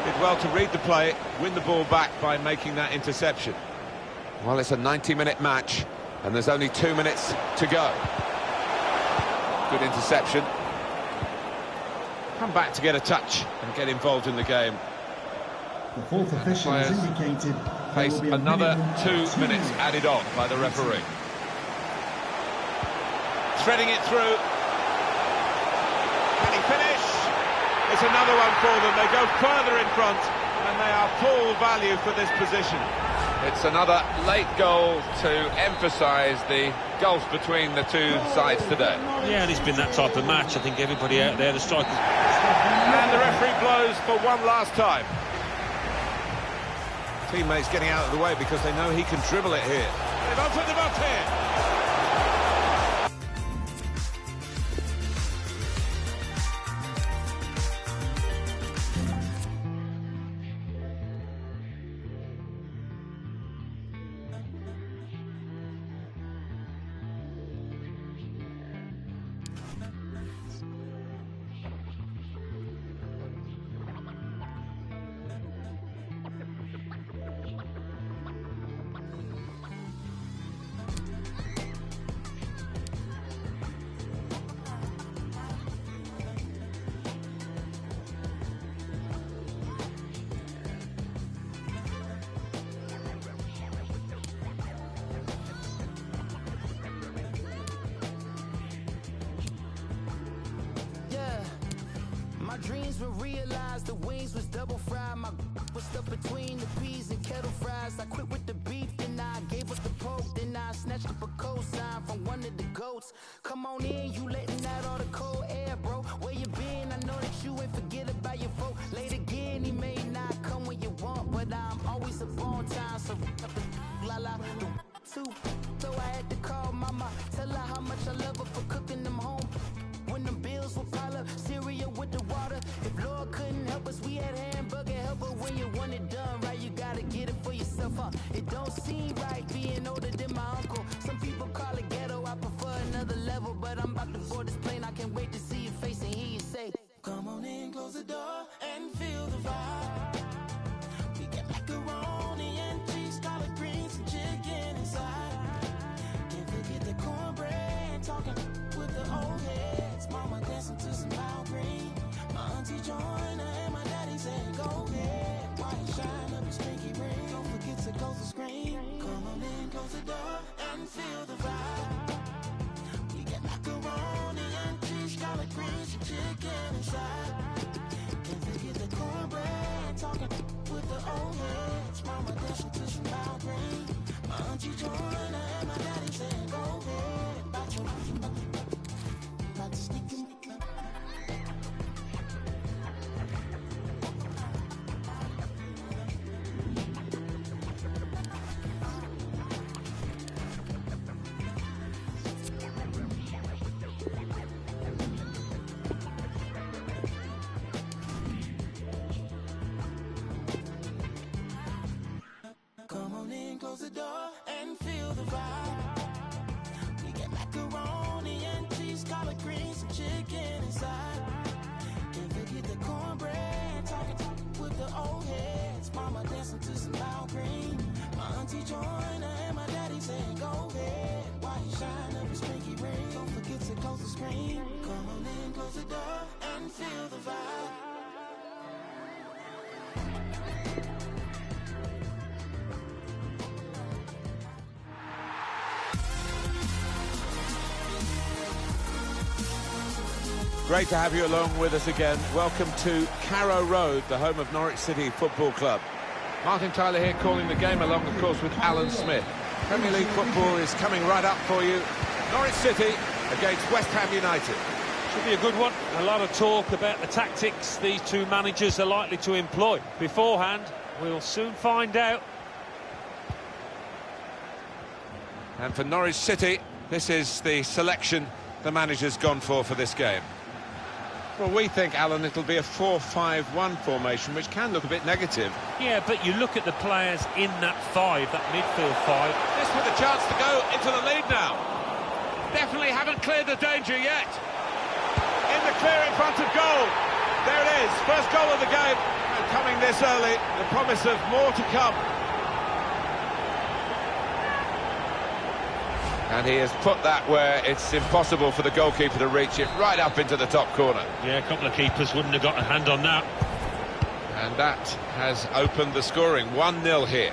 Did well to read the play, win the ball back by making that interception. Well, it's a 90-minute match, and there's only 2 minutes to go. Good interception. Come back to get a touch and get involved in the game. the fourth official has indicated face another 2 minutes added on by the referee. Threading it through. Can he finish? It's another one for them. They go further in front, and they are full value for this position. It's another late goal to emphasise the gulf between the two sides today. Yeah, and it's been that type of match. I think everybody out there, the strikers... And the referee blows for one last time. Teammates getting out of the way because they know he can dribble it here. They've opened them up here. My dreams were realized, the wings was double fried. My was stuck between the peas and kettle fries. I quit with the beef, then I gave up the pork. Then I snatched up a cosign from one of the goats. Come on in, you letting out all the cold air, bro. Where you been? I know that you ain't forget about your folk. Late again, he may not come when you want, but I'm always up on time. So la la, too. So I had to call mama, tell her how much I love her for cooking them home. When them bills will pile up, cereal with the water. If Lord couldn't help us, we had hamburger helper. When you want it done right, you gotta get it for yourself, huh? It don't seem right being older than my uncle. Some people call it ghetto, I prefer another level. But I'm about to board this plane, I can't wait to see your face and hear you say, come on in, close the door and feel the vibe. We got macaroni and cheese, collard greens and chicken inside. Can't forget the cornbread, talking with the old heads. Mama dancing to some loud green. My auntie joined her and my daddy said, go ahead. White shine up a streaky ring. Don't forget to close the screen. Come on in, close the door and feel the vibe. We got macaroni and cheese, collard greens and chicken inside. Can't forget the cornbread, talking with the old heads. Mama dancing to some loud green. My auntie joined her and my daddy said, go ahead. About to sneak in. Come on in, close the door and feel the vibe. We get macaroni and cheese, collard greens, some chicken inside. Can't forget the cornbread, talking with the old heads. Mama dancing to some loud green. My auntie joined her and my daddy said, go ahead. Why you shine up his pinky ring? Don't forget to close the screen. Come on in, close the door and feel the vibe. Great to have you along with us again. Welcome to Carrow Road, the home of Norwich City Football Club. Martin Tyler here calling the game along, of course, with Alan Smith. Premier League football is coming right up for you. Norwich City against West Ham United. Should be a good one. A lot of talk about the tactics these two managers are likely to employ. Beforehand, we'll soon find out. And for Norwich City, this is the selection the manager's gone for this game. Well, we think, Alan, it'll be a 4-5-1 formation, which can look a bit negative. Yeah, but you look at the players in that five, that midfield five. This with a chance to go into the lead now. Definitely haven't cleared the danger yet. In the clear in front of goal. There it is, first goal of the game. And coming this early, the promise of more to come. And he has put that where it's impossible for the goalkeeper to reach it, right up into the top corner. Yeah, a couple of keepers wouldn't have got a hand on that. And that has opened the scoring. 1-0 here.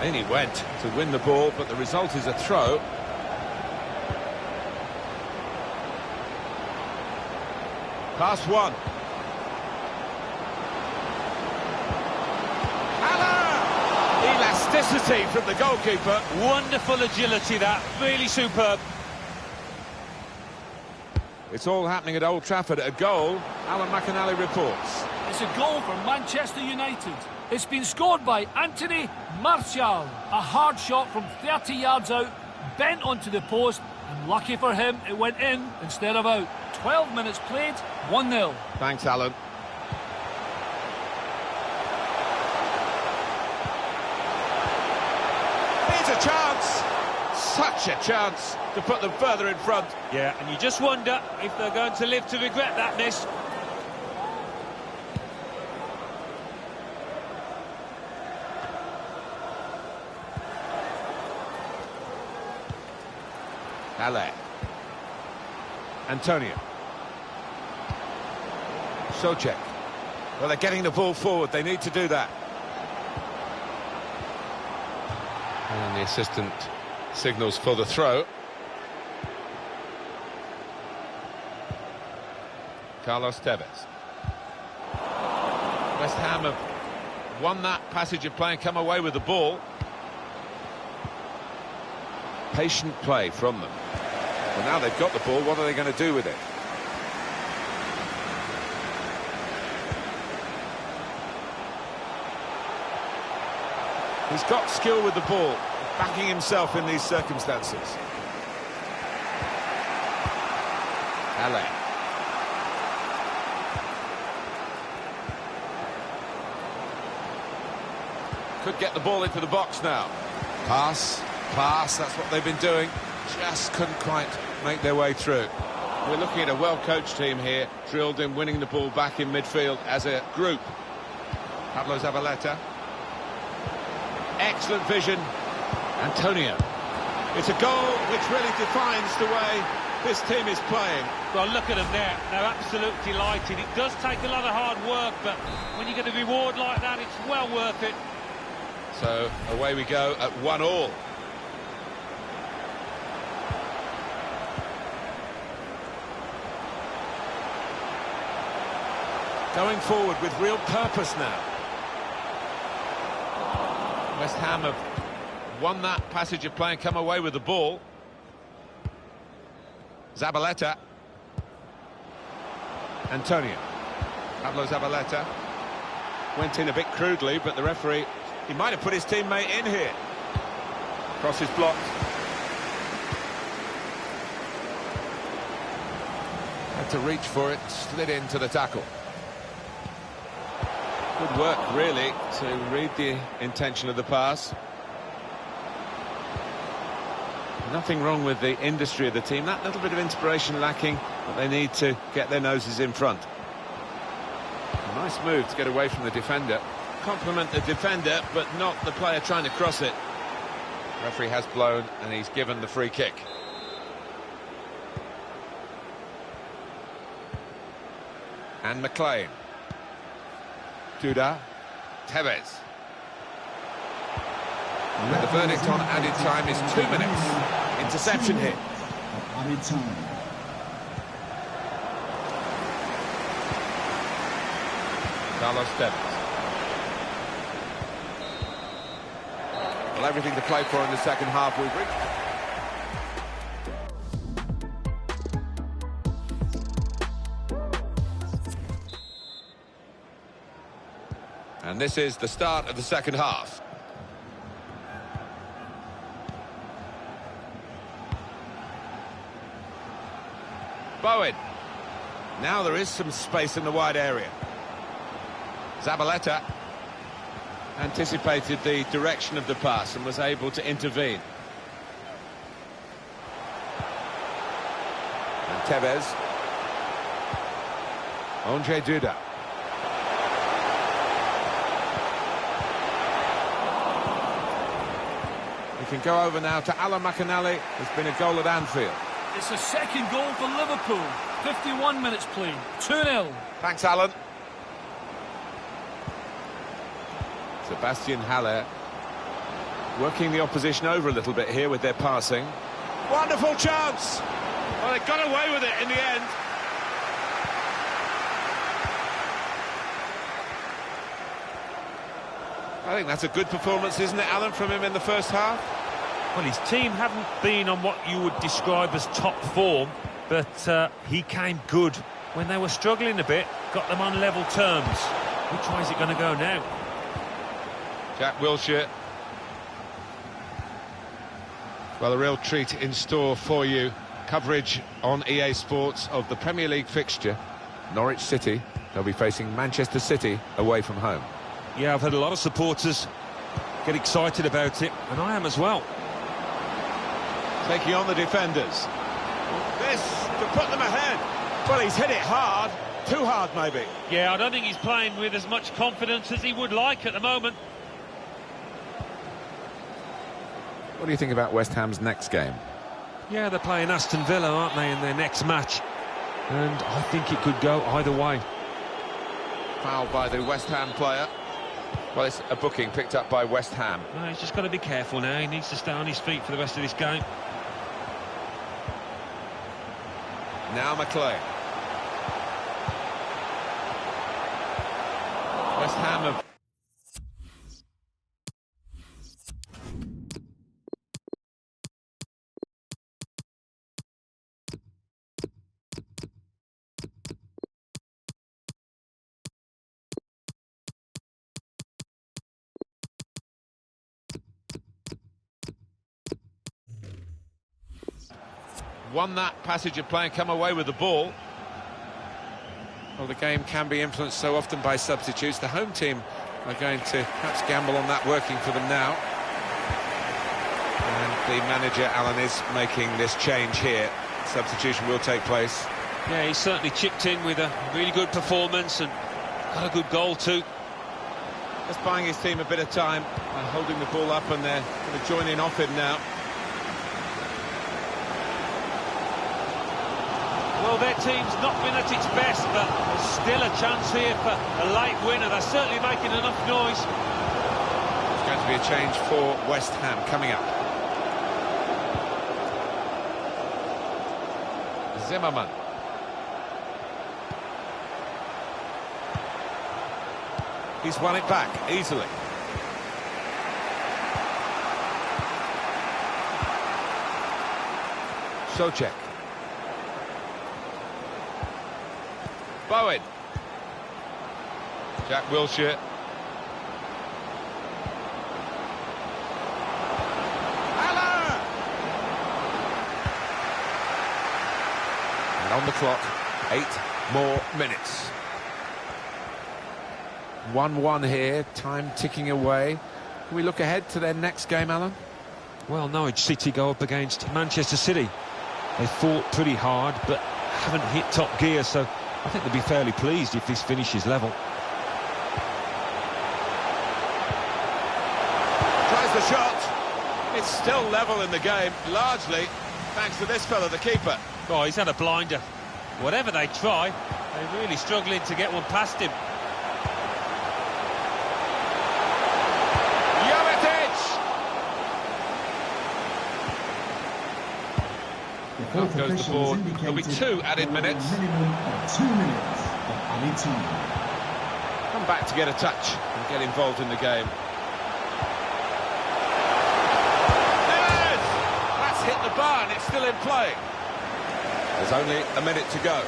In he went to win the ball, but the result is a throw. Pass one. Elasticity from the goalkeeper. Wonderful agility, that. Really superb. It's all happening at Old Trafford. A goal. Alan McAnally reports. It's a goal for Manchester United. It's been scored by Anthony Martial. A hard shot from 30 yards out, bent onto the post, and lucky for him, it went in instead of out. 12 minutes played, 1-0. Thanks, Alan. Here's a chance. Such a chance to put them further in front. Yeah, and you just wonder if they're going to live to regret that miss. Ale. Antonio. Socek. Well, they're getting the ball forward. They need to do that. And the assistant signals for the throw. Carlos Tevez. West Ham have won that passage of play and come away with the ball. Patient play from them. Well, now they've got the ball, what are they going to do with it? He's got skill with the ball, backing himself in these circumstances. Ale. Could get the ball into the box now. Pass, that's what they've been doing. Just couldn't quite make their way through. We're looking at a well-coached team here, drilled in winning the ball back in midfield as a group. Pablo Zabaleta. Excellent vision. Antonio. It's a goal which really defines the way this team is playing. Well, look at them there. They're absolutely delighted. It does take a lot of hard work, but when you get a reward like that, it's well worth it. So away we go at 1-1. Going forward with real purpose now. West Ham have won that passage of play and come away with the ball. Zabaleta. Antonio. Pablo Zabaleta. Went in a bit crudely, but the referee, he might have put his teammate in here. Cross is blocked. Had to reach for it, slid into the tackle. Good work, really, to read the intention of the pass. Nothing wrong with the industry of the team. That little bit of inspiration lacking, but they need to get their noses in front. A nice move to get away from the defender. Compliment the defender, but not the player trying to cross it. The referee has blown, and he's given the free kick. And McLean. Duda. Tevez. And the verdict on added time is 2 minutes. Interception here. Added time. Carlos Tevez. Well, everything to play for in the second half. We've reached. And this is the start of the second half. Bowen. Now there is some space in the wide area. Zabaleta anticipated the direction of the pass and was able to intervene. And Tevez. Ondrej Duda. We can go over now to Alan McInally. There's been a goal at Anfield. It's a second goal for Liverpool. 51 minutes played. 2-0. Thanks, Alan. Sebastian Haller working the opposition over a little bit here with their passing. Wonderful chance! Well, they got away with it in the end. I think that's a good performance, isn't it, Alan, from him in the first half? Well, his team haven't been on what you would describe as top form, but he came good. When they were struggling a bit, got them on level terms. Which way is it going to go now? Jack Wilshere. Well, a real treat in store for you. Coverage on EA Sports of the Premier League fixture. Norwich City, they'll be facing Manchester City away from home. Yeah, I've had a lot of supporters get excited about it, and I am as well. Taking on the defenders. This to put them ahead. Well, he's hit it hard. Too hard, maybe. Yeah, I don't think he's playing with as much confidence as he would like at the moment. What do you think about West Ham's next game? Yeah, they're playing Aston Villa, aren't they, in their next match? And I think it could go either way. Foul by the West Ham player. Well, it's a booking picked up by West Ham. No, he's just got to be careful now. He needs to stay on his feet for the rest of this game. Now McLean. West Ham have... won that passage of play and come away with the ball. Well, the game can be influenced so often by substitutes. The home team are going to perhaps gamble on that working for them now. And the manager, Alan, is making this change here. Substitution will take place. Yeah, he's certainly chipped in with a really good performance and got a good goal too. Just buying his team a bit of time by holding the ball up, and they're going to join in off him now. Well, their team's not been at its best, but there's still a chance here for a late winner. They're certainly making enough noise. There's going to be a change for West Ham coming up. Zimmerman. He's won it back easily. Socek. Bowen. Jack Wilshere. And on the clock, 8 more minutes. 1-1 here, time ticking away. Can we look ahead to their next game, Alan? Well, Norwich City go up against Manchester City. They fought pretty hard, but haven't hit top gear, so I think they'll be fairly pleased if this finishes level. Tries the shot. It's still level in the game, largely thanks to this fella, the keeper. Oh, he's had a blinder. Whatever they try, they're really struggling to get one past him. Off goes the board. There'll be 2 added minutes. Minimum of 2 minutes of added time. Come back to get a touch and get involved in the game. Yes! That's hit the bar and it's still in play. There's only a minute to go.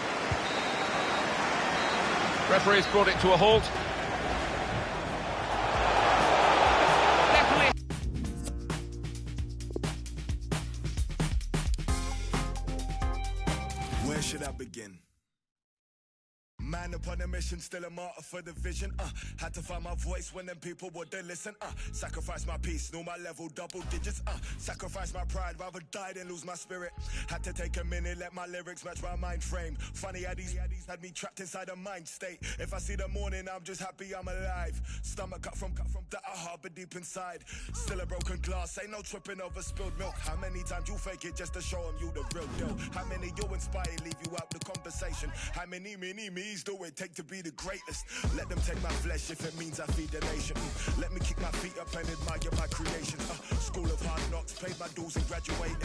Referee's brought it to a halt. Where should I begin? Man upon a mission, still a martyr for the vision. Had to find my voice when them people wouldn't listen. Sacrifice my peace, know my level, double digits. Sacrifice my pride, rather die than lose my spirit. Had to take a minute, let my lyrics match my mind frame. Funny how these had me trapped inside a mind state. If I see the morning, I'm just happy I'm alive. Stomach cut from that I harbor deep inside. Still a broken glass, ain't no tripping over spilled milk. How many times you fake it just to show them you the real deal? How many you inspire, leave you out the conversation? How many me's do it take to be the greatest? Let them take my flesh if it means I feed the nation. Let me kick my feet up and admire my creations. School of hard knocks, paid my dues and graduated.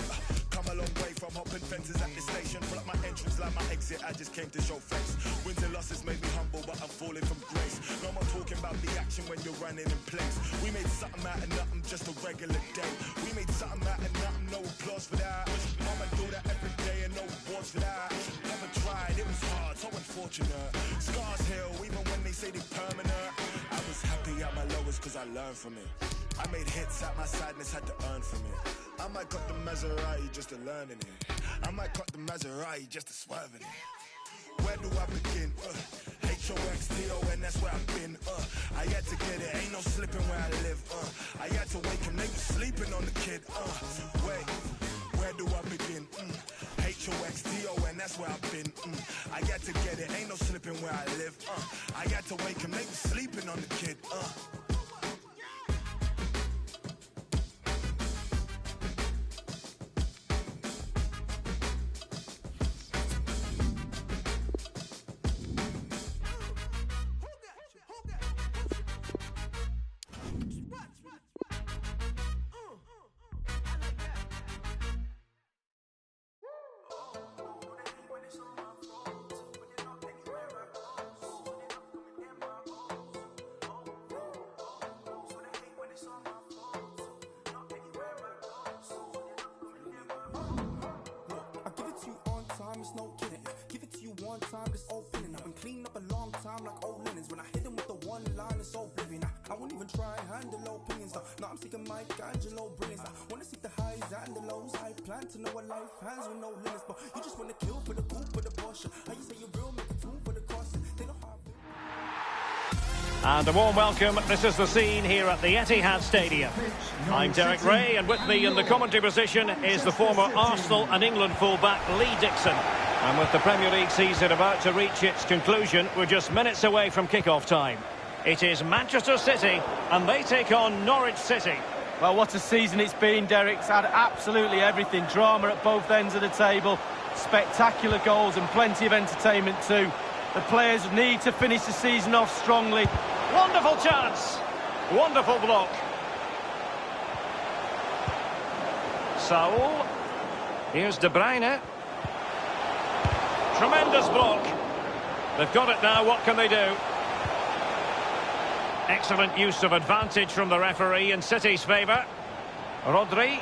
Come a long way from hopping fences at the station. Block my entrance like my exit, I just came to show face. Wins and losses made me humble, but I'm falling from grace. No more talking about the action when you're running in place. We made something out of nothing, just a regular day. We made something out of nothing, no applause for that. Mama do that every day and no awards for that. Never tried, it was hard, so unfortunate. Scars heal, even when they say they permanent. I was happy at my lowest cause I learned from it. I made hits at my sadness, had to earn from it. I might cut the Maserati just to learn in it. I might cut the Maserati just to swerve in it. Where do I begin? H-O-X-T-O-N, that's where I've been. I had to get it, ain't no slipping where I live. I had to wake him, they was sleeping on the kid. Wait, where do I begin? H-O-X-T-O-N, that's where I've been. I got to get it, ain't no slipping where I live. I got to wake him, they was sleeping on the kid. No kidding. Give it to you one time, it's opening. I've been cleaned up a long time like old linens. When I hit him with the one line, it's oblivion. I won't even try and handle opinions. Now I'm seeking Michelangelo brilliance. I wanna see the highs and the lows. I plan to know what life has with no limits. But you just wanna kill for the coupe for the Porsche. How you say you're real, make a tune for the caution. They know how. And a warm welcome. This is the scene here at the Etihad Stadium. I'm Derek Ray, and with me in the commentary position is the former Arsenal and England fullback Lee Dixon. And with the Premier League season about to reach its conclusion, we're just minutes away from kick-off time. It is Manchester City, and they take on Norwich City. Well, what a season it's been, Derek. It's had absolutely everything. Drama at both ends of the table, spectacular goals and plenty of entertainment too. The players need to finish the season off strongly. Wonderful chance. Wonderful block. Saul. Here's De Bruyne. Tremendous block. They've got it now. What can they do? Excellent use of advantage from the referee in City's favour. Rodri.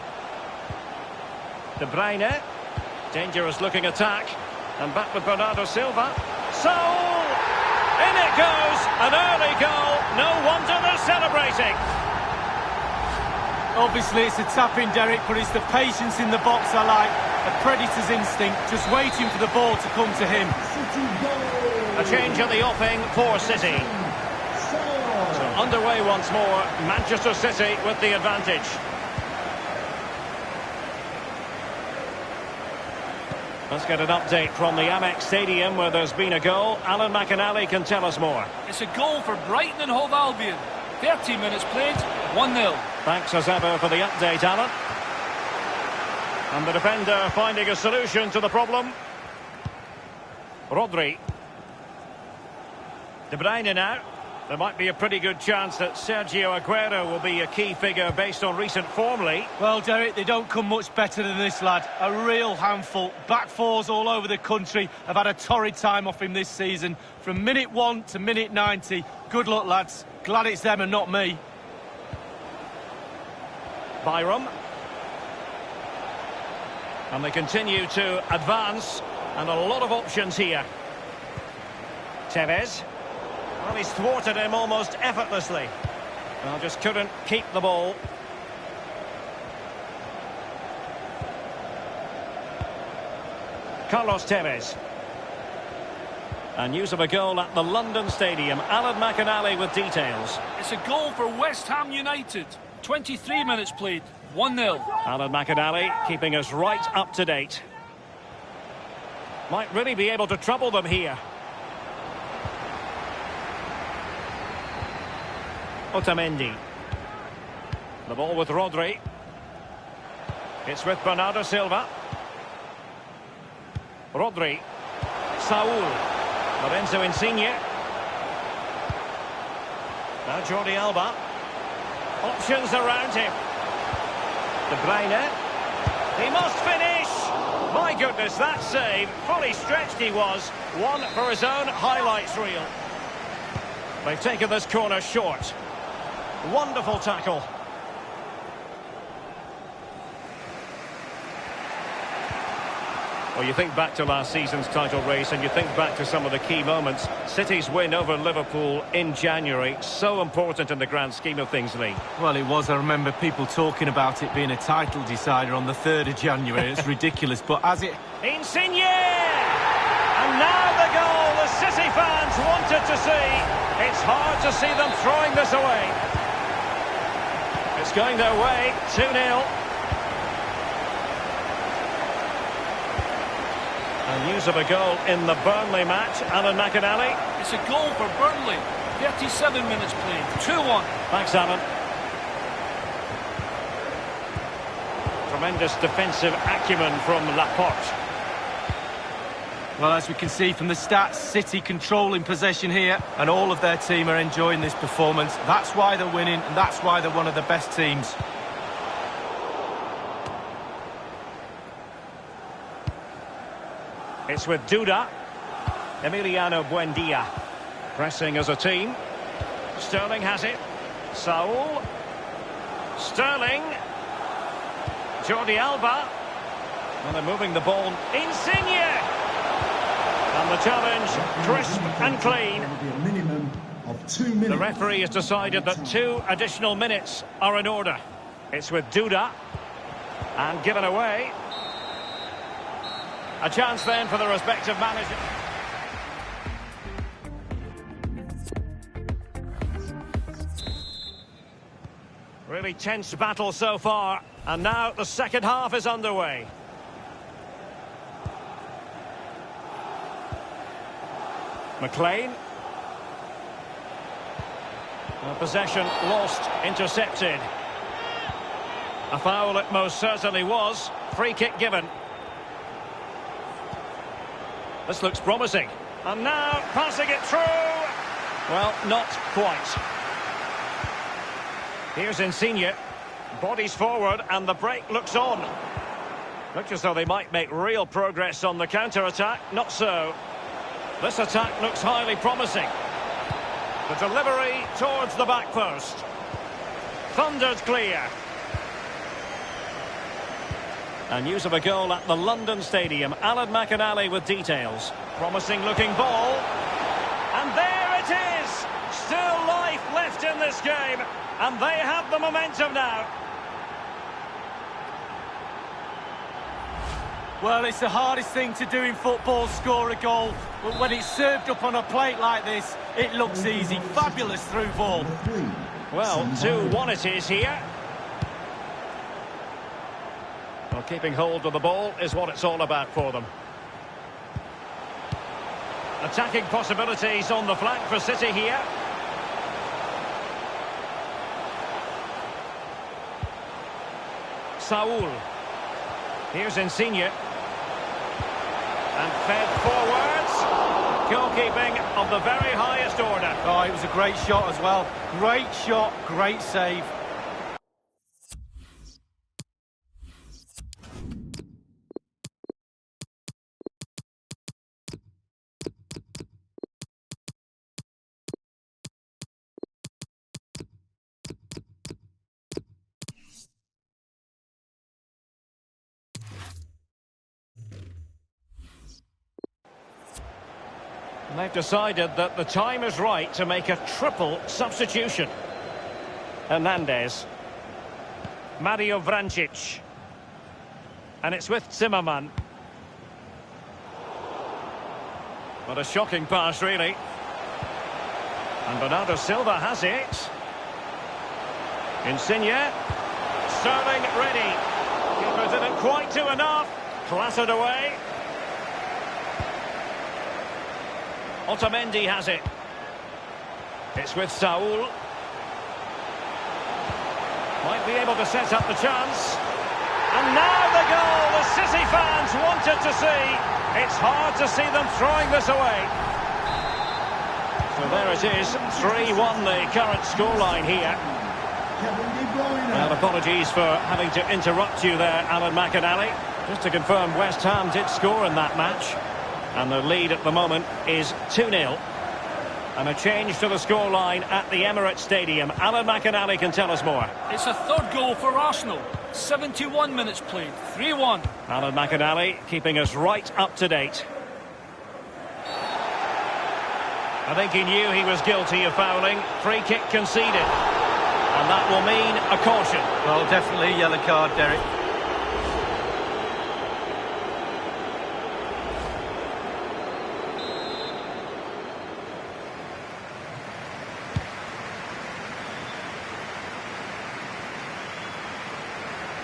De Bruyne. Dangerous looking attack. And back with Bernardo Silva. Saul! In it goes! An early goal. No wonder they're celebrating. Obviously it's a tap-in, Derek, but it's the patience in the box I like. A predator's instinct, just waiting for the ball to come to him. A change in the offing for City. So underway once more. Manchester City with the advantage. Let's get an update from the Amex Stadium where there's been a goal. Alan McInally can tell us more. It's a goal for Brighton and Hove Albion. 30 minutes played, 1-0. Thanks as ever for the update, Alan. And the defender finding a solution to the problem. Rodri. De Bruyne now. There might be a pretty good chance that Sergio Aguero will be a key figure based on recent form, Lee. Well, Derek, they don't come much better than this lad. A real handful. Back fours all over the country have had a torrid time off him this season. From minute 1 to minute 90. Good luck, lads. Glad it's them and not me. Byram. And they continue to advance. And a lot of options here. Tevez. Well, he's thwarted him almost effortlessly. Well, just couldn't keep the ball. Carlos Tevez. And news of a goal at the London Stadium. Alan McInally with details. It's a goal for West Ham United. 23 minutes played, 1-0. Alan McInally keeping us right up to date. Might really be able to trouble them here. Otamendi. The ball with Rodri. It's with Bernardo Silva. Rodri. Saul. Lorenzo Insigne. Now Jordi Alba. Options around him. De Bruyne. He must finish. My goodness, that save. Fully stretched he was. One for his own highlights reel. They've taken this corner short. Wonderful tackle. Well, you think back to last season's title race and you think back to some of the key moments. City's win over Liverpool in January, so important in the grand scheme of things, Lee. Well, it was. I remember people talking about it being a title decider on the 3rd of January. It's ridiculous, but as it... Insigne! And now the goal the City fans wanted to see. It's hard to see them throwing this away. It's going their way, 2-0. And news of a goal in the Burnley match, Alan McInally. It's a goal for Burnley. 37 minutes played, 2-1. Thanks, Alan. Tremendous defensive acumen from Laporte. Well, as we can see from the stats, City controlling possession here, and all of their team are enjoying this performance. That's why they're winning, and that's why they're one of the best teams. It's with Duda. Emiliano Buendia. Pressing as a team. Sterling has it. Saul. Sterling. Jordi Alba. And they're moving the ball. Insigne. And the challenge, crisp and clean. A minimum of 2 minutes. The referee has decided that 2 additional minutes are in order. It's with Duda. And given away. A chance then for the respective managers. Really tense battle so far. And now the second half is underway. McLean. Possession lost, intercepted. A foul it most certainly was. Free kick given. This looks promising. And now passing it through. Well, not quite. Here's Insigne. Bodies forward and the break looks on. Looks as though they might make real progress on the counter-attack. Not so. This attack looks highly promising. The delivery towards the back post. Thundered clear. And news of a goal at the London Stadium. Alan McInally with details. Promising looking ball. And there it is! Still life left in this game. And they have the momentum now. Well, it's the hardest thing to do in football, score a goal. But when it's served up on a plate like this, it looks easy. Fabulous through ball. Well, 2-1 it is here. Well, keeping hold of the ball is what it's all about for them. Attacking possibilities on the flank for City here. Saul. Here's Insigne. And fed forwards. Goalkeeping of the very highest order. Oh, it was a great shot as well. Great shot, great save. And they've decided that the time is right to make a triple substitution. Hernandez. Mario Vrancic. And it's with Zimmerman. What a shocking pass, really. And Bernardo Silva has it. Insigne. Sterling ready. Keeper didn't quite do enough. Clattered away. Otamendi has it. It's with Saul. Might be able to set up the chance. And now the goal the City fans wanted to see. It's hard to see them throwing this away. So there it is, 3-1 the current scoreline here. Well, apologies for having to interrupt you there, Alan McInally. Just to confirm, West Ham did score in that match. And the lead at the moment is 2-0. And a change to the scoreline at the Emirates Stadium. Alan McInally can tell us more. It's a third goal for Arsenal. 71 minutes played. 3-1. Alan McInally keeping us right up to date. I think he knew he was guilty of fouling. Free kick conceded. And that will mean a caution. Well, definitely a yellow card, Derek.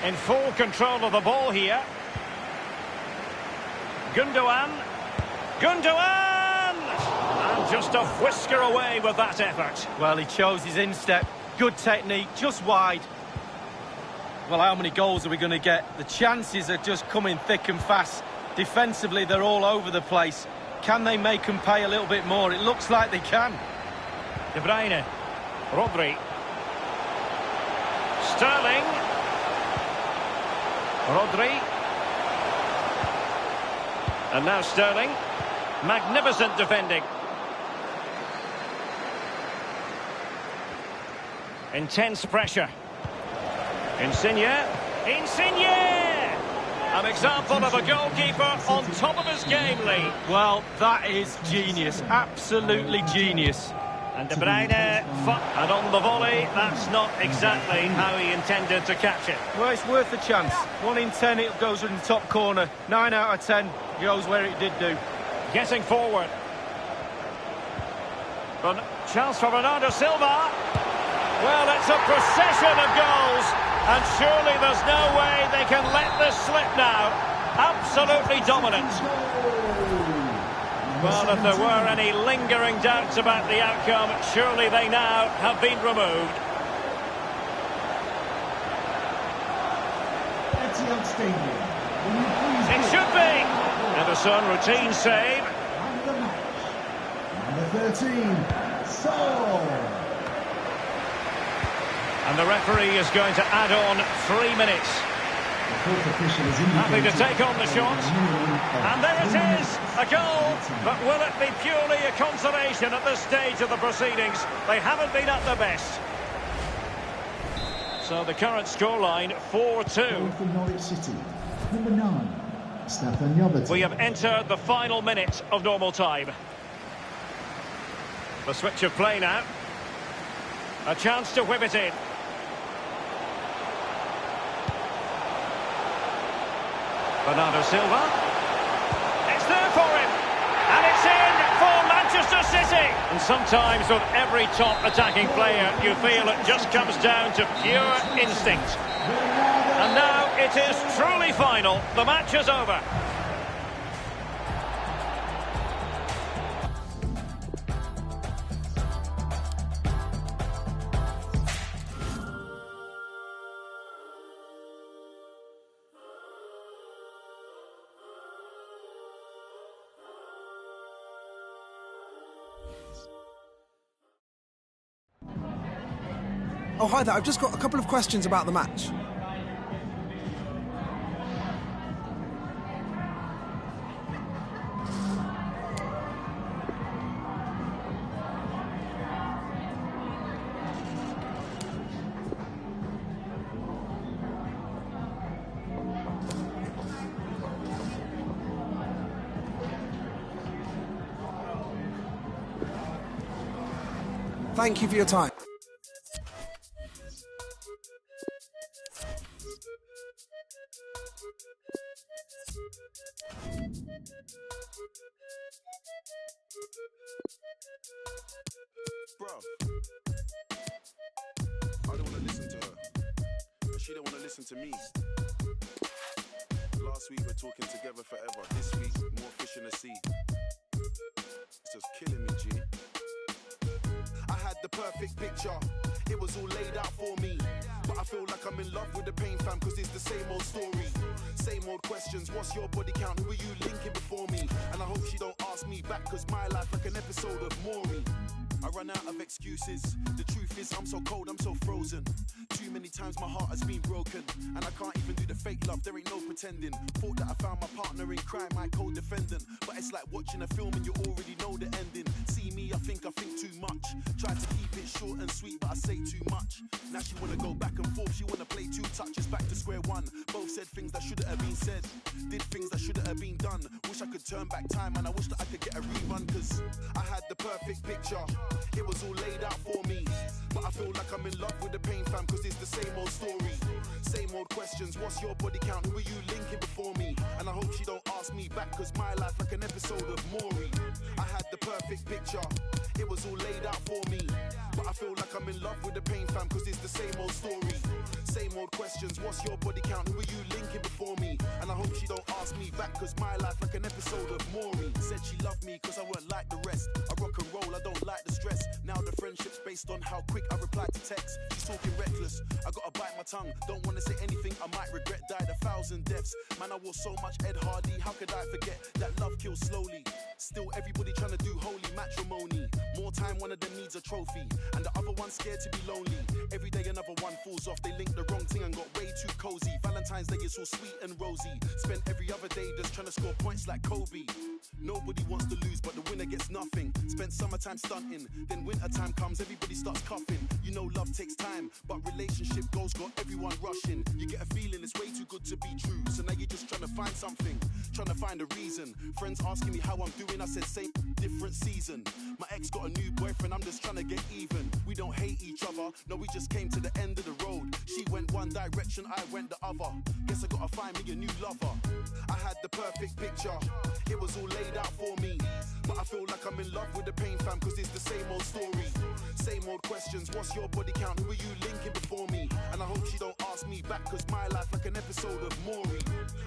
In full control of the ball here. Gundogan. Gundogan! And just a whisker away with that effort. Well, he chose his instep. Good technique, just wide. Well, how many goals are we going to get? The chances are just coming thick and fast. Defensively, they're all over the place. Can they make them pay a little bit more? It looks like they can. De Bruyne. Rodri. Sterling. Rodri. And now Sterling. Magnificent defending. Intense pressure. Insigne. An example of a goalkeeper on top of his game, Lee. Well, that is genius. Absolutely genius. And De Bruyne, and on the volley, that's not exactly how he intended to catch it. Well, it's worth a chance. 1 in 10, it goes in the top corner. 9 out of 10 goes where it did do. Getting forward. But chance for Bernardo Silva. Well, it's a procession of goals, and surely there's no way they can let this slip now. Absolutely dominant. Well, if there were any lingering doubts about the outcome, surely they now have been removed. Etihad Stadium. Will you please It should be. Ederson, routine save. and the match. Number 13, Saul. And the referee is going to add on 3 minutes. Happy to take on the shot. And there it is, a goal. But will it be purely a consolation at this stage of the proceedings? They haven't been at their best. So the current scoreline, 4-2. For Norwich City, number 9, Stefan Jovetic. We have entered the final minute of normal time. The switch of play now. A chance to whip it in. Bernardo Silva. It's there for him. And it's in for Manchester City. And sometimes with every top attacking player, you feel it just comes down to pure instinct. And now it is truly final. The match is over. Oh, hi there. I've just got a couple of questions about the match. Thank you for your time. Bro, I don't want to listen to her, but she don't want to listen to me. Last week we're talking together forever. This week, more fish in the sea. It's just killing me, G. I had the perfect picture. It was all laid out for me. But I feel like I'm in love with the pain, fam, cause it's the same old story. Same old questions, what's your body count? Who are you linking before me? And I hope she don't ask me back, cause my life like an episode of Maury. I run out of excuses. The truth is I'm so cold, I'm so frozen. Too many times my heart has been broken, and I can't even do the fake love, there ain't no pretending. Thought that I found my partner in crime, my co-defendant. But it's like watching a film and you already know the ending. See me, I think too much. Try to keep it short and sweet, but I say too much. Now she wanna go back and forth, she wanna play two touches, back to square one. Both said things that shouldn't have been said, did things that shouldn't have been done. Wish I could turn back time, and I wish that I could get a rerun, cause I had the perfect picture. It was all laid out for me. But I feel like I'm in love with the pain, fam, cause it's the same old story. Same old questions, what's your body count? Who are you linking before me? And I hope she don't ask me back, cause my life like an episode of Maury. I had the perfect picture. It was all laid out for me. But I feel like I'm in love with the pain, fam, cause it's the same old story. Same old questions, what's your body count? Who are you linking before me? And I hope she don't ask me back, cause my life like an episode of Maury. Said she loved me cause I weren't like the rest. I rock and roll, I don't like the stress. Now the friendship's based on how quick I reply to text. She's talking reckless, I gotta bite my tongue. Don't wanna say anything I might regret. Died 1,000 deaths. Man, I wore so much Ed Hardy. How could I forget that love kills slowly? Still everybody trying to do holy matrimony. More time one of them needs a trophy, and the other one's scared to be lonely. Every day another one falls off. They linked the wrong thing and got way too cozy. Valentine's Day is all sweet and rosy. Spent every other day just trying to score points like Kobe. Nobody wants to lose, but the winner gets nothing. Spent summertime stunting, then wintertime comes, everybody starts coughing. You know love takes time, but relationship goals got everyone rushing. You get a feeling it's way too good to be true, so now you're just trying to find something, trying to find a reason. Friends asking me how I'm doing, I said same, different season. My ex got a new boyfriend, I'm just trying to get even. We don't hate each other, no, we just came to the end of the road. She went one direction, I went the other. Guess I gotta find me a new lover. I had the perfect picture, it was all laid out for me. But I feel like I'm in love with the pain, fam, cause it's the same old story. Same old questions, what's your body count? Who are you linking before me? And I hope she don't ask me back, cause my life like an episode of Maury.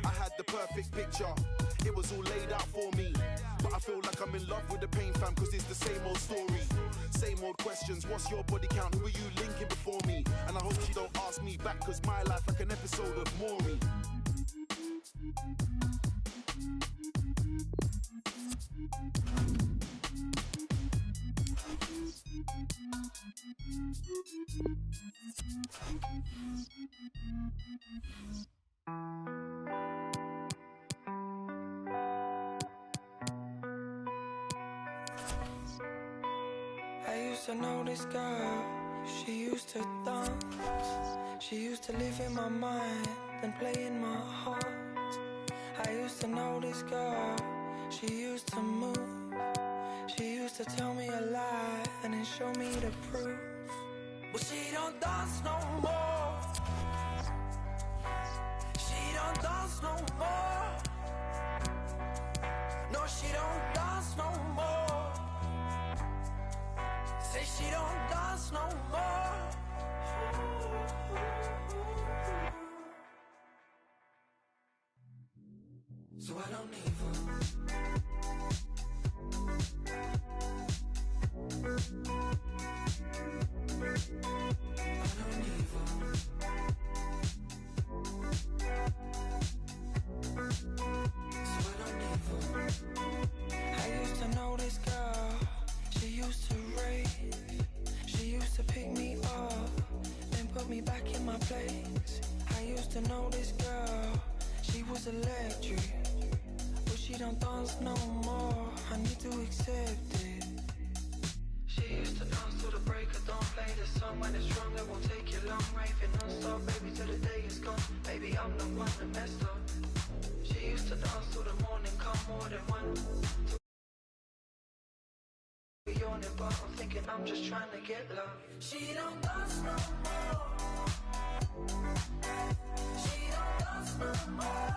I had the perfect picture, it was all laid out for me. But I feel like I'm in love with the pain, fam, cause it's the same old story. Same old questions, what's your body count? Who are you linking before me? And I hope she don't ask me back, cause my life like an episode of Maury. I used to know this girl, she used to dance. She used to live in my mind and play in my heart. I used to know this girl, she used to move. She used to tell me a lie and then show me the proof. But she don't dance no more. She don't dance no more. No, she don't dance no more. Say she don't dance no more. So I don't need her. I don't need her. So I don't need her. I used to know this girl. She used to rave. She used to pick me up, then put me back in my place. I used to know this girl. She was electric, but she don't dance no more. I need to accept it. She used to dance till the break of dawn. Play the song when it's wrong, it won't take you long. Raving non-stop, baby, till the day is gone. Baby, I'm the one that messed up. She used to dance till the morning come, more than one. Be yawning, but I'm thinking I'm just trying to get love. She don't dance no more. She don't dance no more.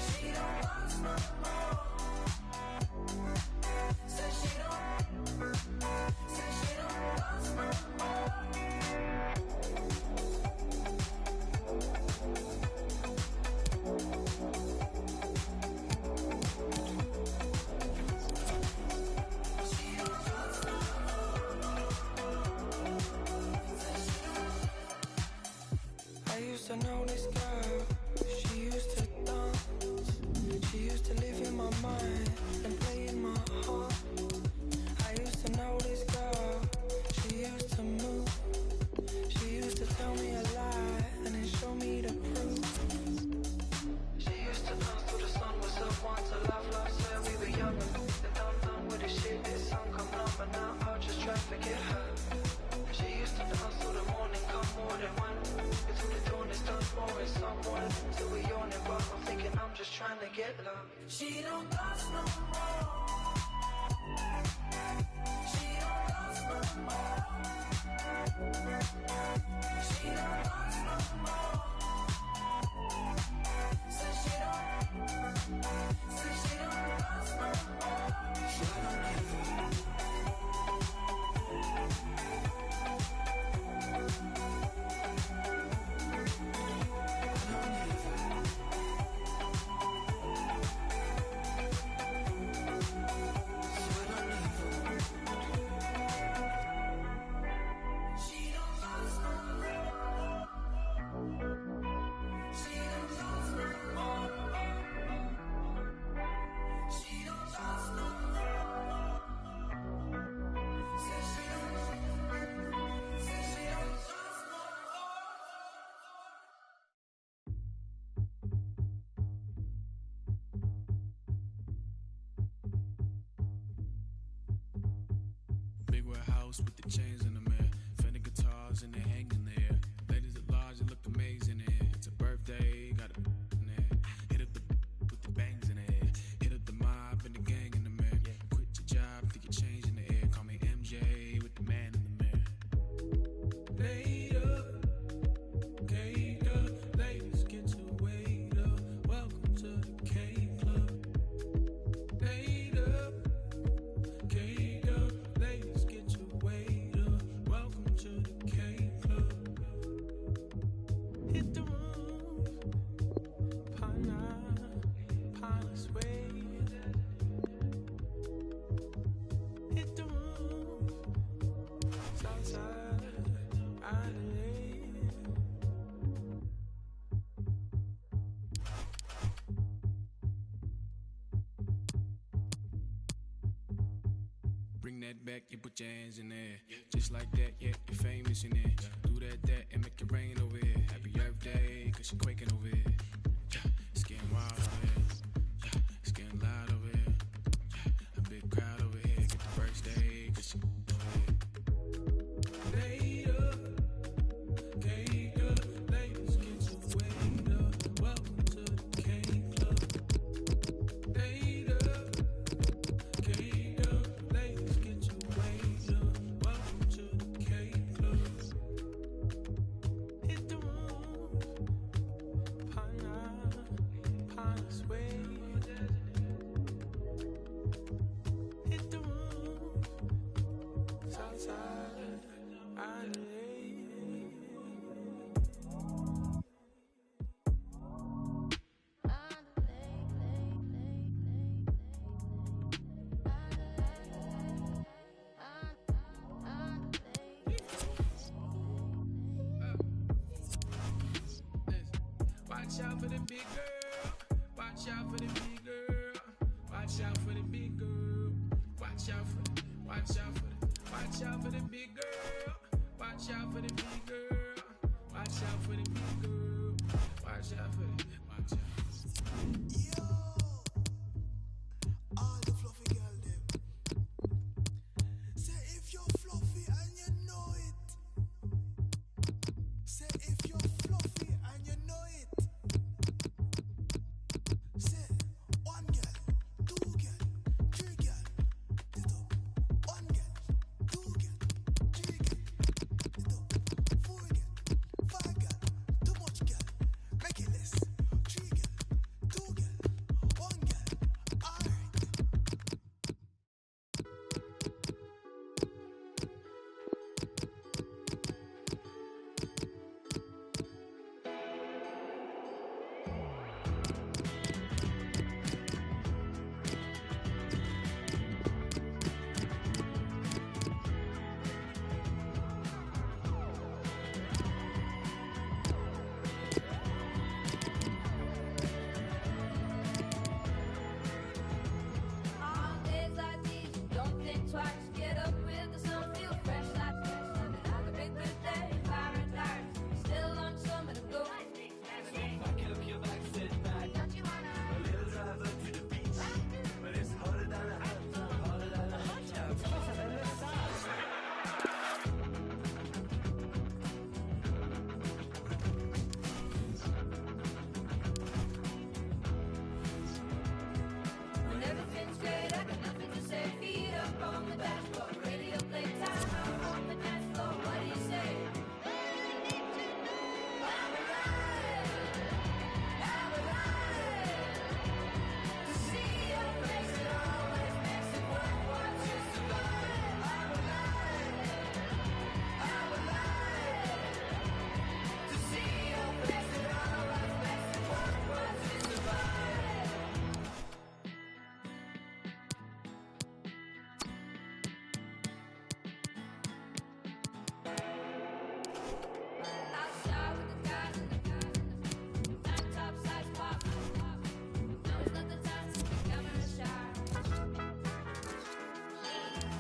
She don't dance no more. Say she don't dance no more. I used to know this girl, she used to dance. She used to live in my mind and play in my heart. I used to know this girl, she used to move. She used to tell me a lie and then show me the proof. She used to dance till the sun was up, want to love, her. We were young and done with the shit. This song come up and now I'll just try to forget her. She used to dance till the morning come, more than one. Until the dawn is done, more in someone. Till we yawning, but I'm thinking I'm just trying to get love. She don't dance no more. She don't dance no more. She don't dance no more. Say she don't dance no more. So I don't need her. Big warehouse with the chains in the mirror. Fender guitars and they hang in the air. Ladies at large, they look amazing in here. It's a birthday, got a in there. Hit up the with the bangs in the air. Hit up the mob and the gang in the mirror. Quit your job, think you change in the air. Call me MJ with the man in the mirror. Later, cater, ladies get your weight up. Welcome to the K Club. Later, cater, ladies get your weight up. Welcome to the K Club. Hit the room, pina suede. Hit the room, Southside Adelaide. Bring that back, you put your hands in there. Just like that, yeah, you're famous in there. Do that, and make it rain over here. Happy Earth she quaking over here. Yeah, it's getting wild over here. Yeah, it's getting loud over here. Yeah, a big crowd over here. Get the birthday, cause she over here. Later, ladies, get your weight up. Welcome to the K Club. Later, ladies, get your weight up. Welcome to the K Club. Hit the room, Pana's way. Hit the room, Southside, Island. Watch out for the big girl. Watch out for the big girl. Watch out for the big girl. Watch out for the, watch out for the, watch out for the big girl. Watch out for the big girl. Watch out for the big girl. Watch out for the, watch out. Yo, all the fluffy girl them. Say if you're fluffy and you know it. Say if you're fluffy and you know it. Say one girl, two girl, three girl. It up. One girl, two girl, three girl. It up. Four girl, five girl. Too much girl. Make it less. Three girl, two girl, one girl. Alright. On days like these, don't think twice. Get up with the sun, feel fresh like have a big birthday, paradise. Still on summer to go. Get up your back, sit back. Don't you wanna? A little drive up to the beach. But it's harder than a hot tub, harder than a hot tub. When everything's great, I got nothing to say. Feet up on the dashboard, radio play time out on the dance floor. What do you say? I'm alive. I'm alive. To see your face, it always makes it worth watch you survive. I'm alive. I'm alive. To see your face, it always makes it worth watch you survive. Outside with the guys in the tank top size pop. Now it's not the time to be camera shy.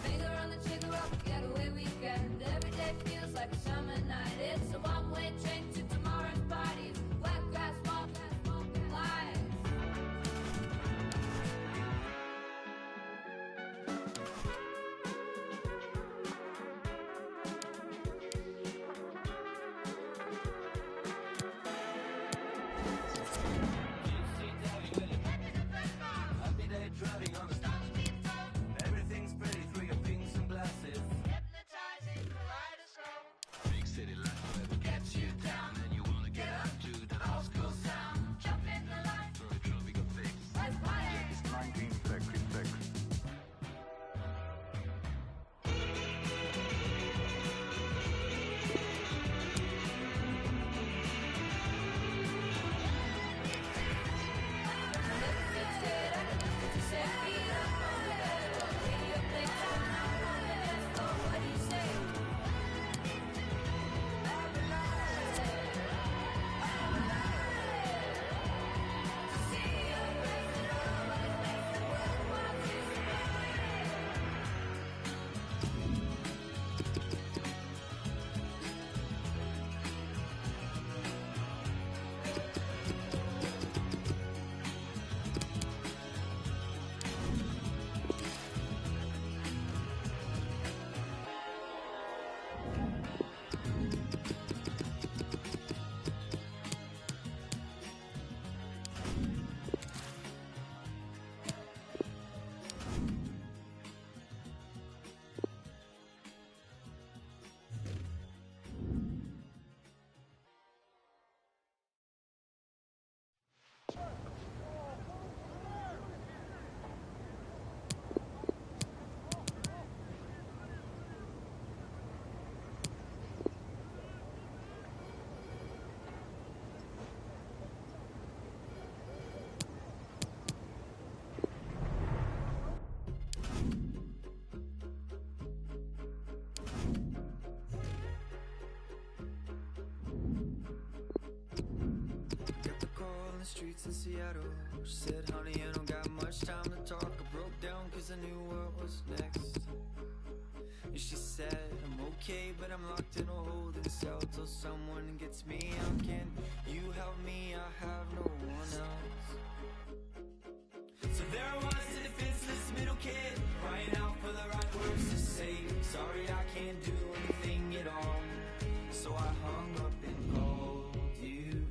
Finger on the trigger of a getaway weekend. Every day feels like a summer night. It's a one-way train to tomorrow's party. Wet grass, walk, lies. Happy day driving on the stop. Everything's pretty through your pings and glasses. Hypnotizing kaleidoscope. streets in Seattle. She said, honey, I don't got much time to talk. I broke down cause I knew what was next. And she said, I'm okay, but I'm locked in a holding cell till someone gets me out. Can you help me? I have no one else. So there I was, a defenseless middle kid, crying out for the right words to say. Sorry, I can't do anything at all. So I hung up and called you.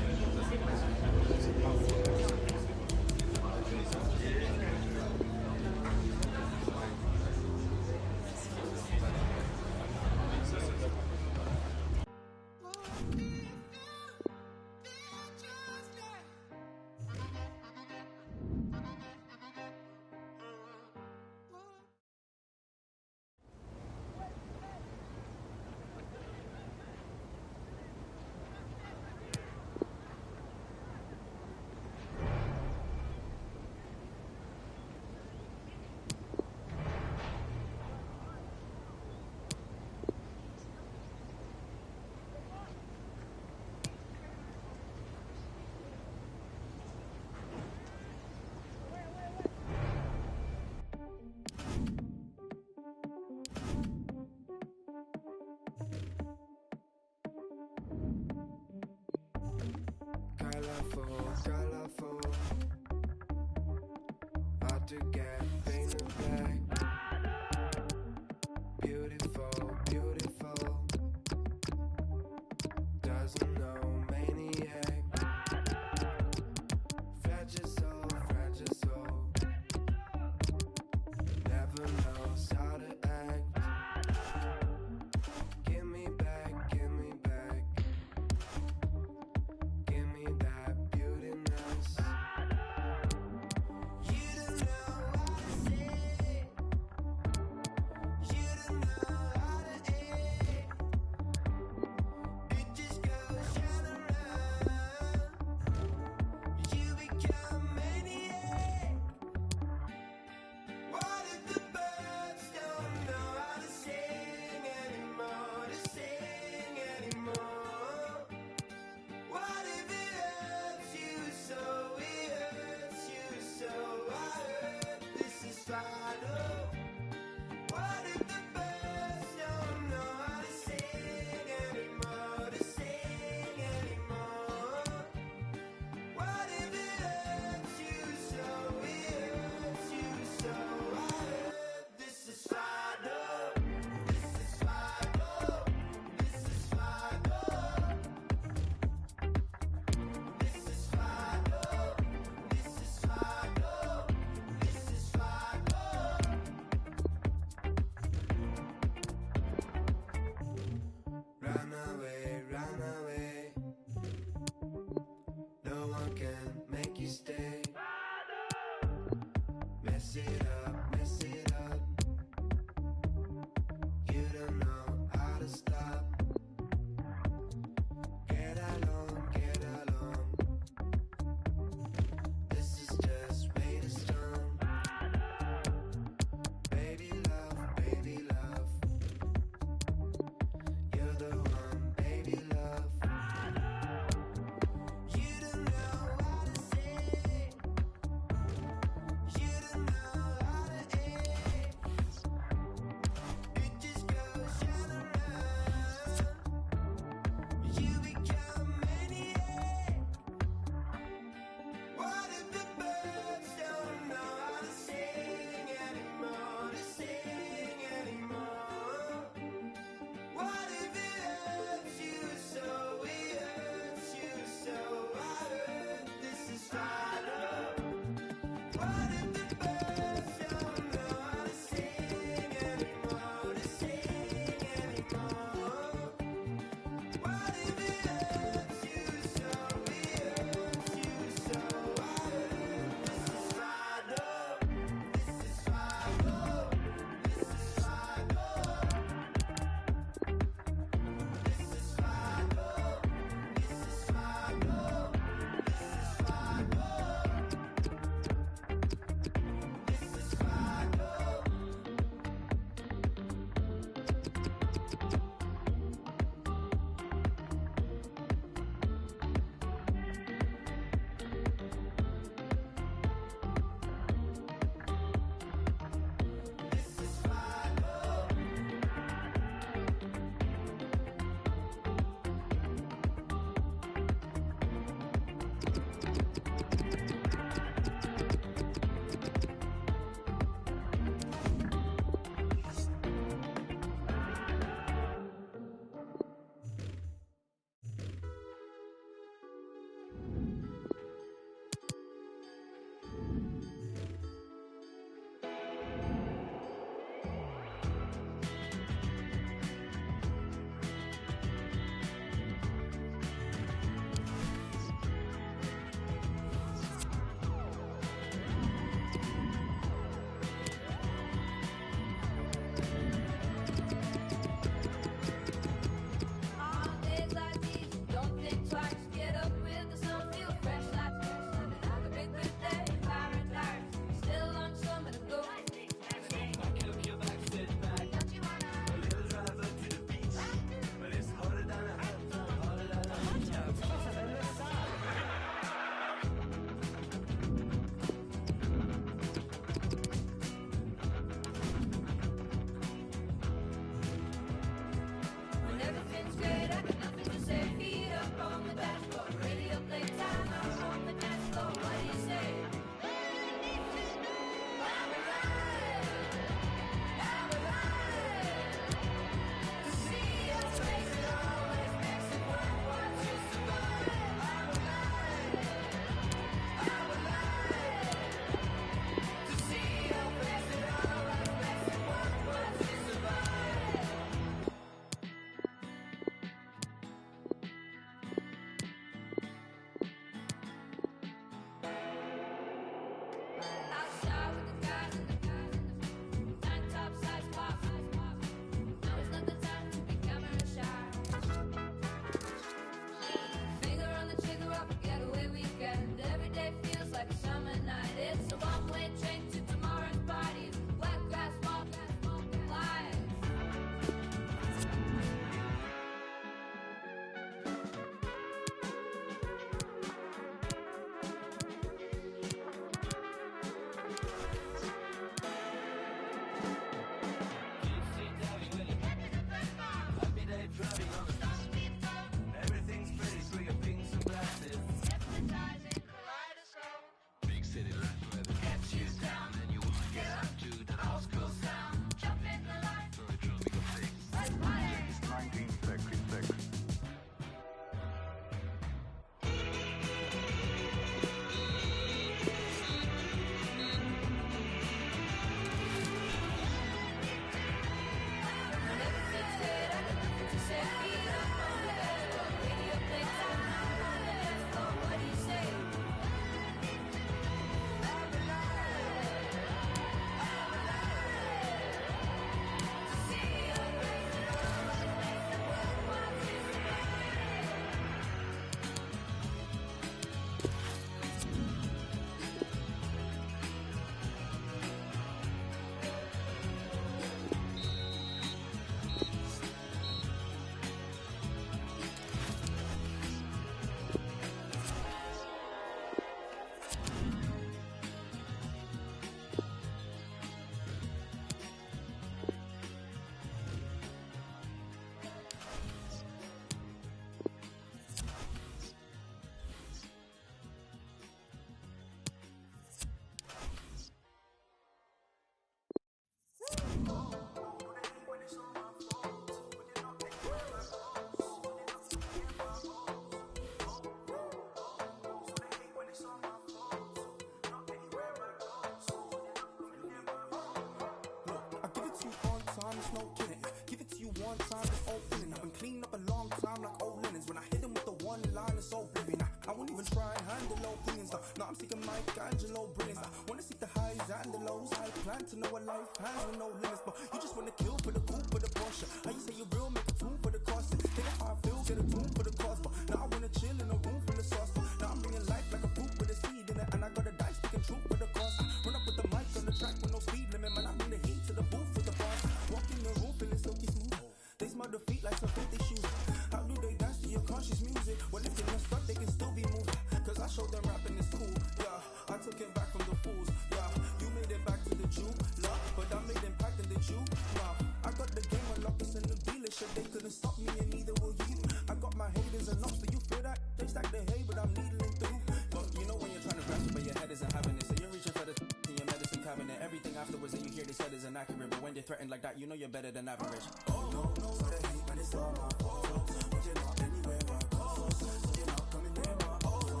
no kidding. Give it to you one time, it's all feeling. I've been cleaning up a long time like old linens. When I hit him with the one line, it's all oblivion. I won't even try and handle opinions. Now I'm seeking Michelangelo brilliance. I wanna seek the highs and the lows. I plan to know a life has no limits, but you just wanna kill for the coup, for the Porsche. How you say you're real, make a tune for the cost. Take how I feel, get a tune for the cause. But now I wanna chill in a room full of sauce. Now I'm bringing life like a fruit with a seed in it, and I got a dice speaking truth for the cause. Run up with the mic on the track with no speed limit, man. I bring the heat to the booth with the bars. Walk in the room feeling silky smooth. They smell the feet like some filthy shoes. How do they dance to your conscious music? Well, if they're not stuck, they can still be moved. Cause I showed them rapping is cool, yeah. I took it back from the fools, yeah. You made it back to the Jew, love, but I made impact in the Jew. Nah, I got the game unlocked, it's in the dealership. They couldn't stop me and neither will you. I got my haters and knocks, do you feel that? They stack the hay, but I'm needling through. But you know when you're trying to grasp it, but your head isn't having it. So you're reaching for the in your medicine cabinet. Everything afterwards that you hear they said is inaccurate. But when you're threatened like that, you know you're better than average. Oh no, no, so they hate when it's all my fault. But you're not anywhere I go. So you're not coming near my oh no,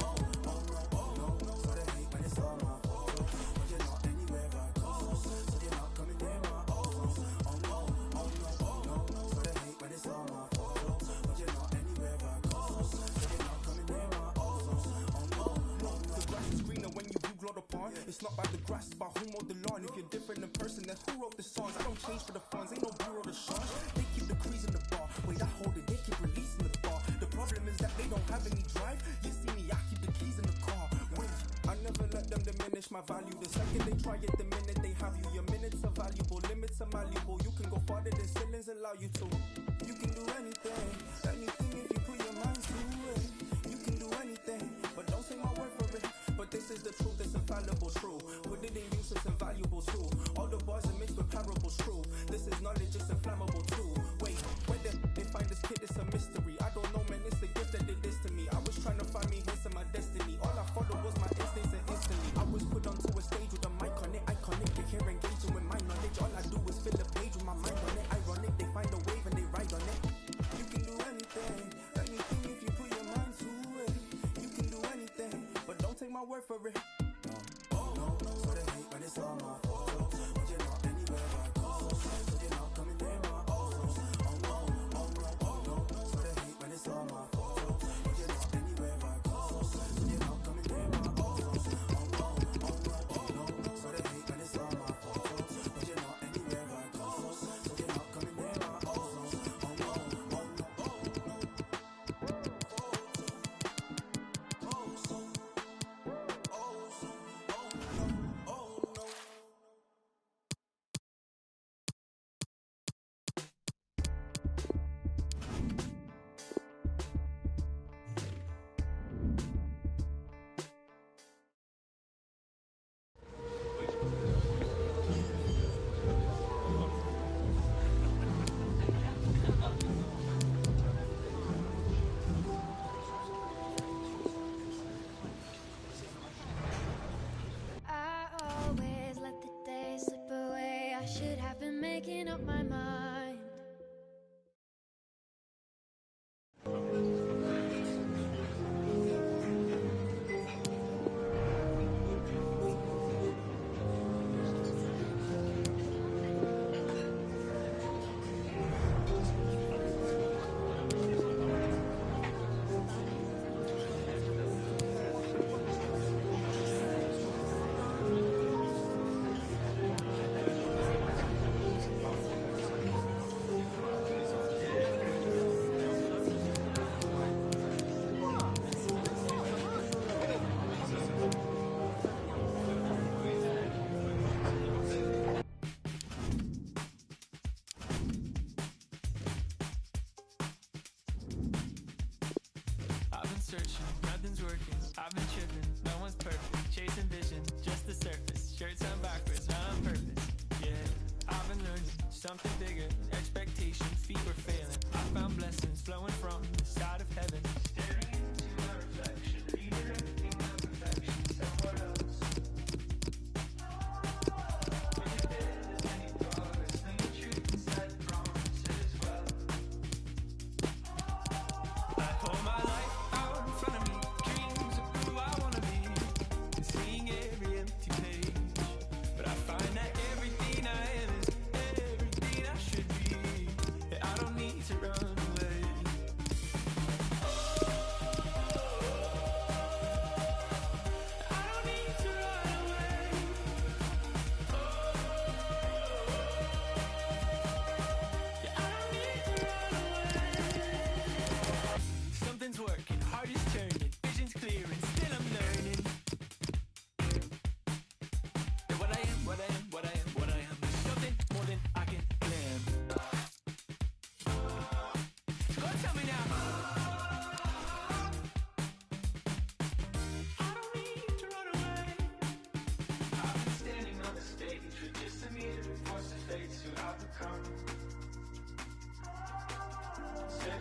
oh no, no, so they hate when it's all my fault. But you're not anywhere I go. So you're not coming near my oh no, so they hate when it's all my fault. But you're not anywhere I go. So you're not coming near my no. The grass is greener when you view glowed upon. It's not about the grass, it's about who mowed the lawn. If you're different in person, then who wrote the songs? I don't change for the funds, ain't no bureau to charge. They keep the crease in the bar. Wait, I hold it, they keep releasing the bar. The problem is that they don't have any drive. You see me, I keep the keys in the car. Wait, I never let them diminish my value. The second they try it, the minute they have you. Your minutes are valuable, limits are malleable. You can go farther than ceilings allow you to. You can do anything, anything if you put your mind to it. You can do anything, but don't take my word for it. But this is the truth, it's infallible, true. Put it in use, it's invaluable too. All the bars are mixed with parables, true. This is knowledge, it's inflammable too. Wait, where they find this kid, it's a mystery. I don't know, man, it's a gift that did this to me. I was trying to find me hints in my destiny. All I followed was my instincts and instantly I was put onto a stage with a mic on it. Iconic, they hear engaging with my knowledge. All I do is fill a page with my mind on it. Ironic, they find a wave and they ride on it. You can do anything, anything if you put your mind to it. You can do anything, but don't take my word for it. No, so they hate when it's all my fault. But you're not anywhere I go. So you're not coming near my no, so they hate when it's all my fault. But you're not anywhere I go. So you're not coming near my no, so they hate when it's all my fault. But you're not anywhere I go. So you're not coming near my I always let the day slip away. I should have been making up my mind.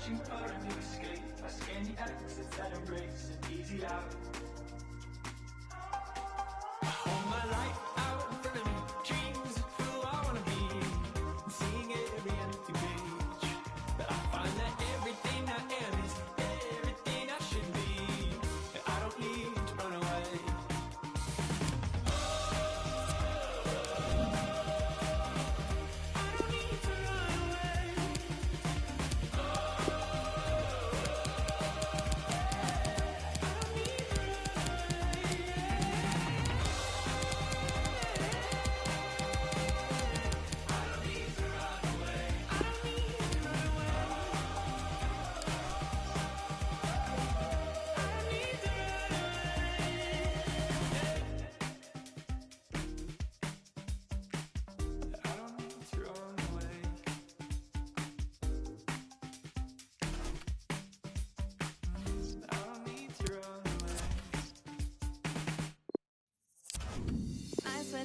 searching for a new escape. I scan the exits that embrace an easy out. All my life out, filling dreams of who I wanna be, and seeing every empty page. But I find that everything I am is everything I should be, and I don't need to run away.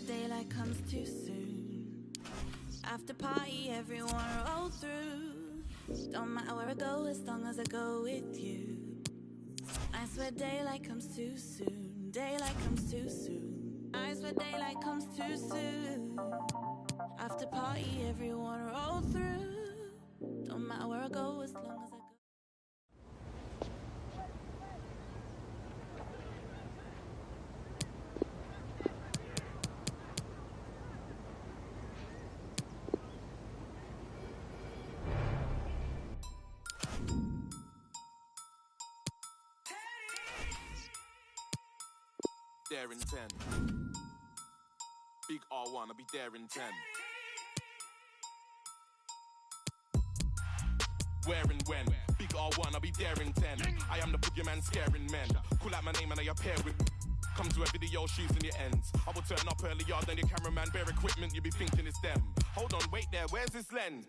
Daylight comes too soon. After party, everyone roll through. Don't matter where I go as long as I go with you. I swear daylight comes too soon. Daylight comes too soon. I swear daylight comes too soon. After party, everyone roll through. Don't matter where I go as long as I go. There in 10. Big R1, I'll be there in 10. Where and when? Big R1, I'll be there in 10. I am the boogeyman scaring men. Call out my name and I appear with. Come to a video shooting your ends. I will turn up earlier than your cameraman. Bare equipment, you be thinking it's them. Hold on, wait there, where's his lens?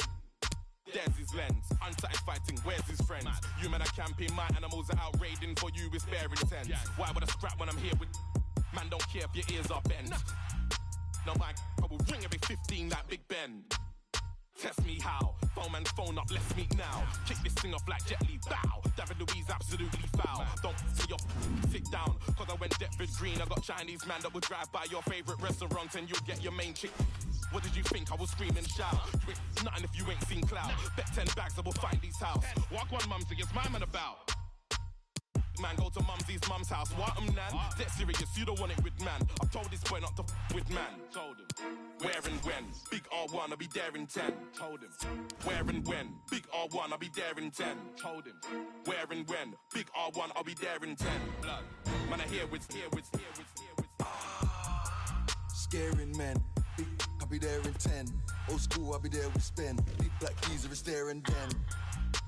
There's his lens. Unsatted fighting, where's his friends? You men are camping, my animals are out raiding. For you, it's bare intense. Why would I scrap when I'm here with. Man, don't care if your ears are bent. No, I will ring every 15 like Big Ben. Test me how. Phone man's phone up, let's meet now. Kick this thing off like Jet Li, bow. David Louise absolutely foul. Don't see your sit down, cause I went Deptford Green. I got Chinese man that would drive by your favourite restaurant and you'll get your main chick. What did you think? I will scream and shout. You ain't nothing if you ain't seen clout. Bet 10 bags I will find these house. Walk one mum to get my man about. Man, go to mumsy's mum's house. What nan? Dead serious, you don't want it with man. I've told this boy not to with man. Told him. Where and when? Big R1, I'll be there in 10. Told him. Where and when? Big R1, I'll be there in 10. Told him. Where and when? Big R1, I'll be there in 10. Blood. Man, I hear what's here, what's here, what's here, what's here. Scaring men. Big, I'll be there in 10. Old school, I'll be there with Spen. Big black geezer is there and then.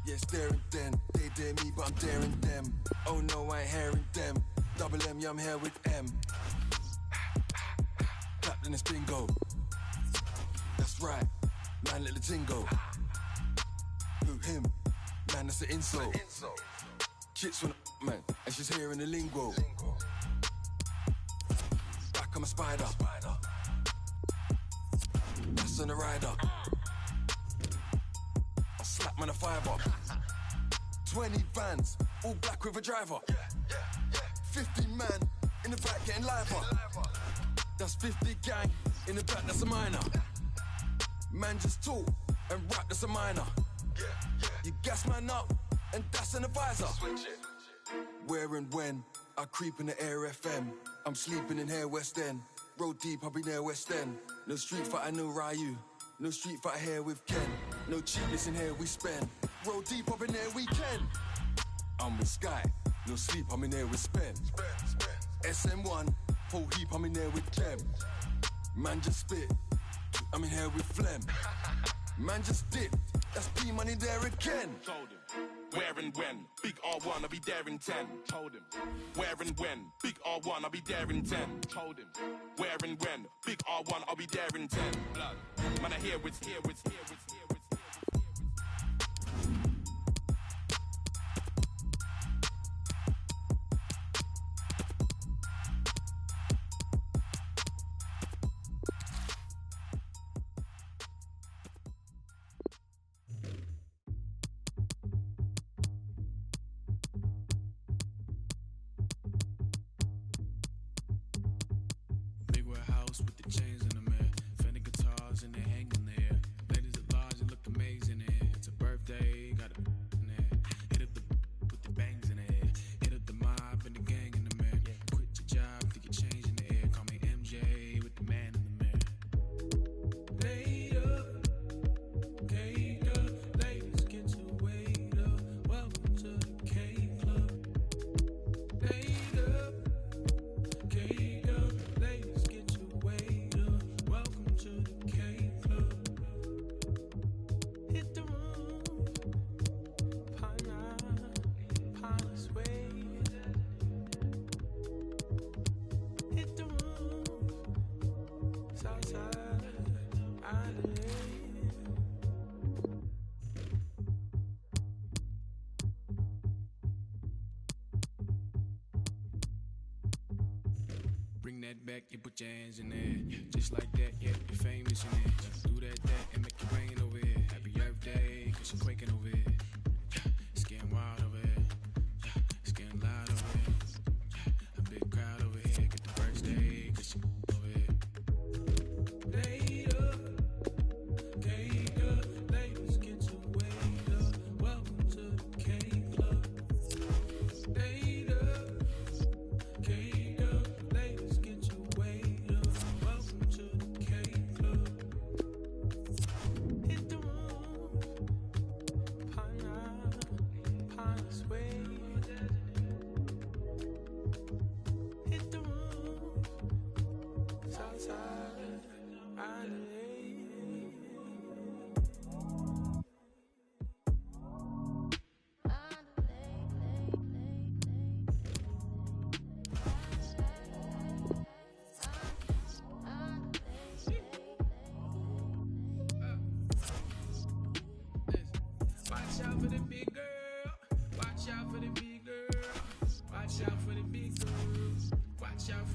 Yeah, staring then. They dare me, but I'm daring them. Oh no, I ain't hearing them. Double M, yeah, I'm here with M. Clapped it's bingo. That's right, man, let the ting go. Who, him? Man, that's an insult. Chits from the man, and she's hearing the lingo. Back, I'm a spider. That's on the rider. I slap man a fiver. 20 vans, all black with a driver. 50 man in the back getting liver. That's 50 gang in the back, that's a minor. Man just talk and rap, that's a minor. You gas man up and that's an advisor. Where and when I creep in the air FM. I'm sleeping in here West End. Road deep, I'll be near West End. No street fight, no Ryu. No street fight here with Ken. No cheapness in here we spend. Roll deep up in there weekend. I'm with Sky. No sleep, I'm in there with Spen. SM1, whole heap, I'm in there with them. Man just spit. I'm in here with phlegm. Man just dip. That's P money there again. Told him. Where and when? Big R1, I'll be there in 10. Told him. Where and when? Big R1, I'll be there in 10. Told him. Where and when? Big R1, I'll be there in 10. Blood. Man, I hear what's here, what's here, what's here, what's here. the chains in the mirror. Fender guitars and they hang in the air. Ladies at large, they look amazing in here. It's a birthday, got a in there. Hit up the with the bangs in the air. Hit up the mob and the gang in the mirror. Quit your job, think you're changing the air. Call me MJ with the man in the mirror. Laid up, ladies get your weight up. Welcome to the K Club. Laid up, ladies get your weight up. Welcome to the K Club. Hit the room, pine sway. Hit the room, Southside Island. Bring that back, you put your hands in there. Just like that, yeah, you're famous in it. Do that, and make it rain over here. Happy Earth Day, cause you're quaking over here. It's getting wild over here. It's getting loud over here. A big crowd over here. Get the birthday, cause you're over here. Laid up, ladies get your weight up. Welcome to the K Club. Laid up, ladies get your weight up. Welcome to the K Club. Hit the room, pine sway. Hit the room, Southside Island. Watch out for the big girl. Watch out for the big girl. Watch out for the big girl. Watch out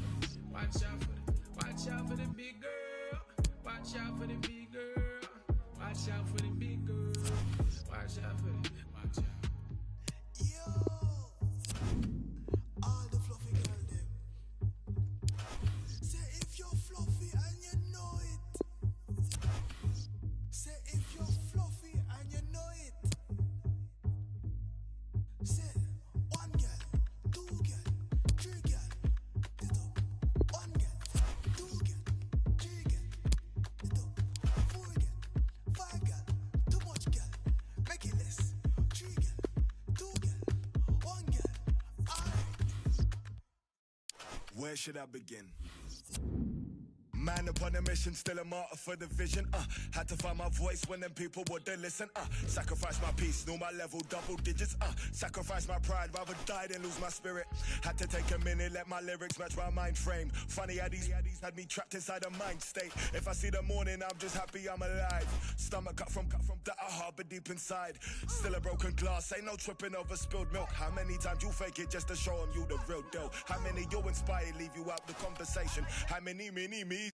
for the big girl. Watch out for the big girl. Watch out for the big girl. Watch out for the watch out. All the fluffy girl them. Say if you're fluffy and you know it. Say if you're fluffy and you know it. Say 1 girl, 2 girl, 3 girl. It up. 1 girl, 2 girl, 3 girl. It up. 4 girl, 5 girl. Too much girl. Make it less. 3 girl, 2 girl, 1 girl. Alright. Where should I begin? Man upon a mission, still a martyr for the vision. Had to find my voice when them people wouldn't listen. Sacrifice my peace, know my level, double digits. Sacrifice my pride, rather die than lose my spirit. Had to take a minute, let my lyrics match my mind frame. Funny how these had me trapped inside a mind state. If I see the morning, I'm just happy I'm alive. Stomach cut from that I harbor deep inside. Still a broken glass, ain't no tripping over spilled milk. How many times you fake it just to show them you the real deal? How many you inspire leave you out the conversation? How many me?